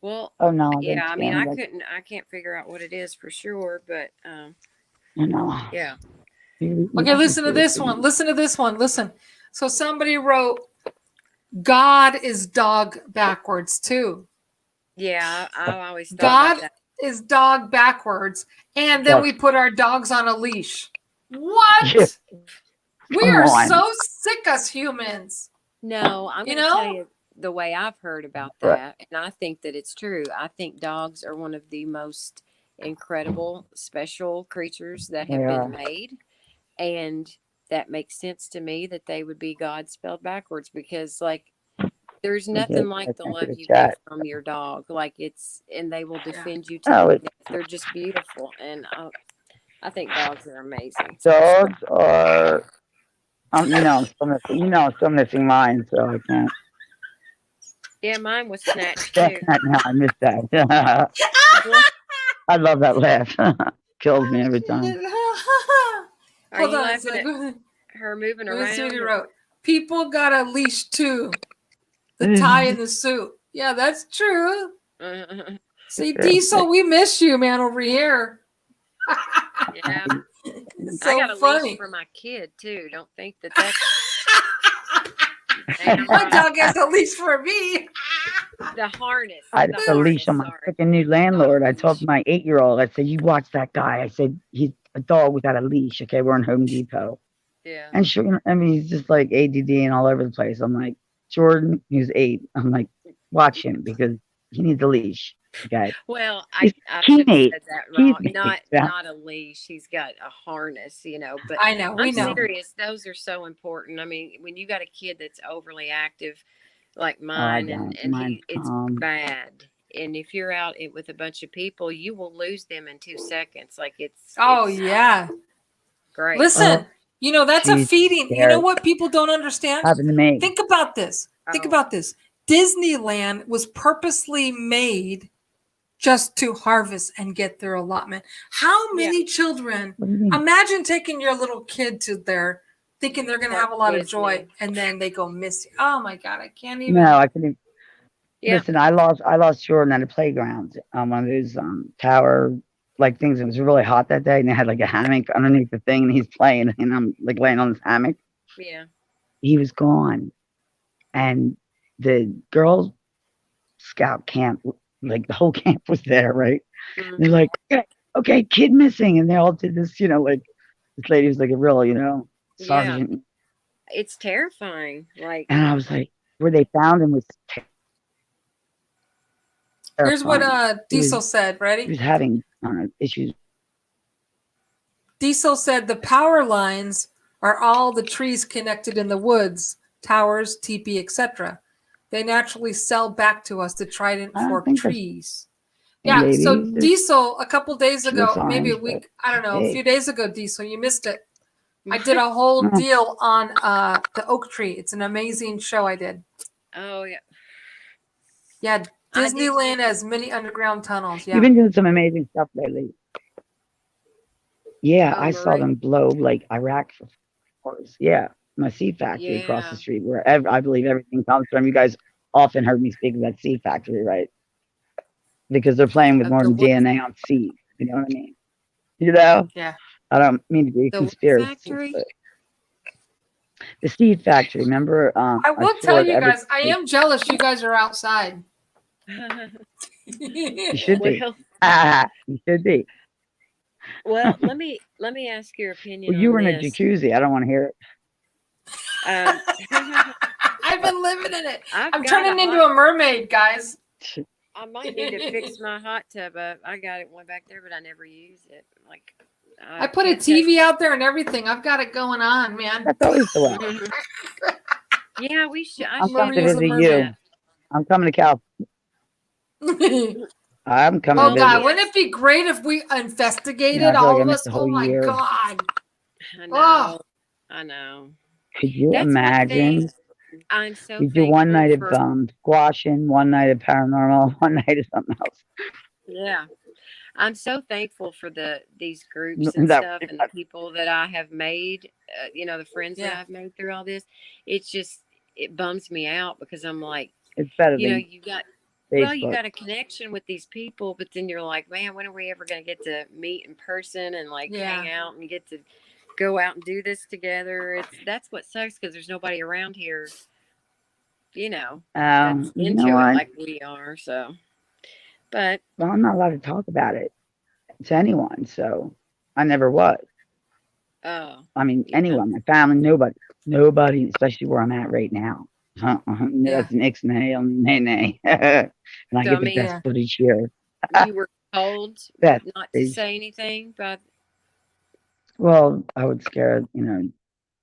Well, Oh no, I'm yeah, I mean, scanning. I can't figure out what it is for sure, but yeah. Okay, listen to this one. Listen to this one. Listen. So somebody wrote, God is dog backwards too. Yeah, I always thought God about that. is dog backwards. And then we put our dogs on a leash. What? Yeah. We Come are on. so sick as humans. No, I'm going to tell you the way I've heard about that, and I think that it's true. I think dogs are one of the most incredible, special creatures that have been made, and that makes sense to me that they would be God spelled backwards because, like, there's nothing like the love you get from your dog. Like and they will defend you to the death. They're just beautiful, and I think dogs are amazing. Dogs are, I'm still missing mine, so I can't. Yeah, mine was snatched too. No, I missed that. I love that laugh. Kills me every time. Are you laughing at her moving around? See what he wrote. People got a leash too. The tie and the suit. Yeah, that's true. See, Diesel, we miss you, man, over here. Yeah. So I got a funny. leash for my kid too. Don't think that's my dog has a leash for me. The harness. I had a leash on my freaking new landlord. I told my 8-year-old, I said, you watch that guy. I said, he's a dog without a leash. Okay, we're in Home Depot. Yeah. And sure, I mean, he's just like ADD and all over the place. I'm like, Jordan, who's 8. I'm like, watch him because he needs a leash. Okay. Well, He's I should have said that wrong. teammate. Yeah. Not a leash. He's got a harness, but I know. We I'm know. serious. Those are so important. I mean, when you got a kid that's overly active like Oh, I mine don't. and Mine's it's calm. bad. And if you're out with a bunch of people, you will lose them in 2 seconds. Like it's Yeah. great. Listen, that's a She's feeding. You know scared. what people don't understand? Happened to me. Think about this. Think Oh. about this. Disneyland was purposely made just to harvest and get their allotment. How many children? What do you mean? Imagine taking your little kid to there, thinking they're going to have a lot of joy, Disney. and then they go missing. Oh my God, I can't even. No, I couldn't. Yeah. Listen, I lost Jordan at a playground on one of those tower like things. It was really hot that day, and they had like a hammock underneath the thing, and he's playing, and I'm like laying on this hammock. Yeah. He was gone, and the Girl Scout camp, like the whole camp was there, right? Mhm. They're like, okay, kid missing, and they all did this, like this lady was like a real, sergeant, It's terrifying. Like, and I was like, where they found him was. Here's what terrifying. Diesel said. He Ready? was having issues. Diesel said the power lines are all the trees connected in the woods, towers, teepee, etc. They naturally sell back to us the trident I don't fork think that's- trees. Yeah, Ladies, so there's Diesel, a couple days ago, signs, maybe a but week, I don't know, a hey. few days ago, Diesel, you missed it. I did a whole Mm. deal on the oak tree. It's an amazing show I did. oh yeah. Yeah, I did Disneyland too. has many underground tunnels. Yeah. You've been doing some amazing stuff lately. Yeah, Oh, I saw Marie. them blow like Iraq for wars. Yeah, my seed factory across Yeah. the street, where I believe everything comes from. You guys often heard me speak of that seed factory, right? Because they're playing with Of more the than what? DNA on seed. You know what I mean? You know? Yeah. I don't mean to be The what conspiracy. factory? But the seed factory. Remember? I will tell stored you guys, I everything. am jealous you guys are outside. You should be. Well, You should be. well, let me ask your opinion Well, you on were in a this. jacuzzi. I don't want to hear it. I've been living in it. I've I'm got turning a into hot- a mermaid, guys. I might need to fix my hot tub up. I got it one back there, but I never use it. Like I put a TV out there and everything. I've got it going on, man. That's always the way. Yeah, we should. I I'm should coming to Maria's a visit do you. that. I'm coming to Cal. I'm coming Oh to God, visit. wouldn't it be great if we investigated Yeah, I feel all like I of missed us? a whole Oh my year. God. I Oh. know. I know. Could you That's one imagine? thing I'm so We do one night of thankful for. squashing, one night of paranormal, one night of something else. Yeah. I'm so thankful for these groups and That- stuff and the people that I have made, the friends that Yeah. I've made through all this. It's just, it bums me out because I'm like, It's better you than you Facebook. got a connection with these people, but then you're like, man, when are we ever going to get to meet in person and like hang out and get to go out and do this together? That's what sucks because there's nobody around here, that's You into know it what? like we are. So, but Well, I'm not allowed to talk about it to anyone, so I never was. oh, I mean, yeah. anyone, my family, nobody, especially where I'm at right now. That's an ixnay on nay. And I So, get I the mean, best footage here. you were told Best not to footage. say anything, but Well, I would scare,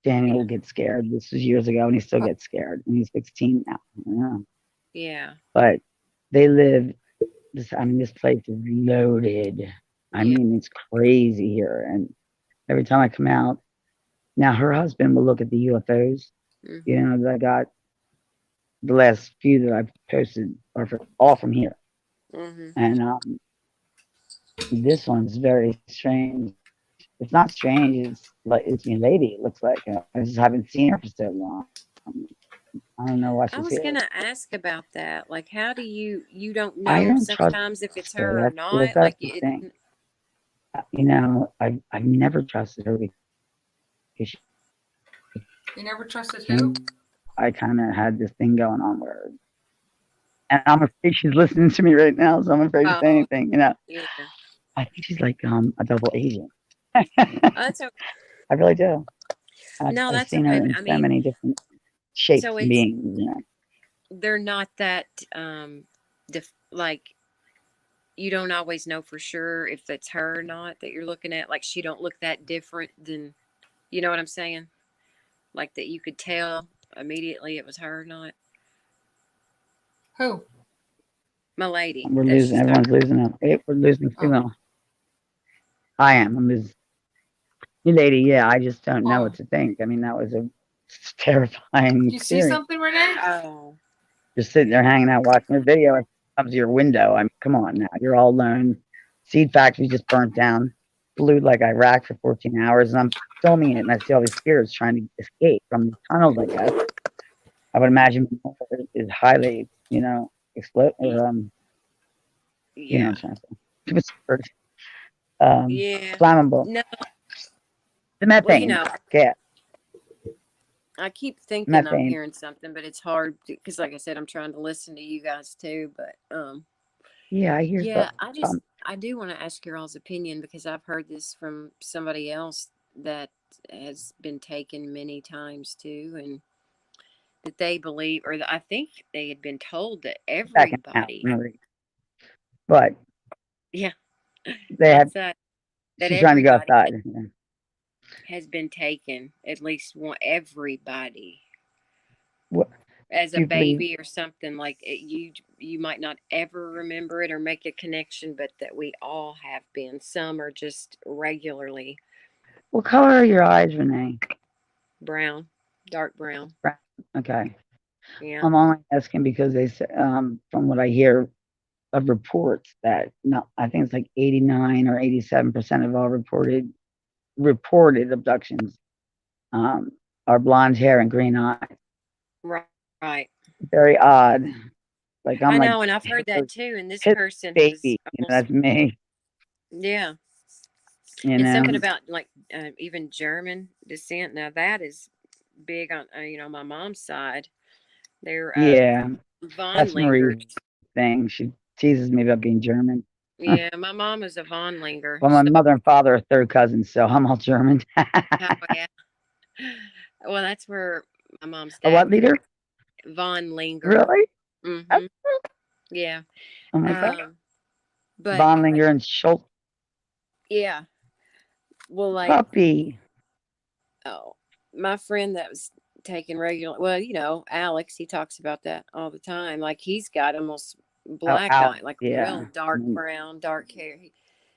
Daniel will get scared. This was years ago, and he still gets scared. And he's 16 now. yeah. But they live. This place is loaded. I Yeah. mean, it's crazy here. And every time I come out, now her husband will look at the UFOs. Mhm. That I got. The last few that I've posted are all from here. Mhm. And this one's very strange. It's not strange. It's like it's a lady. It looks like I just haven't seen her for so long. I don't know why she's I was here. gonna ask about that. Like, how do you don't I know don't trust sometimes if it's her. her or That's not? the Like, thing. I've never trusted her because You never trusted who? I kind of had this thing going on where, and I'm afraid she's listening to me right now, so I'm afraid to say Oh, anything. yeah. I think she's like a double agent. That's okay. I really do. No, I've that's seen her okay. in I so mean, many different shapes so and beings. they're not that like you don't always know for sure if that's her or not that you're looking at. Like she don't look that different than, you know what I'm saying? Like that you could tell immediately it was her or not. Who? My lady. We're that losing. she's Everyone's talking. losing them. We're losing Oh. signal. I am. I'm losing. You lady, yeah. I just don't know what to think. I mean, that was a terrifying You see experience. something, Renee? Oh. Just sitting there hanging out watching a video. It comes to your window. I mean, come on now. You're all alone. Seed factory just burnt down. Blew like Iraq for 14 hours, and I'm filming it, and I see all these spirits trying to escape from the tunnels. I guess I would imagine is highly, explode or Yeah. I'm trying to say, Yeah. flammable. No. The Well, methane gas. I keep thinking I'm Methane. hearing something, but it's hard because, like I said, I'm trying to listen to you guys too. But Yeah, I hear yeah, stuff. I do want to ask your all's opinion because I've heard this from somebody else that has been taken many times too, and that they believe, or I think they had been told that Back in the house, everybody, Marie. But yeah, they had. outside, that She's trying to go everybody outside. Yeah. has been taken, at least one, everybody. What As do a you believe? baby or something like it, you might not ever remember it or make a connection, but that we all have been. Some are just regularly What color are your eyes, Renee? brown, dark brown. Brown. Okay. Yeah. I'm only asking because they say, from what I hear of reports that I think it's like 89 or 87% of all reported abductions are blonde hair and green eyes. Right. Very odd. Like I'm I like know, and I've heard that too. And this his person was baby. almost, That's me. yeah. You And know. something about like even German descent. Now that is big on my mom's side. They're Yeah, von that's Marie's Lingers. thing. She teases me about being German. Yeah, my mom is a von Linger. Well, my So, mother and father are third cousins, so I'm all German. oh yeah. Well, that's where my mom's A dad what leader? Von Linger. Really? Mm-hmm. Yeah. Oh my God. But Von Linger and Schultz yeah. Well, like, puppy. oh, my friend that was taking regular. Well, Alex, he talks about that all the time. Like he's got almost Oh, black Al. eye, like real Yeah. dark brown, dark hair.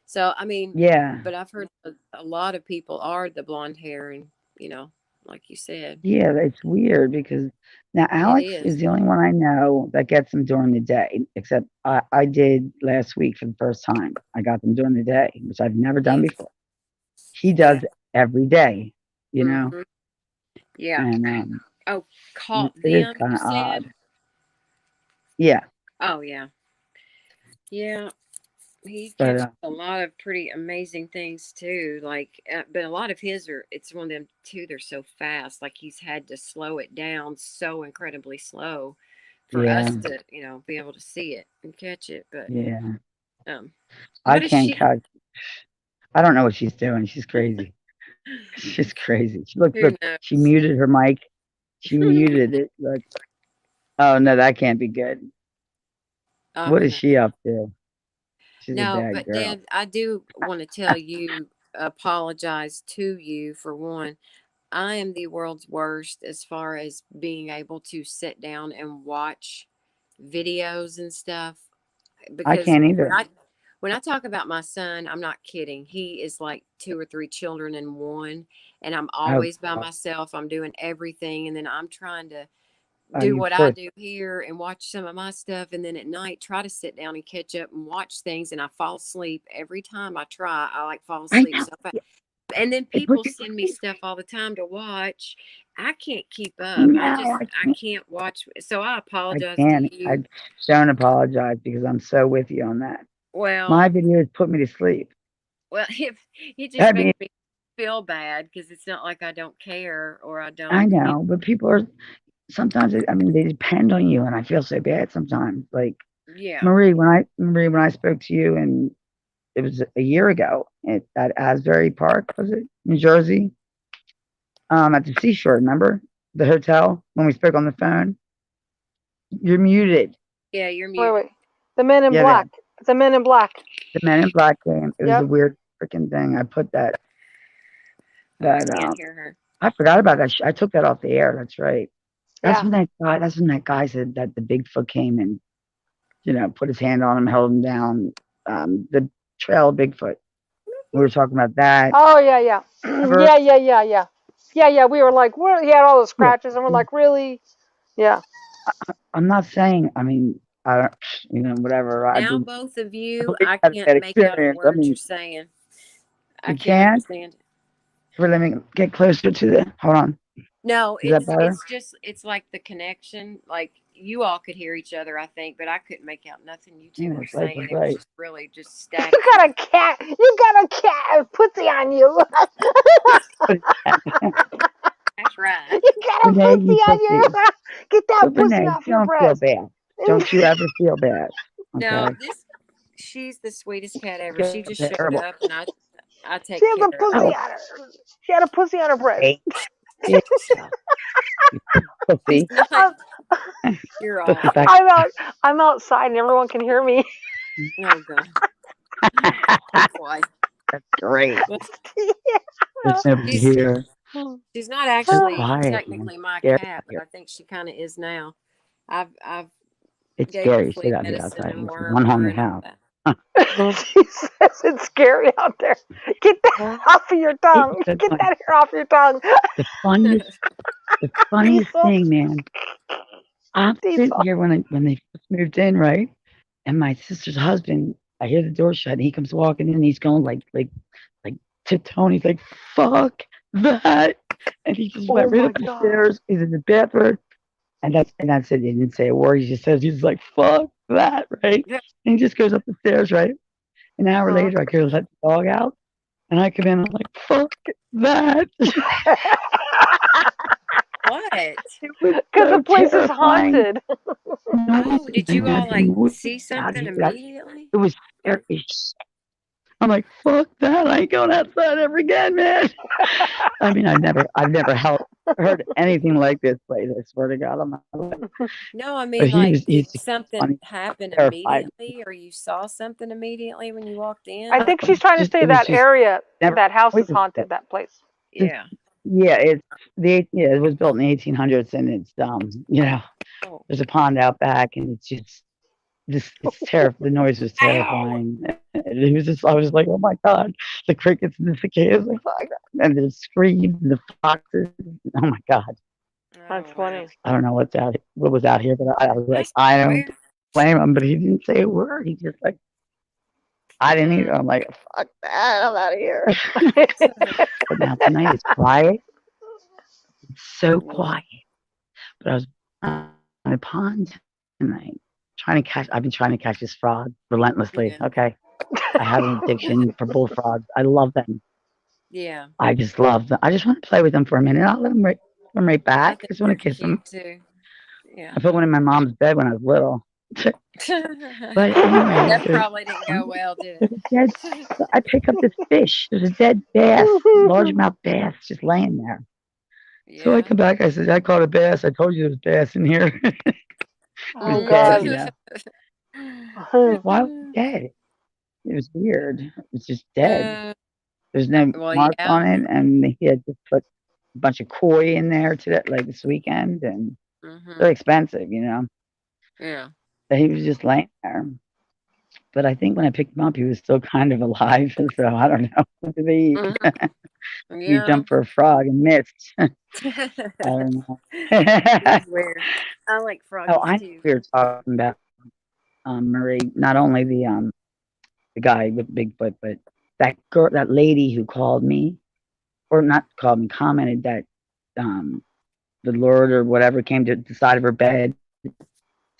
So I mean, Yeah. but I've heard a lot of people are the blonde hair, and like you said, Yeah, it's weird because now it Alex is. is the only one I know that gets them during the day, except I did last week for the first time. I got them during the day, which I've never done before. He does every day, Mm-hmm. Yeah. and Oh, caught it is them, kind you of odd. said? Yeah, Oh, yeah. Yeah. He but catches a lot of pretty amazing things too. Like, but a lot of his it's one of them too. They're so fast. Like he's had to slow it down so incredibly slow for us yeah, to, be able to see it and catch it. But, yeah. um, I what is can't she? catch. I don't know what she's doing. She's crazy. She's crazy. Who Look. knows? She muted her mic. She muted it. Look. Oh no, that can't be good. Oh, What who is knows? she up to? She's a No, bad but girl. Deb, I do want to tell you, apologize to you for one. I am the world's worst as far as being able to sit down and watch videos and stuff I because can't when either. I talk about my son, I'm not kidding. He is like two or three children in one, and I'm Oh, always by myself. I'm doing everything, and then I'm trying to do you what I poor. do here and watch some of my stuff, and then at night try to sit down and catch up and watch things, and I fall asleep every time I try. I like fall I asleep know. so fast. And then It puts people send me stuff all the time to watch. I can't keep up. no, I can't watch. So I I apologize can't. to I you. don't apologize because I'm so with you on that. Well, My videos put me to sleep. if it just I makes mean, me feel bad because it's not like I don't care or I I don't. know, but people are sometimes. They depend on you, and I feel so bad sometimes. Like Yeah. Marie, when I spoke to you, and it was a year ago at Asbury Park, was it New Jersey? At the seashore. Remember the hotel when we spoke on the phone? You're muted. Yeah, you're Wait, muted. wait. The Men in Yeah, Black. The Men in Black. The Men in Black game. It was Yep. a weird freaking thing. I put that. I can't hear her. I forgot about that. I took that off the air. That's right. That's Yeah. when that guy. That's when that guy said that the Bigfoot came and, put his hand on him, held him down. The trail of Bigfoot. We were talking about that. Oh yeah. Remember? Yeah. We were like, what? He had all the scratches, and we're like, really? Yeah. I'm not saying. I mean, I don't. Whatever. Now both of you, I I had can't that make out a experience. I word mean, you're saying. I you can't can't. understand it. Here, let me get closer to the. Hold on. No, Is that better? it's like the connection. Like you all could hear each other, I think, but I couldn't make out nothing you two Yeah, were that's right, saying. that's It was right. just really just You static. got a cat. You got a cat pussy on you. That's right. You got a Renee, pussy you on you. pussy. Get that But pussy Renee, off your don't feel breast. bad. Don't you ever feel bad. No, Okay. she's the sweetest cat ever. Yeah, She just showed terrible. up, and I take She has care a of pussy her. on her. She had a pussy on her breast. Hey. Yeah. Pussy. It's not. You're Pussy awful. back. I'm outside and everyone can hear me. Oh God. Oh, boy. That's great. Well, There's nobody she's here. she's not So actually quiet, man. technically my Scary cat, but here. I think she kind of is now. I've It's gave her scary. flea Sit out here medicine outside. and It's one wormer haunted and all house. that. She says it's scary out there. Get that off of your tongue. It's Get that hair off your tongue. the funniest Diesel. thing, man. I'm sitting Diesel. here when they first moved in, right? And my sister's husband, I hear the door shut, and he comes walking in. And he's going like tiptoeing. He's like, "Fuck that!" And he just went Oh right my up the God. stairs. He's in the bathroom, and that's it. He didn't say a word. He just says, he's like, "Fuck that!" Right? Yeah. And he just goes up the stairs, right? An hour Uh-huh. later, I go let the dog out, and I come in. I'm like, "Fuck that!" What? Because so the place is terrifying. haunted. Oh, did you all like see Out something here, immediately? it was scary. I'm like, fuck that! I ain't going outside ever again, man. I mean, I've never heard anything like this place. I swear to God, on my life. No, I But mean, like, he's did something funny, happen terrified. immediately, or you saw something immediately when you walked in? I think she's trying to say It was that just area, never. that house Wait is a haunted, second. that place. Yeah. Yeah, it was built in the 1800s, and it's Oh. there's a pond out back, and it's just it's terrible. The noise was Ow! terrifying. It was just, I was like, oh my God, the crickets and the cicadas, like, fuck, and the screams, and the foxes. Oh my God. That's Oh, funny. wow. I don't know what was out here, but I was like, That's I don't weird. blame him, but he didn't say a word. He just like, I didn't either. Mm. I'm like, fuck that, I'm out of here. But now tonight it's quiet. It's so Yeah. quiet. But I was on a pond tonight I've been trying to catch this frog relentlessly. Yeah. Okay. I have an addiction for bullfrogs. I love them. Yeah. I just love them. I just want to play with them for a minute. I'll let them right I back. I think just want they're to kiss them. cute too. Yeah. I put one in my mom's bed when I was little. But anyway, That probably didn't go well, did it? there's a dead, I pick up this fish. There's a dead bass, largemouth bass, just laying there. So I Yeah. come back. I said, I caught a bass. I told you there was bass in here. It was Oh dead, God. Why was it dead? It was weird. It was just dead. There's no Well, mark yeah. on it, and he had just put a bunch of koi in there like this weekend, and they're expensive, Yeah. But he was just laying there. But I think when I picked him up, he was still kind of alive. So I don't know. What did they eat? He Yeah. jumped for a frog and missed. I don't know. That's weird. I like froggies Oh, I know too. we were talking about Marie. Not only the guy with Bigfoot, but that girl, that lady who called me, or not called me, commented that the Lord or whatever came to the side of her bed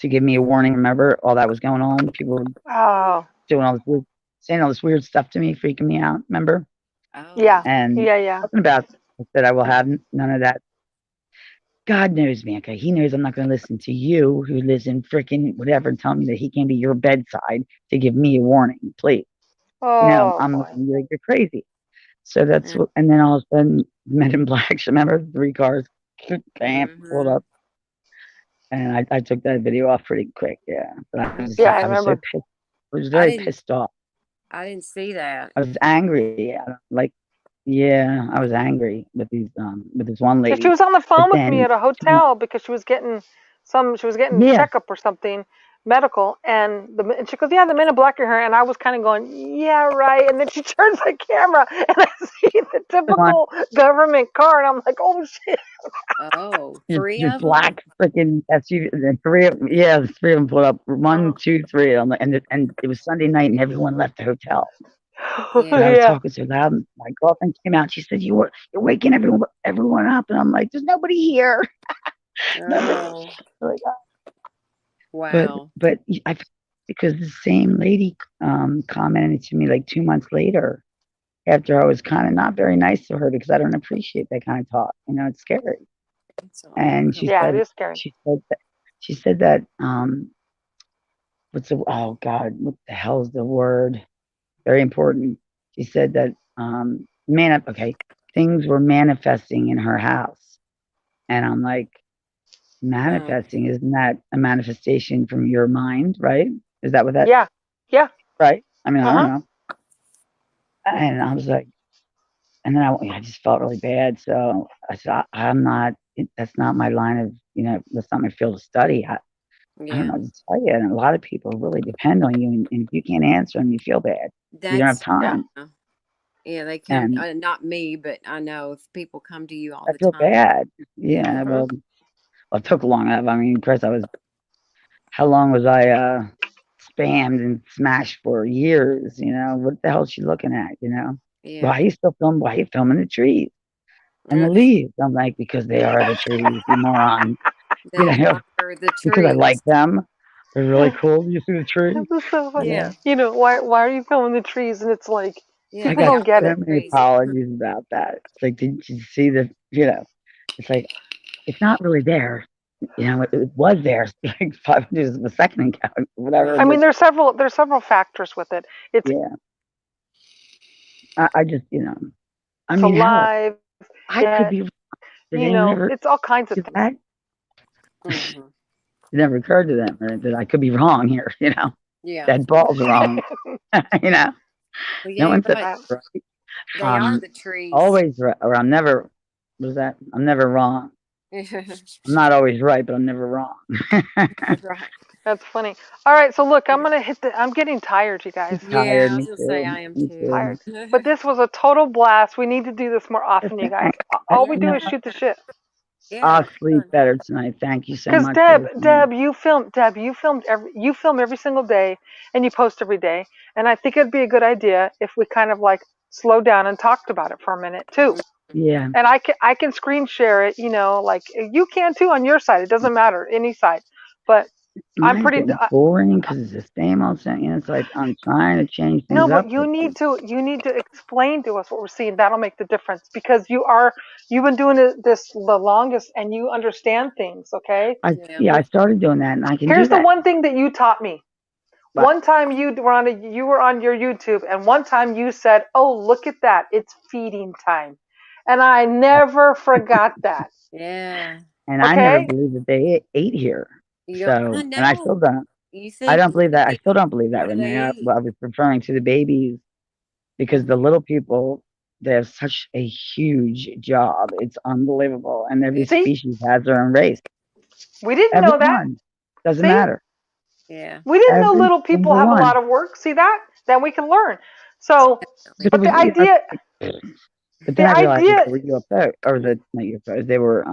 to give me a warning. Remember all that was going on? People were Oh. doing all this weird, saying all this weird stuff to me, freaking me out. Remember? Oh. Yeah. And Yeah. talking about that, I will have none of that. God knows me, okay? He knows I'm not going to listen to you, who lives in freaking whatever, and tell me that he can be your bedside to give me a warning, please. Oh, I'm boy. looking at you like you're crazy. So that's what, and then all of a sudden, Men in Black, remember, 3 cars, bam, pulled up. And I took that video off pretty quick, yeah. But Yeah, I I was so remember. pissed was I very didn't pissed off. I didn't see that. I was angry. Like, yeah, I was angry with this one Because she lady. was on the But phone with me then, at a hotel because she was getting yeah, checkup or something medical, and and she goes, yeah, the men in black are here, and I was kind of going, yeah, right, and then she turns the camera and I see the on typical government car, and I'm like, oh shit. Oh, your, three your of them? black freaking SUV. The three, yeah, the three of them pulled up. One, Oh. 2, 3. And it was Sunday night, and everyone left the hotel. Yeah. But I was Yeah. talking so loud. And my girlfriend came out. She said, you're waking everyone up." And I'm like, "There's nobody here." Nobody. Oh, Like, wow. but I because the same lady commented to me like 2 months later after I was kind of not very nice to her because I don't appreciate that kind of talk. It's scary. It's all And come. Yeah, it is scary. she said that oh God, what the hell is the word? Very important. She said that things were manifesting in her house. And I'm like, manifesting, isn't that a manifestation from your mind, right? Is that what that Yeah. Yeah. right? I mean, I don't Uh-huh. know. And I was like, and then I just felt really bad. So I said, I'm not, that's not my line of, that's not my field of study. I don't Yeah. know what to tell you. And a lot of people really depend on you. And if you can't answer them, you feel bad. You don't have That's time. yeah, they come And not me, but I know if people come to you all I the feel time. bad. Yeah. Mhm. Well, it took long enough. I mean, Chris, how long was I spammed and smashed for years? What the hell is she looking at? Yeah. Why are you still filming? Why are you filming the trees and the Mm, leaves? I'm like, because they are the trees, you moron. They Know, are the because I like trees. them. They're really cool. You see the trees? That was so funny. Yeah. Why are you filming the trees? And it's like, Yeah, I people they got don't are get the so it. many trees. apologies about that. It's like, didn't you see it's like, it's not really there. It was there like 5 minutes a second ago, whatever. I Right. mean, there's several factors with it. It's Yeah. I just, I it's mean, hell, alive. I could Yet, be. Did anyone ever it's all kinds of do things. that? Hmm. It never occurred to them right, that I could be wrong here, Yeah. that ball's wrong, you know. Well, No yeah, one you're said right. right. They are the trees. Always right, or I'm never. What is that? I'm never wrong. I'm not always right, but I'm never wrong. Right. That's funny. All right, so look, I'm getting tired, you guys. Yeah, Tired, I was me gonna say too. I am Me too. too. Tired. But this was a total blast. We need to do this more often, you guys. All we You do know is what? shoot the shit. Yeah, I'll it's sleep fun. better tonight. Thank you so Because much for listening. Deb, you film every single day, and you post every day. And I think it'd be a good idea if we kind of like slowed down and talked about it for a minute too. Yeah, And I can screen share it, like you can too on your side. It doesn't matter any side, but I'm mine's pretty. getting boring because it's the same old thing. It's like I'm trying to change No, things but up. you need to explain to us what we're seeing. That'll make the difference because you've been doing this the longest and you understand things. Okay. Yeah. Yeah, I started doing that, and I can do Here's the that. one thing that you taught me. But One time you were on your YouTube, and one time you said, "Oh, look at that! It's feeding time," and I never forgot that. Yeah. and I never Okay. believed that they ate here. You don't, I So, and I still know. don't. You I think don't believe that. I they, still don't believe that, what do Renee. I they eat? was referring to the babies because the Mhm. little people, they have such a huge job. It's unbelievable. And every Yeah. See, species has their own race. we didn't know that. Everyone. Doesn't See, matter. Yeah. we didn't know Every little people single have a one. lot of work. See that? Then we can learn. So, Definitely. But, but the I was idea, like, but then the I realized that idea, they were UFO, or not UFOs, they were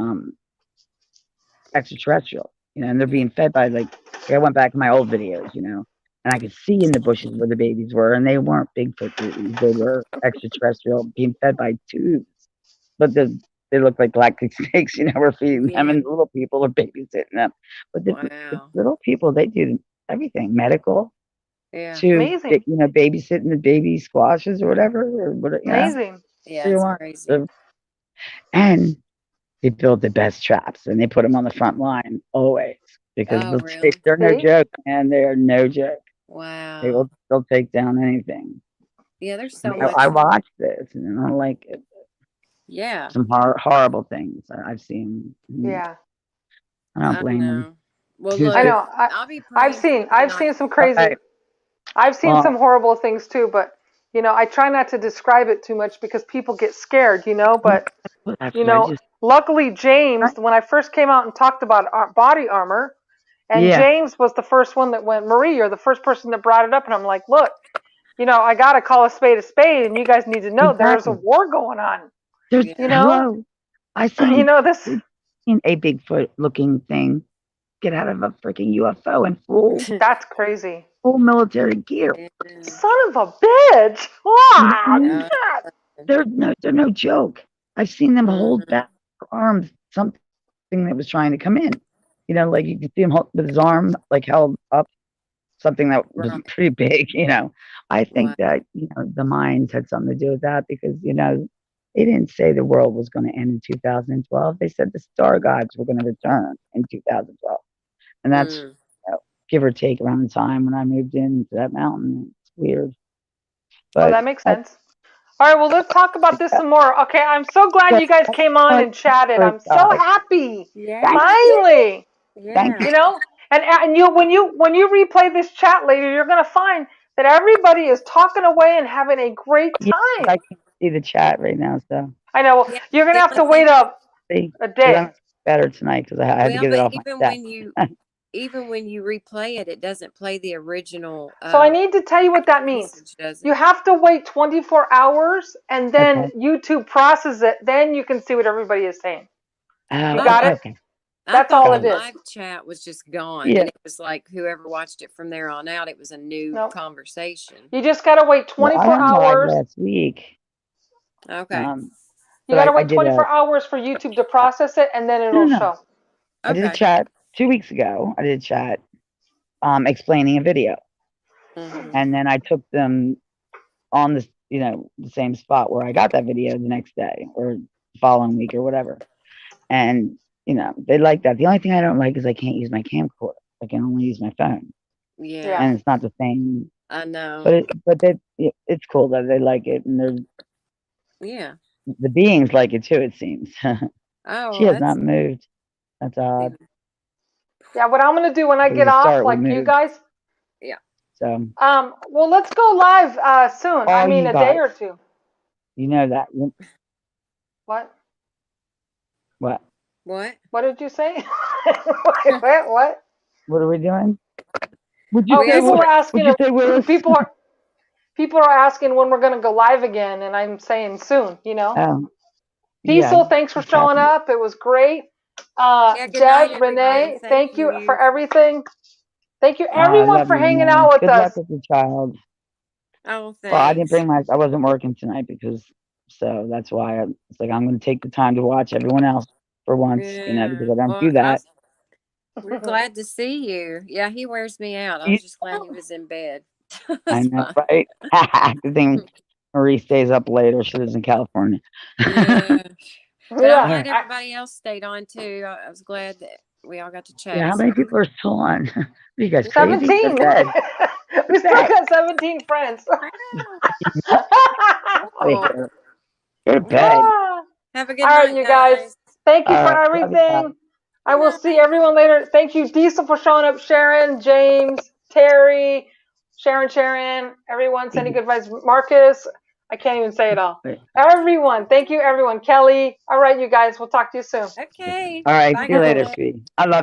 extraterrestrial, and they're being fed by like I went back to my old videos, and I could see in the bushes where the babies were, and they weren't Bigfoot babies. They were extraterrestrial being fed by tubes. But they looked like galactic snakes, we're feeding them, Yeah. and the little people are babysitting them. But the Wow. little people, they do everything medical Yeah. to, amazing, babysitting the baby squashes or whatever, or what, amazing. Yeah. they It's want. crazy. And they build the best traps, and they put them on the front line always because Oh, really? they're no See, joke, and they are no joke. Wow. They'll take down anything. Yeah. There's I so mean, much. I watch this, and I like it. Yeah. Some horrible things I've seen. yeah, I don't I blame them. know. Well, Who's I look, good? know. I'll be I've praying for seen you I've tonight. seen some All crazy. right, I've seen Well, some horrible things too, but I try not to describe it too much because people get scared, but that's what I just. luckily James, when I first came out and talked about body armor, and Yeah, James was the first one that went, Marie, you're the first person that brought it up, and I'm like, look, I got to call a spade, and you guys need to know there is a exactly. war going on. There's Yeah. hello. I seen This. a Bigfoot looking thing get out of a freaking UFO in That's crazy. full military gear. Yeah. Son of a bitch! Wow, Yeah. God. They're no joke. I've seen them hold Mhm. back their arms something that was trying to come in. Like you could see him with his arm like held up, something that was Right. pretty big. I Wow. think that the mines had something to do with that because they didn't say the world was going to end in 2012. They said the star gods were going to return in 2012, and that's Mm. give or take around the time when I moved into that mountain. It's weird, Oh, but that makes sense. All right, well, let's talk about this some more. Okay, I'm so glad you guys came on and chatted. I'm so happy. Thank Yeah. you. Finally, Thank you. Yeah. and when you replay this chat later, you're gonna find that everybody is talking away and having a great Yeah, time. I can see the chat right now, so I know Yeah. you're gonna The have only to wait thing is, see, a 'cause day. I'm better tonight because I had to well, get it but off my chest. even when you replay it, it doesn't play the original So I need to tell you what that means. message, does You it? have to wait 24 hours, and then Okay. YouTube processes it. Then you can see what everybody is saying. Oh, You got it? okay. I That's thought all the it is. live chat was just gone, Yeah. and it was like whoever watched it from there on out, it was a new Nope. conversation. You just got to wait Well, I 24 went live hours. last week. Okay. You But got to I wait did 24 hours for YouTube to process it, and then it'll no. show. I did a Okay. chat 2 weeks ago. I did a chat explaining a video, Mhm. and then I took them on this, the same spot where I got that video the next day or the following week or whatever. And they like that. The only thing I don't like is I can't use my camcorder. I can only use my phone, Yeah. and it's not the same. I know. But it's cool that they like it, and Yeah. the beings like it too. It seems Oh, she has that's not moved. That's odd. Yeah, what I'm gonna do when I It was get a off, start. We like you moved. guys, yeah. So well, let's go live soon. I all mean, you a day guys, or two. you know that. What? What? What? What did you say? What? What are we doing? Would you Oh, We say? people asked. were Would asking. you say Willis? People are asking when we're gonna go live again, and I'm saying soon. Oh, yeah. Diesel, thanks for Just showing happened. up. It was great. Yeah. Good night, Deb, everybody. Renee, Thank thank you for you. everything. Thank you, I everyone, love for you, hanging Renee. out with Good luck us. with the child. Oh, Well, I didn't thanks. bring I wasn't working tonight so that's why it's like I'm going to take the time to watch everyone else for once, because Yeah. I don't Well, do that. we're glad to see you. Yeah, he wears me out. I You- was just glad he was in bed. I That's know, fine. right? Good thing Marie stays up later. She lives in California. Yeah. But I'm Yeah. glad Alright. everybody else stayed on too. I was glad that we all got to Yeah, chat. how many people are still on? Are you guys crazy? Go to 17. bed. We Go to still bed. got 17 friends. Out of Oh, here. Go to bed. have a All good right, night, you guys. guys. Thank you All for right. Love you guys. everything. I Good will see night. everyone later. Thank you, Diesel, for showing up. Sharon, James, Terry, Sharon, everyone sending good vibes. Marcus, I can't even say it all. Wait. Everyone, thank you, everyone. Kelly. All right, you guys, we'll talk to you soon. Okay. All right. Bye, See you later, guys. sweetie. I love